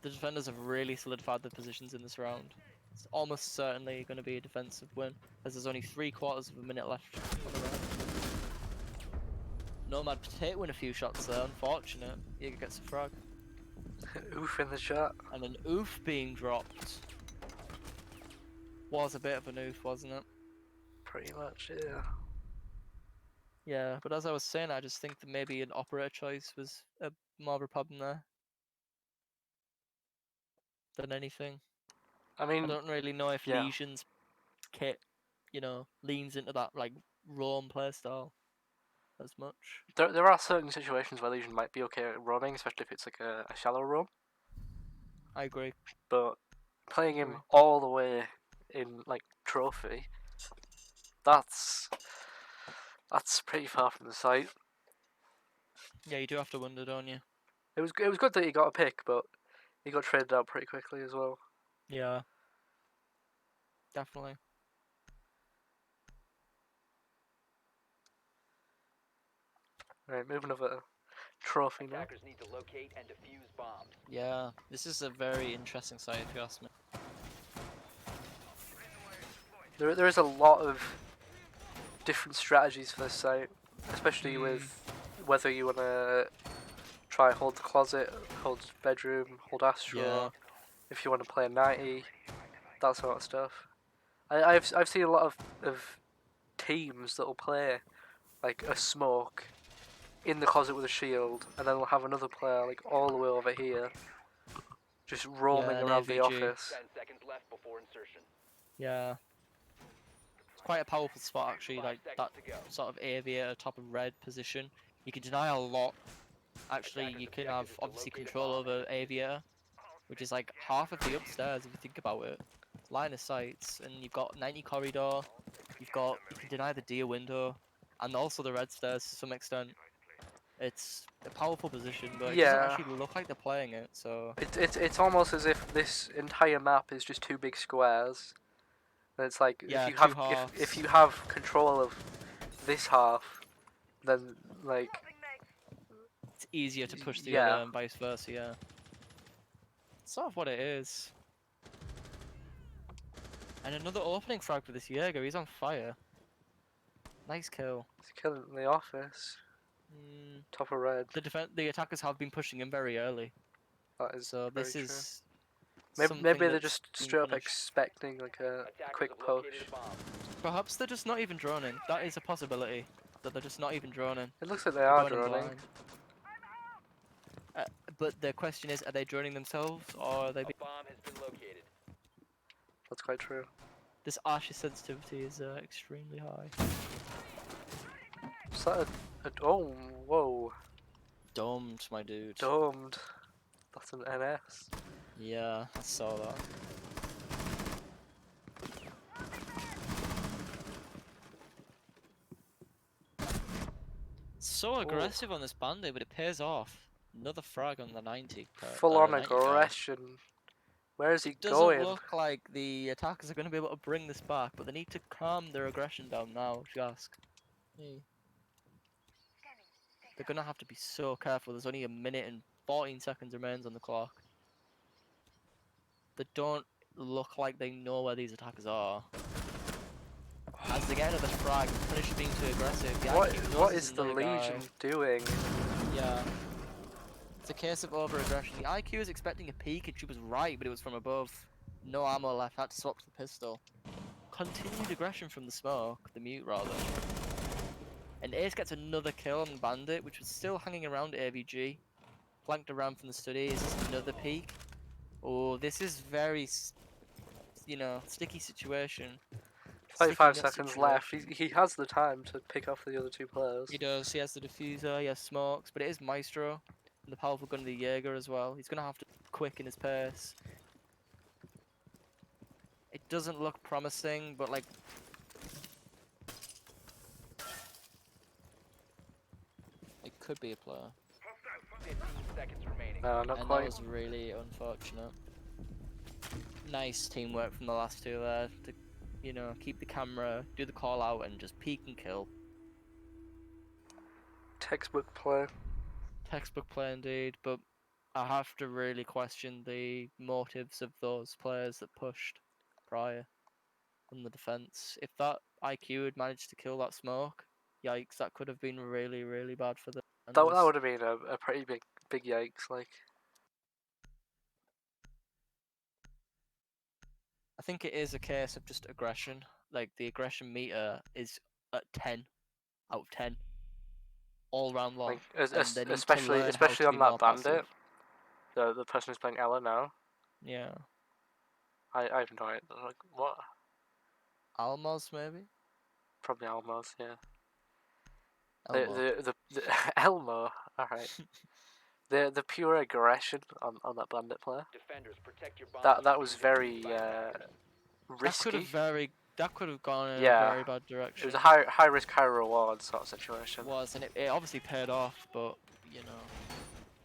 The defenders have really solidified their positions in this round. It's almost certainly going to be a defensive win, as there's only 3/4 of a minute left on the round. Nomad Potato in a few shots there, unfortunate. He gets a frag. Oof in the chat. And an oof being dropped. Was a bit of an oof, wasn't it? Pretty much, yeah. Yeah, but as I was saying, I just think that maybe an operator choice was more of a problem there than anything. I I mean, don't really know if yeah. Legion's kit, you know, leans into that like roam playstyle as much. There are certain situations where Legion might be okay at roaming, especially if it's like a shallow roam. I agree. But playing Agree. him all the way in like trophy, that's pretty far from the site. Yeah, you do have to wonder, don't you? It was good that he got a pick, but he got traded out pretty quickly as well. Yeah. Definitely. Right, moving over trophy now. Attackers need to locate and defuse bombs. Yeah, this is a very interesting site if you ask me. There is a lot of different strategies for this site, especially with whether you want to try hold the closet, hold bedroom, hold Astro, Yeah. if you want to play a 90, that sort of stuff. I've seen a lot of teams that will play like a smoke in the closet with a shield, and then we'll have another player like all the way over here, just roaming an around the AVG. office. 10 seconds left before insertion. Yeah. It's quite a powerful spot actually, 5 like that seconds to go. sort of aviator top of red position. You can deny a lot. Actually, you can have obviously control over aviator, which is like half of the upstairs if you think about it. Line of sights, and you've got 90 corridor, you can deny the deer window, and also the red stairs to some extent. It's a powerful position, but it doesn't Yeah. actually look like they're playing it, so... It's almost as if this entire map is just 2 big squares. And it's like Yeah, if you two have halves. if you have control of this half, then like It's easier to push the yeah. other and vice versa, yeah. It's sort of what it is. And another opening frag for this Jaeger, he's on fire. Nice kill. He's killing the office. Top of red. The attackers have been pushing him very early, That is so very this true. is Maybe they're that's just been straight up punished. expecting like a Attackers quick have push. located a bomb. Perhaps they're just not even droning. That is a possibility, that they're just not even droning. It looks like they They're are going in droning. blind. But the question is, are they droning themselves, or are they... A bomb has been located. That's quite true. This Asher sensitivity is extremely high. Is that oh, whoa. Domed, my dude. Domed. That's an NS. Yeah, I saw that. So aggressive on this bandit, but it pays off. Another frag on the 90. Full on 90 guy. aggression. Where is he Doesn't going? look like the attackers are going to be able to bring this back, but they need to calm their aggression down now, if you ask. Hey. They're gonna have to be so careful. There's only a minute and 14 seconds remains on the clock. They don't look like they know where these attackers are. As they get another frag, punish for being too aggressive. The What IQ knows what there's is the another guy. Legion doing? Yeah. It's a case of over-aggression. The IQ was expecting a peek and she was right, but it was from above. No ammo left, had to swap to the pistol. Continued aggression from the smoke, the mute rather. And Ace gets another kill on the bandit, which was still hanging around AVG. Flanked around from the studies, another peek. Oh, this is very, you know, sticky situation. 35 Sticky seconds left. situation. He has the time to pick off the other two players. He does, he has the diffuser, he has smokes, but it is Maestro. And the powerful gun of the Jaeger as well. He's gonna have to quicken his pace. It doesn't look promising, but like... It could be a player. 15 seconds remaining. No, not And quite. that was really unfortunate. Nice teamwork from the last two there to, you know, keep the camera, do the call out, and just peek and kill. Textbook play. Textbook play indeed, but I have to really question the motives of those players that pushed prior on the defense. If that IQ had managed to kill that smoke, yikes, that could have been really, really bad for the That defenders. would have been a pretty big yikes. Like, I think it is a case of just aggression. Like the aggression meter is at 10 out of 10 all round long, and they need to learn how especially to be on that more bandit. passive. The person who's playing Ella now. Yeah, I have no idea. Like, what? Almos maybe. Probably Almos. Yeah. Elmo. The Elmo. All right. The pure aggression on that bandit player. Defenders, protect your bombs That from was being very defused by attackers. That could have gone in Yeah. a very bad It direction. was a high risk, high reward sort of situation. Was, and it obviously paid off, but you know,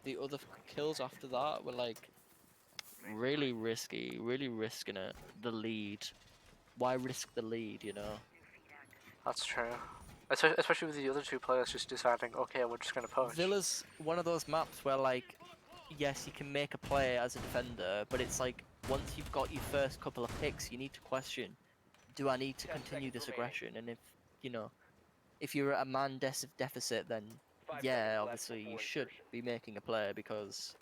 the other kills after that were like really risky, really risking it. The lead. Why risk the lead, you know? That's true. Especially with the other two players just deciding, okay, we're just gonna push. Villa's one of those maps where like, yes, you can make a play as a defender, but it's like once you've got your first couple of picks, you need to question, do I need to 10 continue seconds this remaining. aggression? And if, you know, if you're at a man deficit, then 5 yeah, seconds left obviously you before should insertion. be making a play because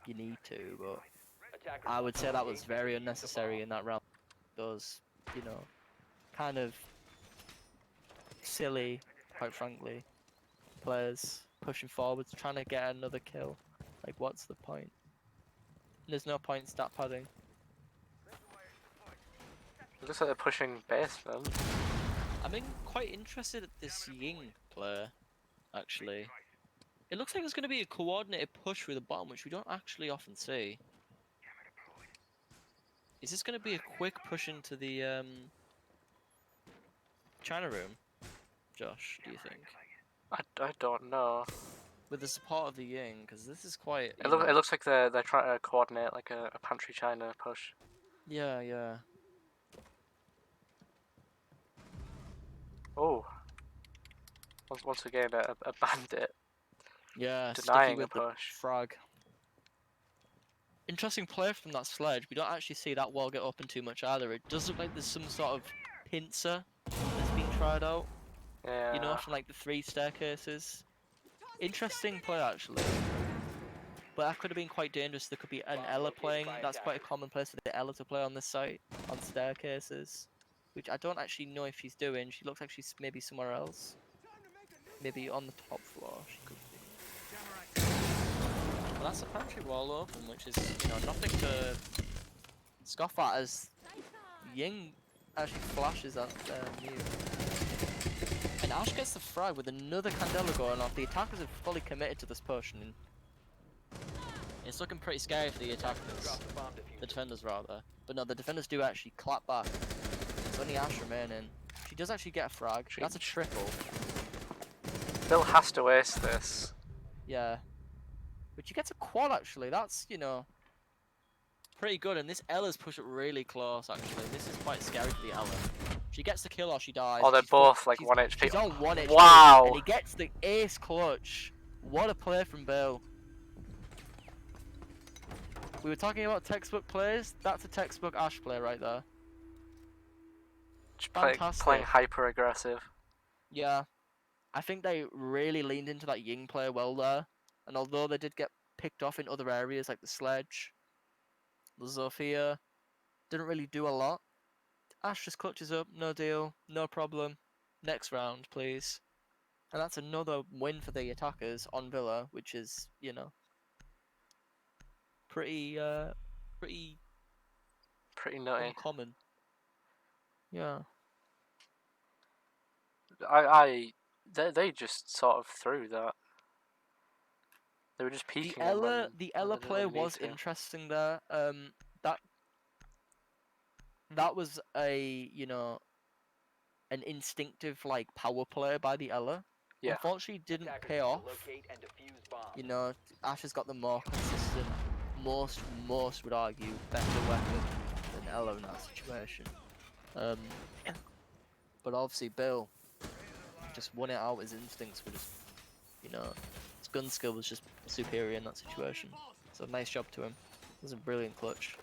you need to, but Attackers I would must say that was locate very and defuse the unnecessary bomb. in that round. Those, you know, kind of silly, quite frankly, players pushing forwards, trying to get another kill. Like, what's the point? There's no point stat padding. It looks like they're pushing base then. I'm quite interested at this Ying player, actually. It looks like there's going to be a coordinated push through the bottom, which we don't actually often see. Is this going to be a quick push into the China room, Josh, do you think? I don't know. With the support of the Ying, because this is quite... It looks like they're trying to coordinate like a pantry China push. Yeah, yeah. Oh. Once again, a bandit. Yeah, sticky Denying a with the push. frag. Interesting play from that sledge. We don't actually see that wall get open too much either. It does look like there's some sort of pincer that's been tried out. Yeah. You know, from like the 3 staircases. Interesting play actually. But that could have been quite dangerous. There could be an Ella playing. That's quite a common place for the Ella to play on this site, on staircases. Which I don't actually know if she's doing. She looks like she's maybe somewhere else. Maybe on the top floor. She could be. Well, that's a pantry wall open, which is, you know, nothing to scoff at as Ying actually flashes at Mew. And Ash gets the frag with another Candela going off. The attackers have fully committed to this push, and it's looking pretty scary for the attackers. Drop the bomb diffuser. The defenders, rather. But no, the defenders do actually clap back. It's only Ash remaining. She does actually get a frag. That's a triple. Bill has to ace this. Yeah. But she gets a quad, actually. That's, you know, pretty good. And this Ella's pushed it really close, actually. This is quite scary for the Ella. She gets the kill or she dies. Oh, they're She's both like she's, 1 HP. She's on 1 HP. Wow. And he gets the ace clutch. What a play from Bill. We were talking about textbook plays. That's a textbook Ash play right there. Just Fantastic. playing hyper aggressive. Yeah. I think they really leaned into that Ying play well there. And although they did get picked off in other areas like the sledge, the Zofia, didn't really do a lot. Ash just clutches up, no deal, no problem. Next round, please. And that's another win for the attackers on Villa, which is, you know, pretty Pretty nutty. uncommon. Yeah. They just sort of threw that. They were just peeking. The Ella play was interesting there. That was a, you know, an instinctive like power play by the Ella. Yeah. Unfortunately, didn't Attackers pay need to off. locate and defuse bombs. You know, Ash has got the more consistent, most would argue, better weapon than Ella in that situation. But obviously Bill just won it out. His instincts were just, you know, his gun skill was just superior in that situation. So nice job to him. It was a brilliant clutch.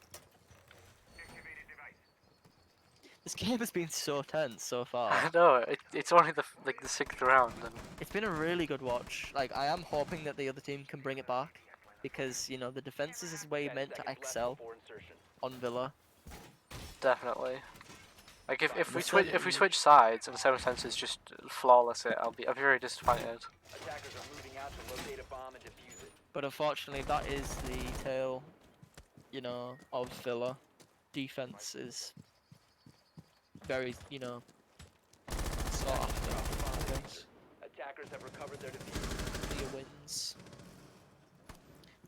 This game has been so tense so far. I know. It's only the 6th round, and It's been a really good watch. Like, I am hoping that the other team can bring it back. Because, you know, the defenses is where you're 10 meant to seconds left excel before insertion. on Villa. definitely. Like if we Certainly. switch sides and Seven Senses just flawless it, I'll be very disappointed. Attackers are moving out to locate a bomb and defuse it. But unfortunately, that is the tale, you know, of Villa. Defense is very, you know, sought after. I guess. Attackers have recovered their defuse. Villa wins.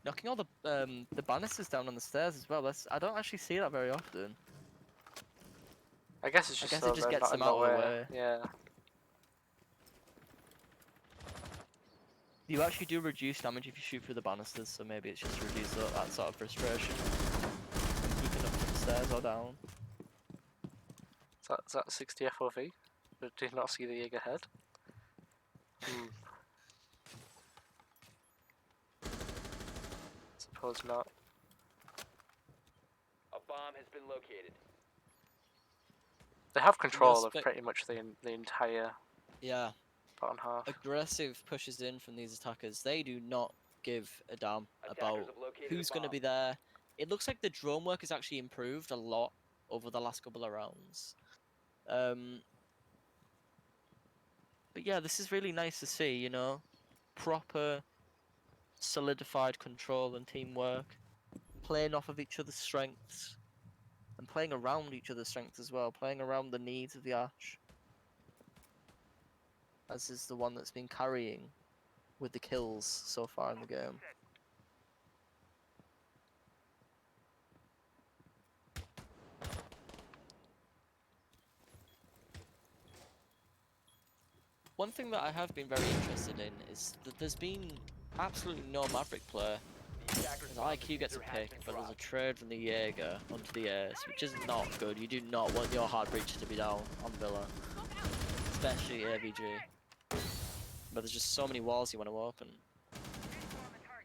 Knocking all the banisters down on the stairs as well. I don't actually see that very often. I guess it's I just guess so it just they're gets not them in out of the way. Yeah. You actually do reduce damage if you shoot through the banisters, so maybe it's just to reduce that sort of frustration. Keeping up the stairs or down. Is that 60 FOV? I did not see the egg ahead. Suppose not. A bomb has been located. They have control of Respect- pretty much the entire Yeah. bottom half. Aggressive pushes in from these attackers. They do not give a damn Attackers about have located who's a going to bomb. be there. It looks like the drone work has actually improved a lot over the last couple of rounds. But yeah, this is really nice to see, you know. Proper, solidified control and teamwork. Playing off of each other's strengths. And playing around each other's strengths as well. Playing around the needs of the Ash. As is the one that's been carrying with the kills so far in the game. One thing that I have been very interested in is that there's been absolutely no Maverick player. The attackers' As bomb IQ gets a diffuser has pick, been but there's a dropped. trade from the Jaeger onto the Ace, which is not good. You do not want your hard breaches to be down on Villa, especially AVG. But there's just so many walls you want to open.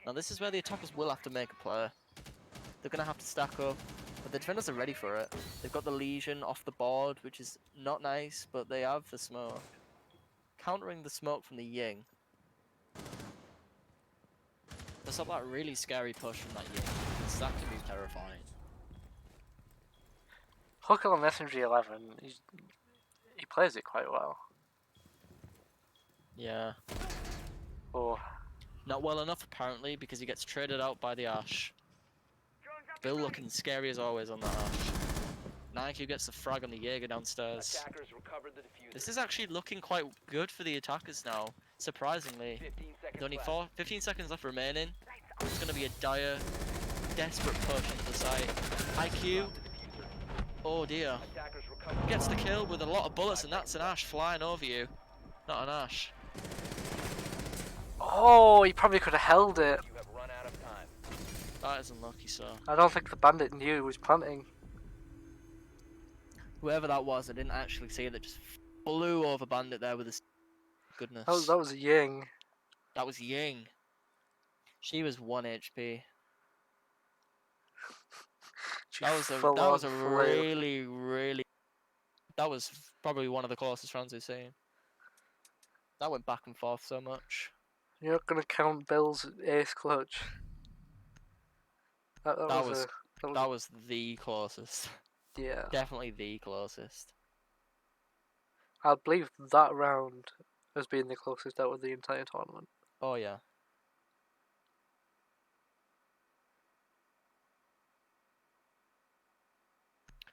Now this is where the attackers will have to make a play. They're going to have to stack up, but the defenders are ready for it. They've got the Legion off the board, which is not nice, but they have the smoke. Countering the smoke from the Ying. There's not that really scary push from that Ying, because that can be terrifying. Hooker on SMG 11, he plays it quite well. Yeah. Oh, Not well enough apparently, because he gets traded out by the Ash. Bill looking scary as always on that Ash. Nike gets the frag on the Jaeger downstairs. Attackers recovered the diffuser. This is actually looking quite good for the attackers now, surprisingly. 15 seconds With only left. 15 seconds left remaining. It's going to be a dire, desperate push into the site. IQ, oh dear. Attackers recovered. Gets the kill with a lot of bullets, and that's an Ash flying over you. Not an Ash. oh, he probably could have held it. You have run out of time. That is unlucky, so. I don't think the bandit knew he was planting. Whoever that was, I didn't actually see it. That just flew over Bandit there with his goodness. That was Ying. That was Ying. She was 1 HP. She That was full on a flailed. really. That was probably one of the closest rounds we've seen. That went back and forth so much. You're not gonna count Bill's ace clutch. That was the closest. yeah. Definitely the closest. I believe that round has been the closest out of the entire tournament. Oh yeah.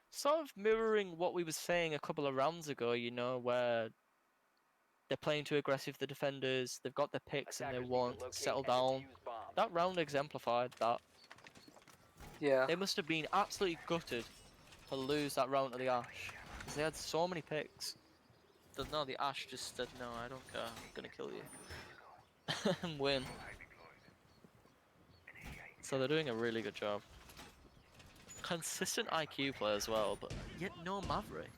Sort of mirroring what we were saying a couple of rounds ago, you know, where they're playing too aggressive, the defenders, they've got their picks and they Attackers need won't to locate settle and down. defuse bombs. That round exemplified that. Yeah. They must have been absolutely gutted to lose that round to the Ash. Because they had so many picks. No, the Ash just said, no, I don't care, I'm gonna kill you. And win. So they're doing a really good job. Consistent IQ play as well, but yet no Maverick.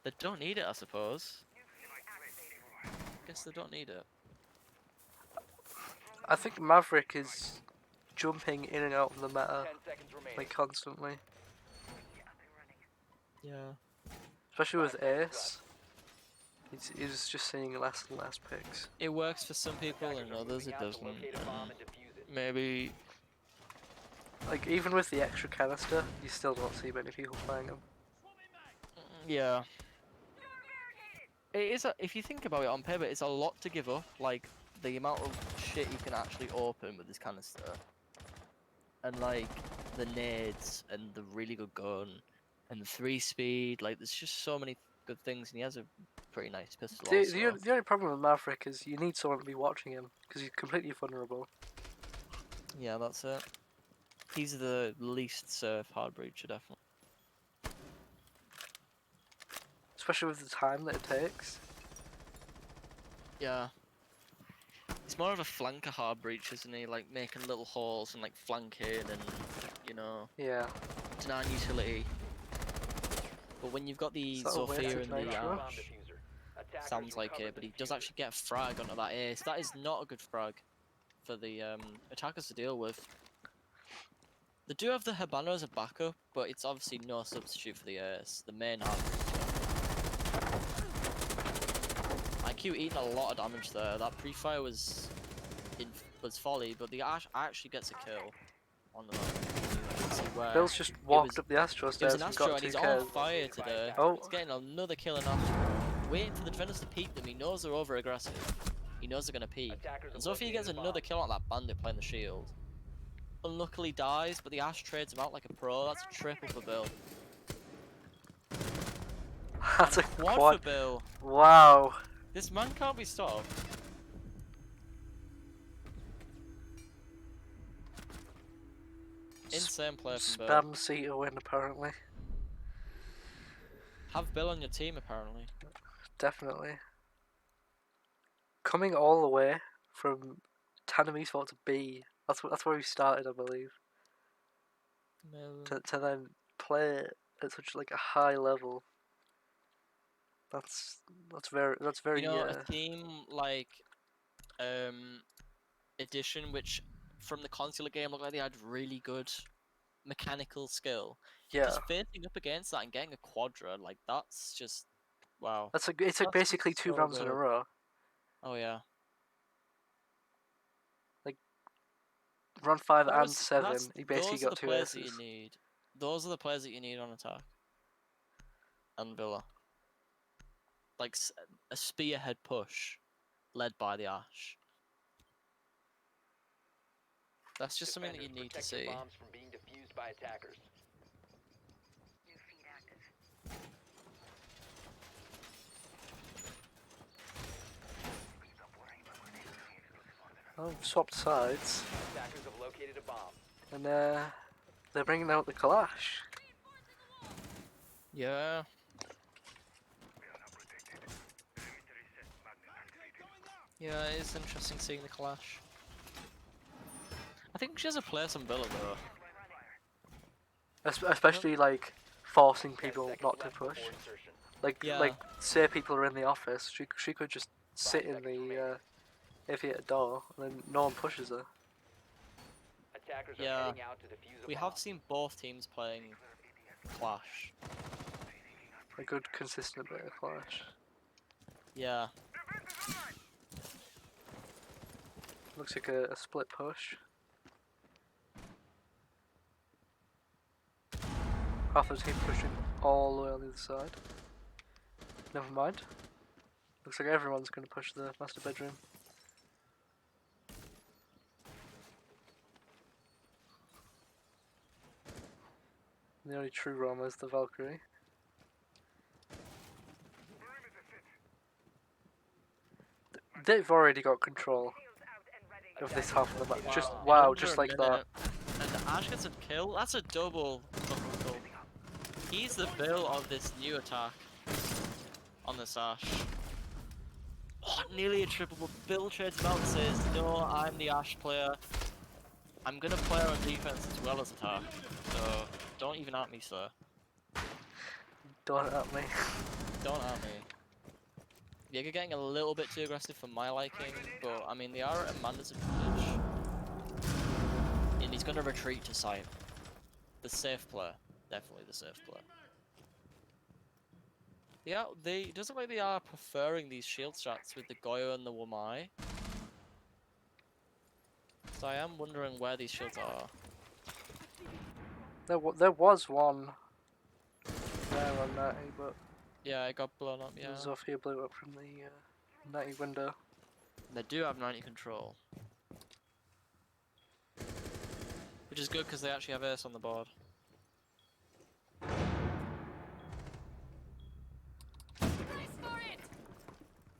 They don't need it, I suppose. Guess they don't need it. I think Maverick is jumping in and out of the meta 10 seconds remaining. like constantly. Yeah. Especially with Ace. He's just seeing less and less picks. It works for some people Attackers and are others moving it out to doesn't. locate a bomb And and defuse it. maybe Like even with the extra canister, you still don't see many people playing him. yeah. It is if you think about it on paper, it's a lot to give up. Like the amount of shit you can actually open with this canister, and like the nades and the really good gun and the 3-speed. Like there's just so many good things, and he has a pretty nice pistol also. The only problem with Maverick is you need someone to be watching him because he's completely vulnerable. Yeah, that's it. He's the least safe hard breacher, definitely. Especially with the time that it takes. Yeah. He's more of a flanker hard breach, isn't he? Like making little holes and like flanking and, you know, Yeah. denying utility. But when you've got the Is that a Zofia wasted and the nitro? Bomb Ash, diffuser. Attackers sounds like recover it, but the he does diffuser. actually get a frag onto that ace. That is not a good frag for the attackers to deal with. They do have the Habana as a backup, but it's obviously no substitute for the ace, the main hard breacher. IQ eating a lot of damage there. That pre-fire was folly, but the Ash actually gets a kill on the where Bill's just it walked was, up the Astro it was stairs an and Astro got and 2 he's on kills. fire today. Oh. He's getting another kill in Astro. Waiting for the defenders to peek them. He knows they're over aggressive. He knows they're gonna peek. Attackers And have Zofia located gets a bomb. another kill on that bandit playing the shield. Unluckily dies, but the Ash trades him out like a pro. That's a triple for Bill. That's a Quad quad. for Bill. Wow. This man can't be stopped. Insane play from Bill. Spam C to win apparently. Have Bill on your team apparently. Definitely. Coming all the way from Tandem Esports to B. That's where we started, I believe. No. To then play at such like a high level. That's very You know, a team like Edition, which from the consular game looked like they had really good mechanical skill. yeah. Just facing up against that and getting a quadra, like that's just wow. It's like That's basically 2 so rounds in a good. row. Oh yeah. Run 5 That and was- 7, that's- he basically those are got the 2 players that aces. you need. Those are the players that you need on attack. And Villa. Like a spearhead push, led by the Ash. That's just something that you Defenders, need to protect your see. bombs from being defused by attackers. New feed active. Oh, swapped sides. Attackers have located a bomb. And they're bringing out the Kalash. Yeah. Yeah, it is interesting seeing the clash. I think she has a place on Villa though. Especially like forcing 10 people seconds not to left push. before insertion. Yeah. Like say people are in the office, she could just sit 5 in seconds the remaining. aviator door and then no one pushes her. Attackers are Yeah. heading out to defuse a We bomb. have seen both teams playing Clash. A good consistent bit of clash. Yeah. Looks like a split push. Half the team pushing all the way on the other side. Never mind. Looks like everyone's going to push the master bedroom. The only true roamer is the Valkyrie. They've already got control of this half of the map. Just In wow, under just a like that. minute. And Ash gets a kill. That's a double kill. He's the bill of this new attack on this Ash. Oh, nearly a triple. Bill trades him out and says, "No, I'm the Ash player. I'm gonna play on defense as well as attack. So don't even at me, sir. Don't at me. Don't at me." You're getting a little bit too aggressive for my liking, but I mean they are at Amanda's advantage. And he's gonna retreat to site. The safe player. Definitely the safe player. Yeah, it doesn't look like they are preferring these shield strats with the Goyo and the Wamai. So I am wondering where these shields are. There was one there on 90, but Yeah, it got blown up, yeah. Zofia blew up from the 90 window. They do have 90 control. Which is good because they actually have Ace on the board.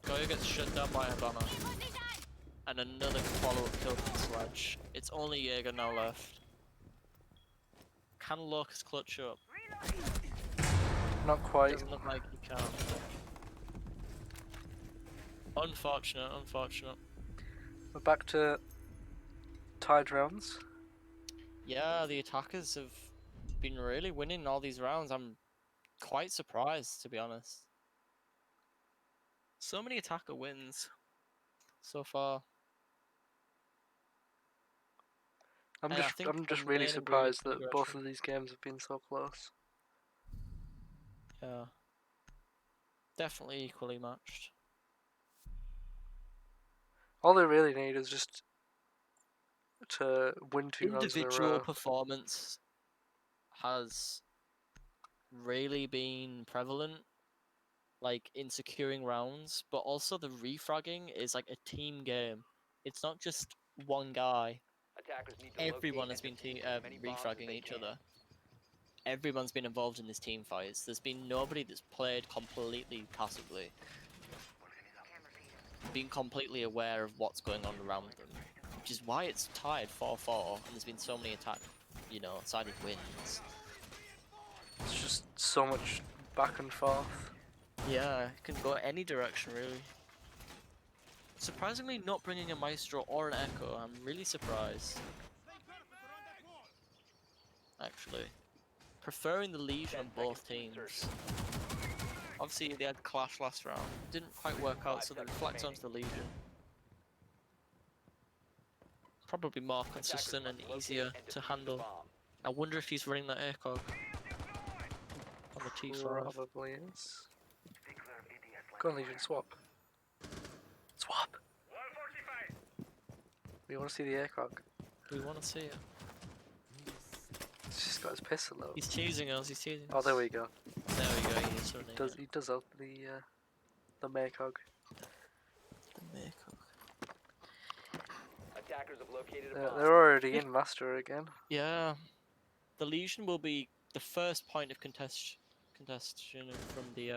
Goyo gets shut down by Habana. And another follow-up kill from Sledge. It's only Jaeger now left. Can Locust clutch up? Not quite. Doesn't look like he can. Unfortunate, unfortunate. We're back to tied rounds. Yeah, the attackers have been really winning all these rounds. I'm quite surprised, to be honest. So many attacker wins so far. I'm And I just think really really surprised good that both aggression. of these games have been so close. Yeah. Definitely equally matched. All they really need is just to win 2 rounds in a Individual row. performance has really been prevalent, like in securing rounds, but also the refragging is like a team game. It's not just one guy. Attackers need to Everyone locate has been and defuse as many bombs as refragging they each can. other. Everyone's been involved in this team fights. There's been nobody that's played completely passively. Being completely aware of what's going on around them. Which is why it's tied 4-4 and there's been so many sided wins. It's just so much back and forth. Yeah, it can go any direction really. Surprisingly not bringing a Maestro or an Echo, I'm really surprised. Actually. Preferring the Legion on both teams. Obviously they had Clash last round, didn't quite work out, so they reflect onto the Legion. Probably more consistent and easier to handle. I wonder if he's running that ACOG on the T5. Probably is. Go on, Legion, swap. Swap! We want to see the ACOG. We want to see it. He's just got his pistol out. He's teasing us, he's teasing us. Oh, there we go. There we go, he's running it. He does open the MACOG. The ACOG. Attackers have located a bomb. They're already in Master again. Yeah. The Legion will be the first point of contestation from the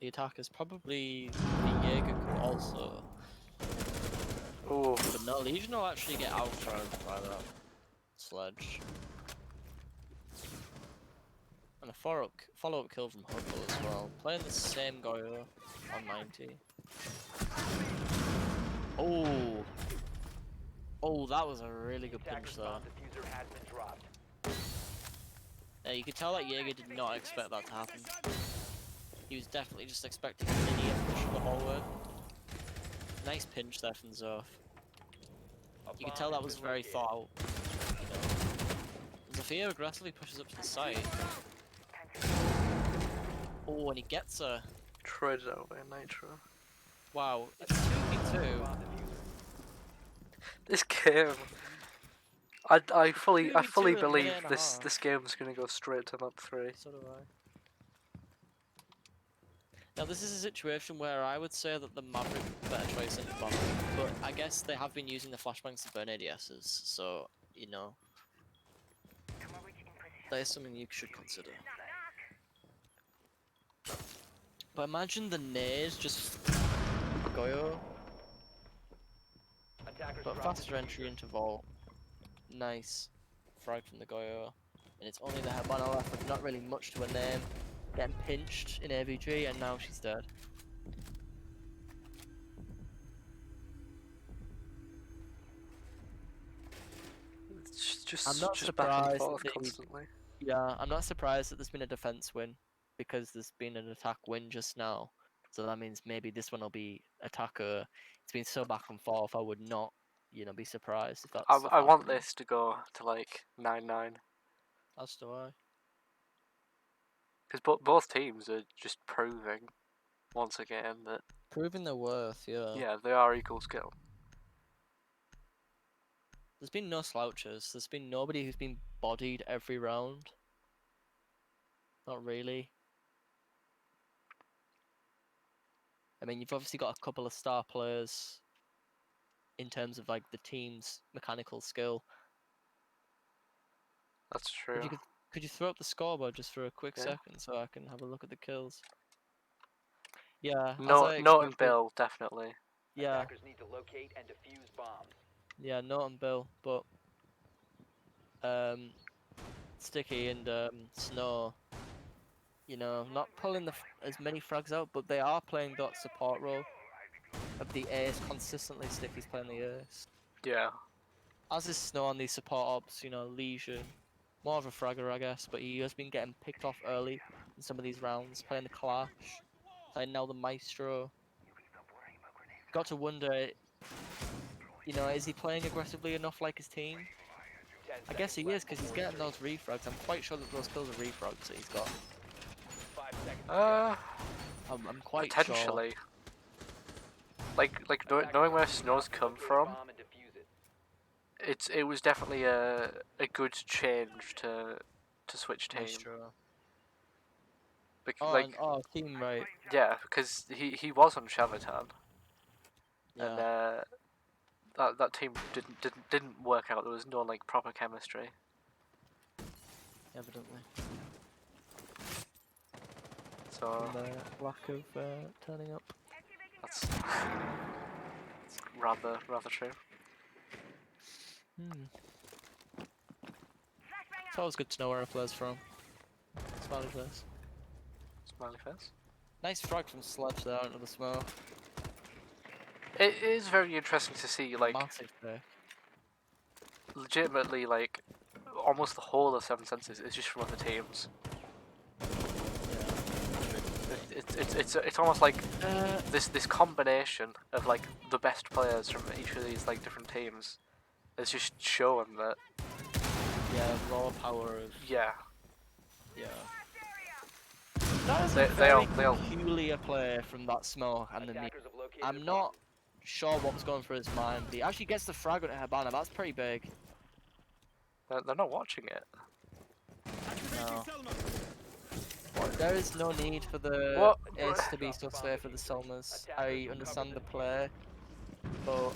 attackers. Probably the Jaeger could also. Oh, But no, Legion will actually get outcharged by that Sledge. And a follow-up kill from Huckle as well. Playing the same Goyo on 90. Oh! Oh, that was a really good pinch Attackers there. bomb diffuser has been dropped. You could tell that Jaeger did not expect that to happen. He was definitely just expecting an idiot push the whole way. Nice pinch there from Zoth. You could tell that was very thought out. You know. Zofia aggressively pushes up to the side. Oh, and he gets her. Traded out by Nitro. Wow, it's 2v2. This game. I fully 2v2 in a believe minute and a this half. game's gonna go straight to map 3. So do I. Now this is a situation where I would say that the Maverick better choice in the bottom, but I guess they have been using the flashbangs to burn ADSs, so you know that is something you should consider. But imagine the nades just Goyo, but faster entry into Vault. Nice frag from the Goyo, and it's only the Habana left with not really much to her name. Getting pinched in AVG, and now she's dead. It's I'm not just back and surprised forth that they- constantly. Yeah, I'm not surprised that there's been a defense win because there's been an attack win just now. So that means maybe this one will be attacker. It's been so back and forth. I would not, be surprised if that's. I, if I that want happens. this to go to like 9-9 As do I. because both teams are just proving once again that Proving their worth, yeah. yeah they are equal skill. There's been no slouches. There's been nobody who's been bodied every round. Not really. I mean, you've obviously got a couple of star players in terms of like the team's mechanical skill. That's true. Could you throw up the scoreboard just for a quick Yeah. second so I can have a look at the kills? Yeah, as No, I Note and expected. Bill definitely. Yeah, Attackers need to locate and defuse bombs. yeah, Note and Bill, but Sticky and Snow, not pulling as many frags out, but they are playing that support role of the ace consistently. Sticky's playing the ace. Yeah. As is Snow on these support ops, Legion. More of a fragger, I guess, but he has been getting picked off early in some of these rounds, playing the Clash, playing now the Maestro. Got to wonder, is he playing aggressively enough like his team? I guess he is, because he's getting those refrags. I'm quite sure that those kills are refrags that he's got. 5 seconds. I'm quite Potentially. sure. Like knowing where Snow's come from, it was definitely a good change to switch team. Maestro. Team, right. Yeah, because he was on Shavatan, Yeah, and that team didn't work out. There was no like proper chemistry. evidently. So And the lack of turning up. that's rather true. It's always good to know where a player's from. Smiley face. Smiley face. Nice frag from Sledge there into the smoke. It is very interesting to see like Massive pick. legitimately like almost the whole of Seven Senses is just from other teams. It's almost like this combination of like the best players from each of these like different teams is just showing that Yeah, raw power of. yeah Yeah. That is a they very all peculiar play from that smoke and the Attackers have located I'm a not bomb. sure what was going through his mind, but he actually gets the frag on Habana. That's pretty big. they're not watching it. No. There is no need for the What? ace to be so safe for the Selmas. I understand the play, but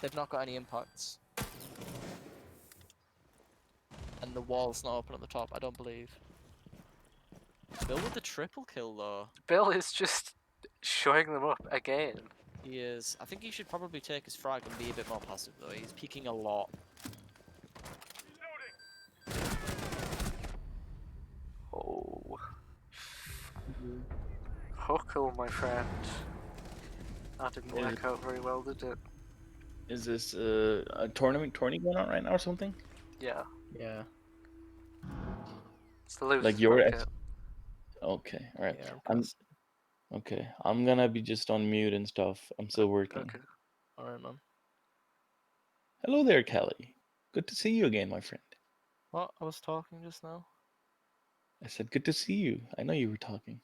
they've not got any impacts. And the wall's not open at the top, I don't believe. Bill with the triple kill though. Bill is just showing them up again. He is. I think he should probably take his frag and be a bit more passive though. He's peeking a lot. Oh. Huckle, my friend. That didn't work out very well, did it? Is this a tourney going on right now or something? Yeah. Yeah. It's the losers Like your bracket. Okay, all right. Yeah, I'm okay. I'm gonna be just on mute and stuff. I'm still working. Okay. alright, man. Hello there, Kelly. Good to see you again, my friend. What? I was talking just now. I said good to see you. I know you were talking.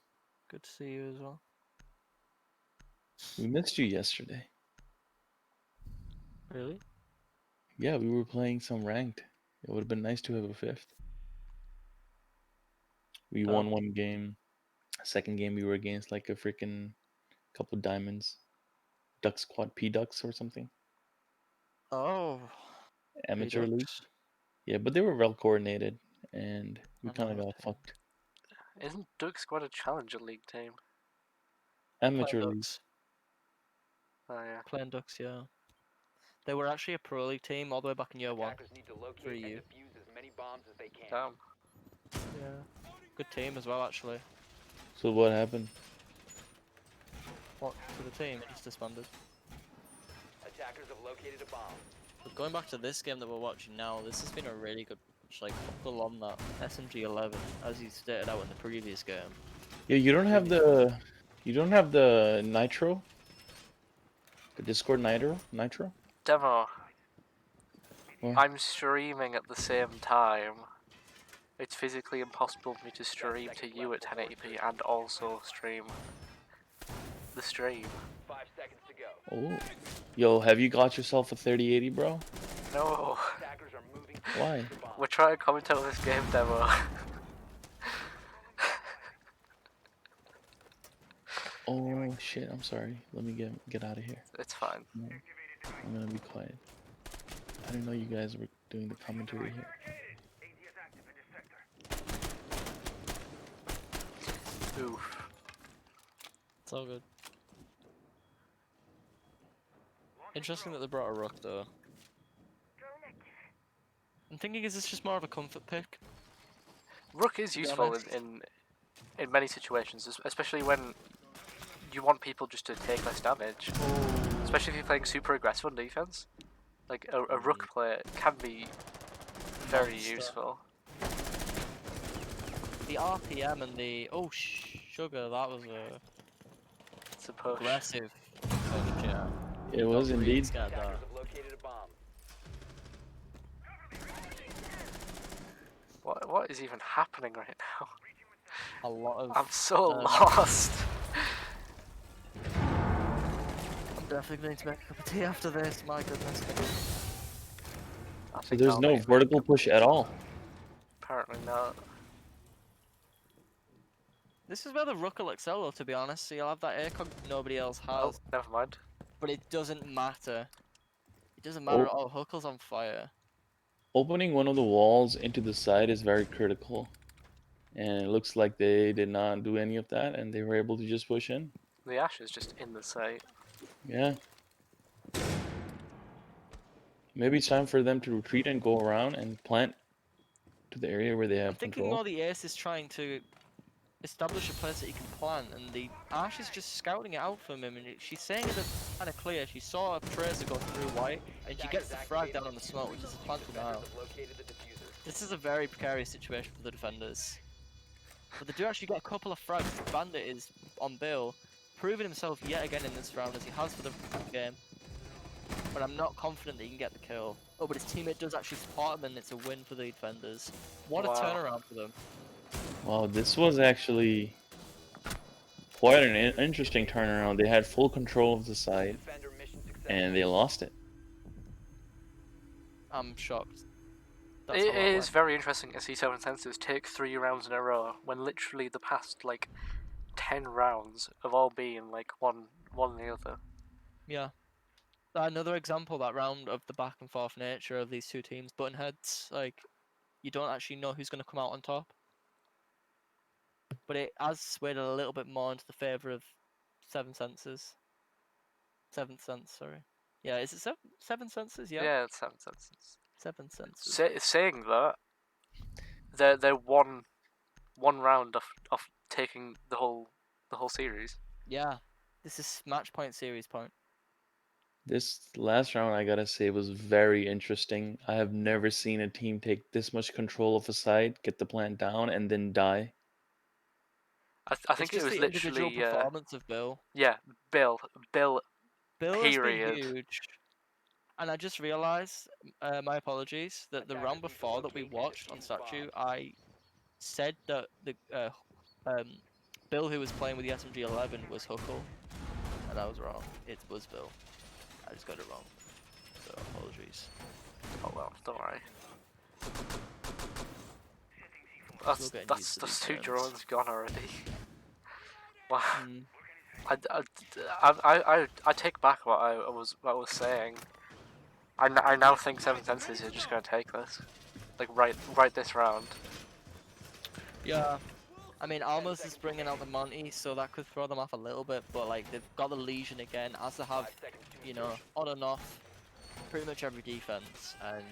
Good to see you as well. We missed you yesterday. Really? Yeah, we were playing some ranked. It would have been nice to have a fifth. We won one game. Second game we were against like a freaking couple diamonds. Duck Squad P Ducks or something. Oh, Amateur league. Redux. Yeah, but they were well coordinated and we I kinda know, got okay. fucked. Isn't Duck Squad a Challenger League team? Amateur Plain league. Ducks. Oh yeah. Plain Ducks, yeah. They were actually a pro league team all the way back in year 1. Attackers need to locate For and you. defuse as many bombs as they can. Damn. Yeah. Good team as well, actually. So what happened? What, for the team? It just disbanded. Attackers have located a bomb. But going back to this game that we're watching now, this has been a really good match, like, couple on that SMG 11, as you stated out in the previous game. Yeah, you don't have the nitro? The Discord nitro? Demo. What? I'm streaming at the same time. It's physically impossible for me to stream to you at 1080p and also stream the stream. 5 seconds to go. Oh. Yo, have you got yourself a 3080, bro? No. Attackers are moving. Why? The bomb. We're trying to comment on this game demo. Oh shit, I'm sorry. Let me get out of here. It's fine. No, I'm gonna be quiet. I didn't know you guys were doing the commentary here. ATS active in this sector. Oof. It's all good. Interesting that they brought a rook though. I'm thinking, is this just more of a comfort pick? Rook is To be useful honest. in many situations, especially when you want people just to take less damage. Especially if you're playing super aggressive on defense. Like a rook player can be very Monster. useful. The RPM and the sugar, that was a It's a push. aggressive push, yeah. It Got was really indeed. scared there. Attackers have located a bomb. What is even happening right now? A lot of. I'm so um, lost. I'm definitely going to make a cup of tea after this. My goodness. I So think there's I'll no make it. vertical push at all. Apparently not. This is where the rook will excel, though, to be honest. So you'll have that ACOG nobody else Oh, has, never mind. but it doesn't matter. It doesn't matter at all. Huckle's on fire. Opening one of the walls into the side is very critical. And it looks like they did not do any of that and they were able to just push in. The ash is just in the site. Yeah. Maybe it's time for them to retreat and go around and plant to the area where they I'm have thinking control. more the ace is trying to establish a place that he can plant, and the Ash is just scouting it out from him, and she's saying it kind of clear. She saw a Tracer go through white, and she gets the frag down on the smoke, which is a plant denial. Defenders have located the diffuser. This is a very precarious situation for the defenders. But they do actually get a couple of frags. Bandit is on Bill, proving himself yet again in this round, as he has for the game. But I'm not confident that he can get the kill. Oh, but his teammate does actually support him, and it's a win for the defenders. What a Wow. turnaround for them. Wow, this was actually quite an interesting turnaround. They had full control of the site Defender mission success. and they lost it. I'm shocked. That's It how that is went. very interesting to see Seven Senses take 3 rounds in a row when literally the past like 10 rounds have all been like one and the other. Yeah. Another example, that round, of the back and forth nature of these two teams button heads. Like, you don't actually know who's going to come out on top. But it has swayed a little bit more into the favour of Seventh Sense, sorry. Yeah, is it Seven Senses? Yeah. Yeah, it's Seven Senses. Seven Senses. Saying that, they're one round off taking the whole series. Yeah. This is match point, series point. This last round, I gotta say, was very interesting. I have never seen a team take this much control of a side, get the plant down, and then die. I It's think it just was the individual literally performance of Bill. yeah, Bill. Bill has been Period. huge. And I just realised, my apologies, that the round Attackers need to before that we locate and watched on defuse Statue, bombs. I said that the Bill who was playing with the SMG-11 was Huckle, and I was wrong. It was Bill. I just got it wrong. So apologies. Oh well, don't worry. Still getting used to these That's 2 terms. drones gone already. Wow. Mm. I take back what I was saying. I now think Seven Senses are just gonna take this, like right this round. Yeah. I mean, Almas is bringing out the Monty, so that could throw them off a little bit, but like they've got the Legion again, as they have, 5 seconds to you know, insertion. on and off pretty much every defense, and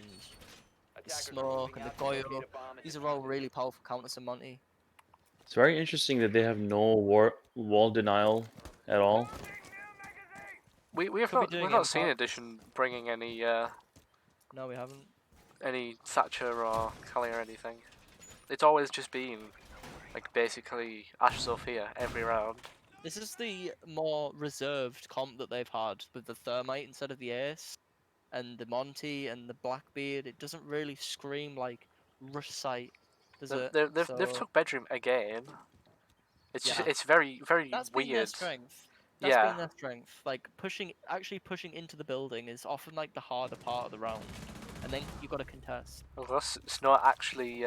the Attackers are smoke moving and the out to locate Goyo. a bomb and These are all defuse it. really powerful counters to Monty. It's very interesting that they have no wall denial at all. We have Could be not doing we've not seen impacts. Edition bringing any No, we haven't. Thatcher or Kali or anything. It's always just been like basically Ash Sophia every round. This is the more reserved comp that they've had with the Thermite instead of the Ace, and the Monty and the Blackbeard. It doesn't really scream like Rush Sight, does it? They've So took bedroom again. It's just yeah, it's very that's been their weird. strength. That's Yeah, been their strength. Like actually pushing into the building is often like the harder part of the round, and then you got to contest. although it's not actually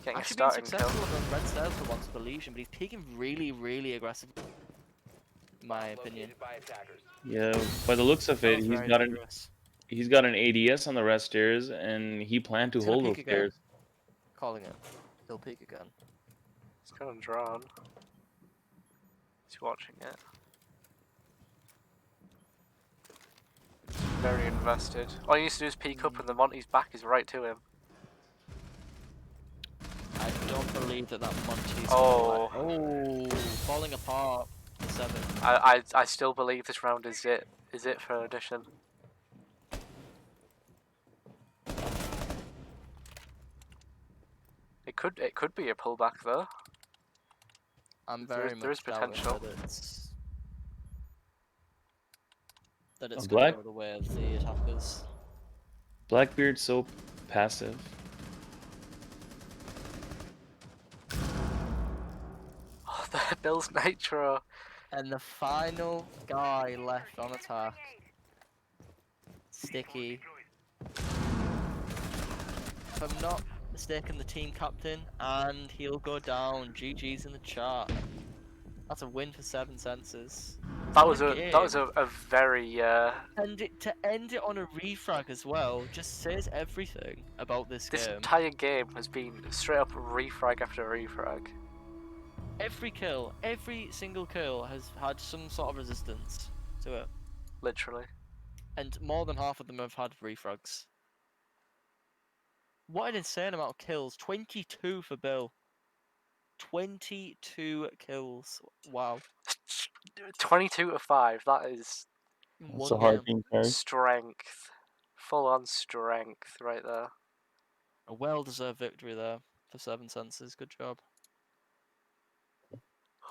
getting a Actually being starting kill. successful on those red stairs for once with the Legion, but he's peeking really, really aggressive, in my Bomb opinion. located by attackers. Yeah, by the looks of That it, was very dangerous. he's got an ADS on the rest stairs, and he planned to He's gonna hold peek those again. stairs. Calling it. He'll peek again. It's kind of drawn. He's watching it. Very invested. All he needs to do is peek up, and the Monty's back is right to him. I don't believe that Monty's Oh. Oh, falling apart. 7. I still believe this round is it for Edition. It could be a pullback though. I'm There very is much doubting potential. that it's A gonna black- go the way of the attackers. Blackbeard's so passive. Oh, the Bill's Nitro. And the final guy left on attack. Sticky. If I'm not mistaken, the team captain, and he'll go down. GG's in the chart. That's a win for 7 Senses. That What was a very And to end it on a refrag as well just says everything about this this game. entire game has been straight up refrag after refrag. Every kill, every single kill has had some sort of resistance to it. Literally. And more than half of them have had refrags. What an insane amount of kills. 22 for Bill. 22 kills. Wow. 22 to 5. That is In That's one a hard game. team carry. strength. Full on strength right there. A well-deserved victory there for 7 Senses. Good job.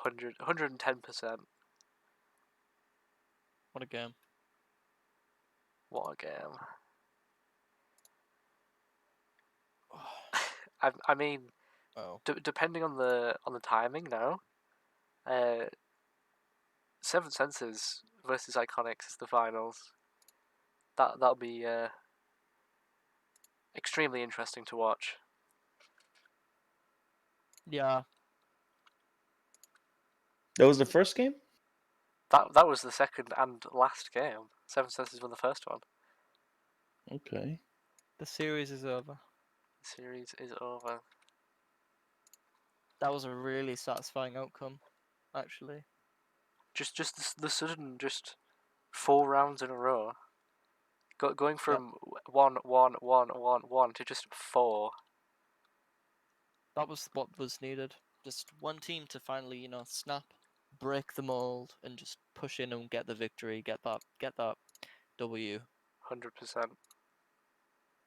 110%. What a game. What a game. I mean, Oh. depending on the timing now, Seven Senses versus Iconics is the finals. That'll be extremely interesting to watch. Yeah. That was the first game? That was the second and last game. Seven Senses won the first one. Okay. The series is over. The series is over. That was a really satisfying outcome, actually. Just the sudden 4 rounds in a row. Going from 1 to just 4. That was what was needed. Just one team to finally, snap. break the mold and just push in and get the victory, get that W, 100%.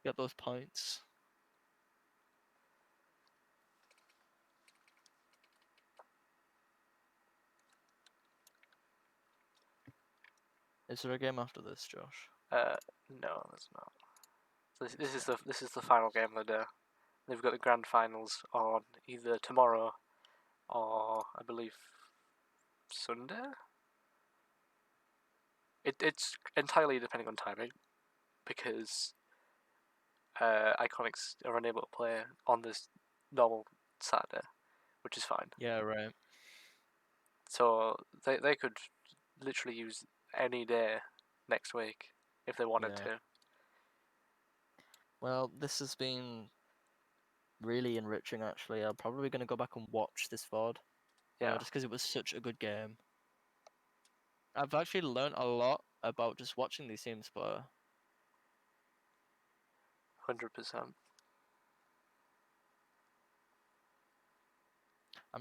get those points. Is there a game after this, Josh? No, there's not. This is the final game of the day. They've got the grand finals on either tomorrow or I believe Sunday. It's entirely depending on timing because Iconics are unable to play on this normal Saturday, which is fine. Yeah, right. So they could literally use any day next week if they wanted Yeah. to. Well, this has been really enriching, actually. I'm probably going to go back and watch this VOD. You know, Yeah, just because it was such a good game. I've actually learned a lot about just watching these teams play. 100%.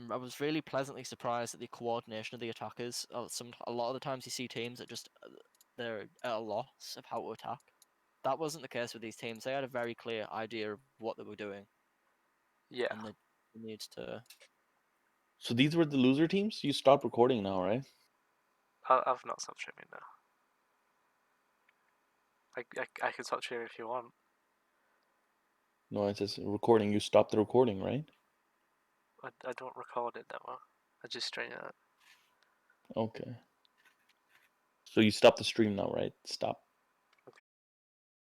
I was really pleasantly surprised at the coordination of the attackers. A lot of the times you see teams that just they're at a loss of how to attack. That wasn't the case with these teams. They had a very clear idea of what they were doing, Yeah, and they need to. So these were the loser teams. You stopped recording now, right? I've not stopped streaming now. I can stop streaming if you want. No, it says recording. You stopped the recording, right? I don't record it that well. I just stream it. Okay. So you stopped the stream now, right? Stop.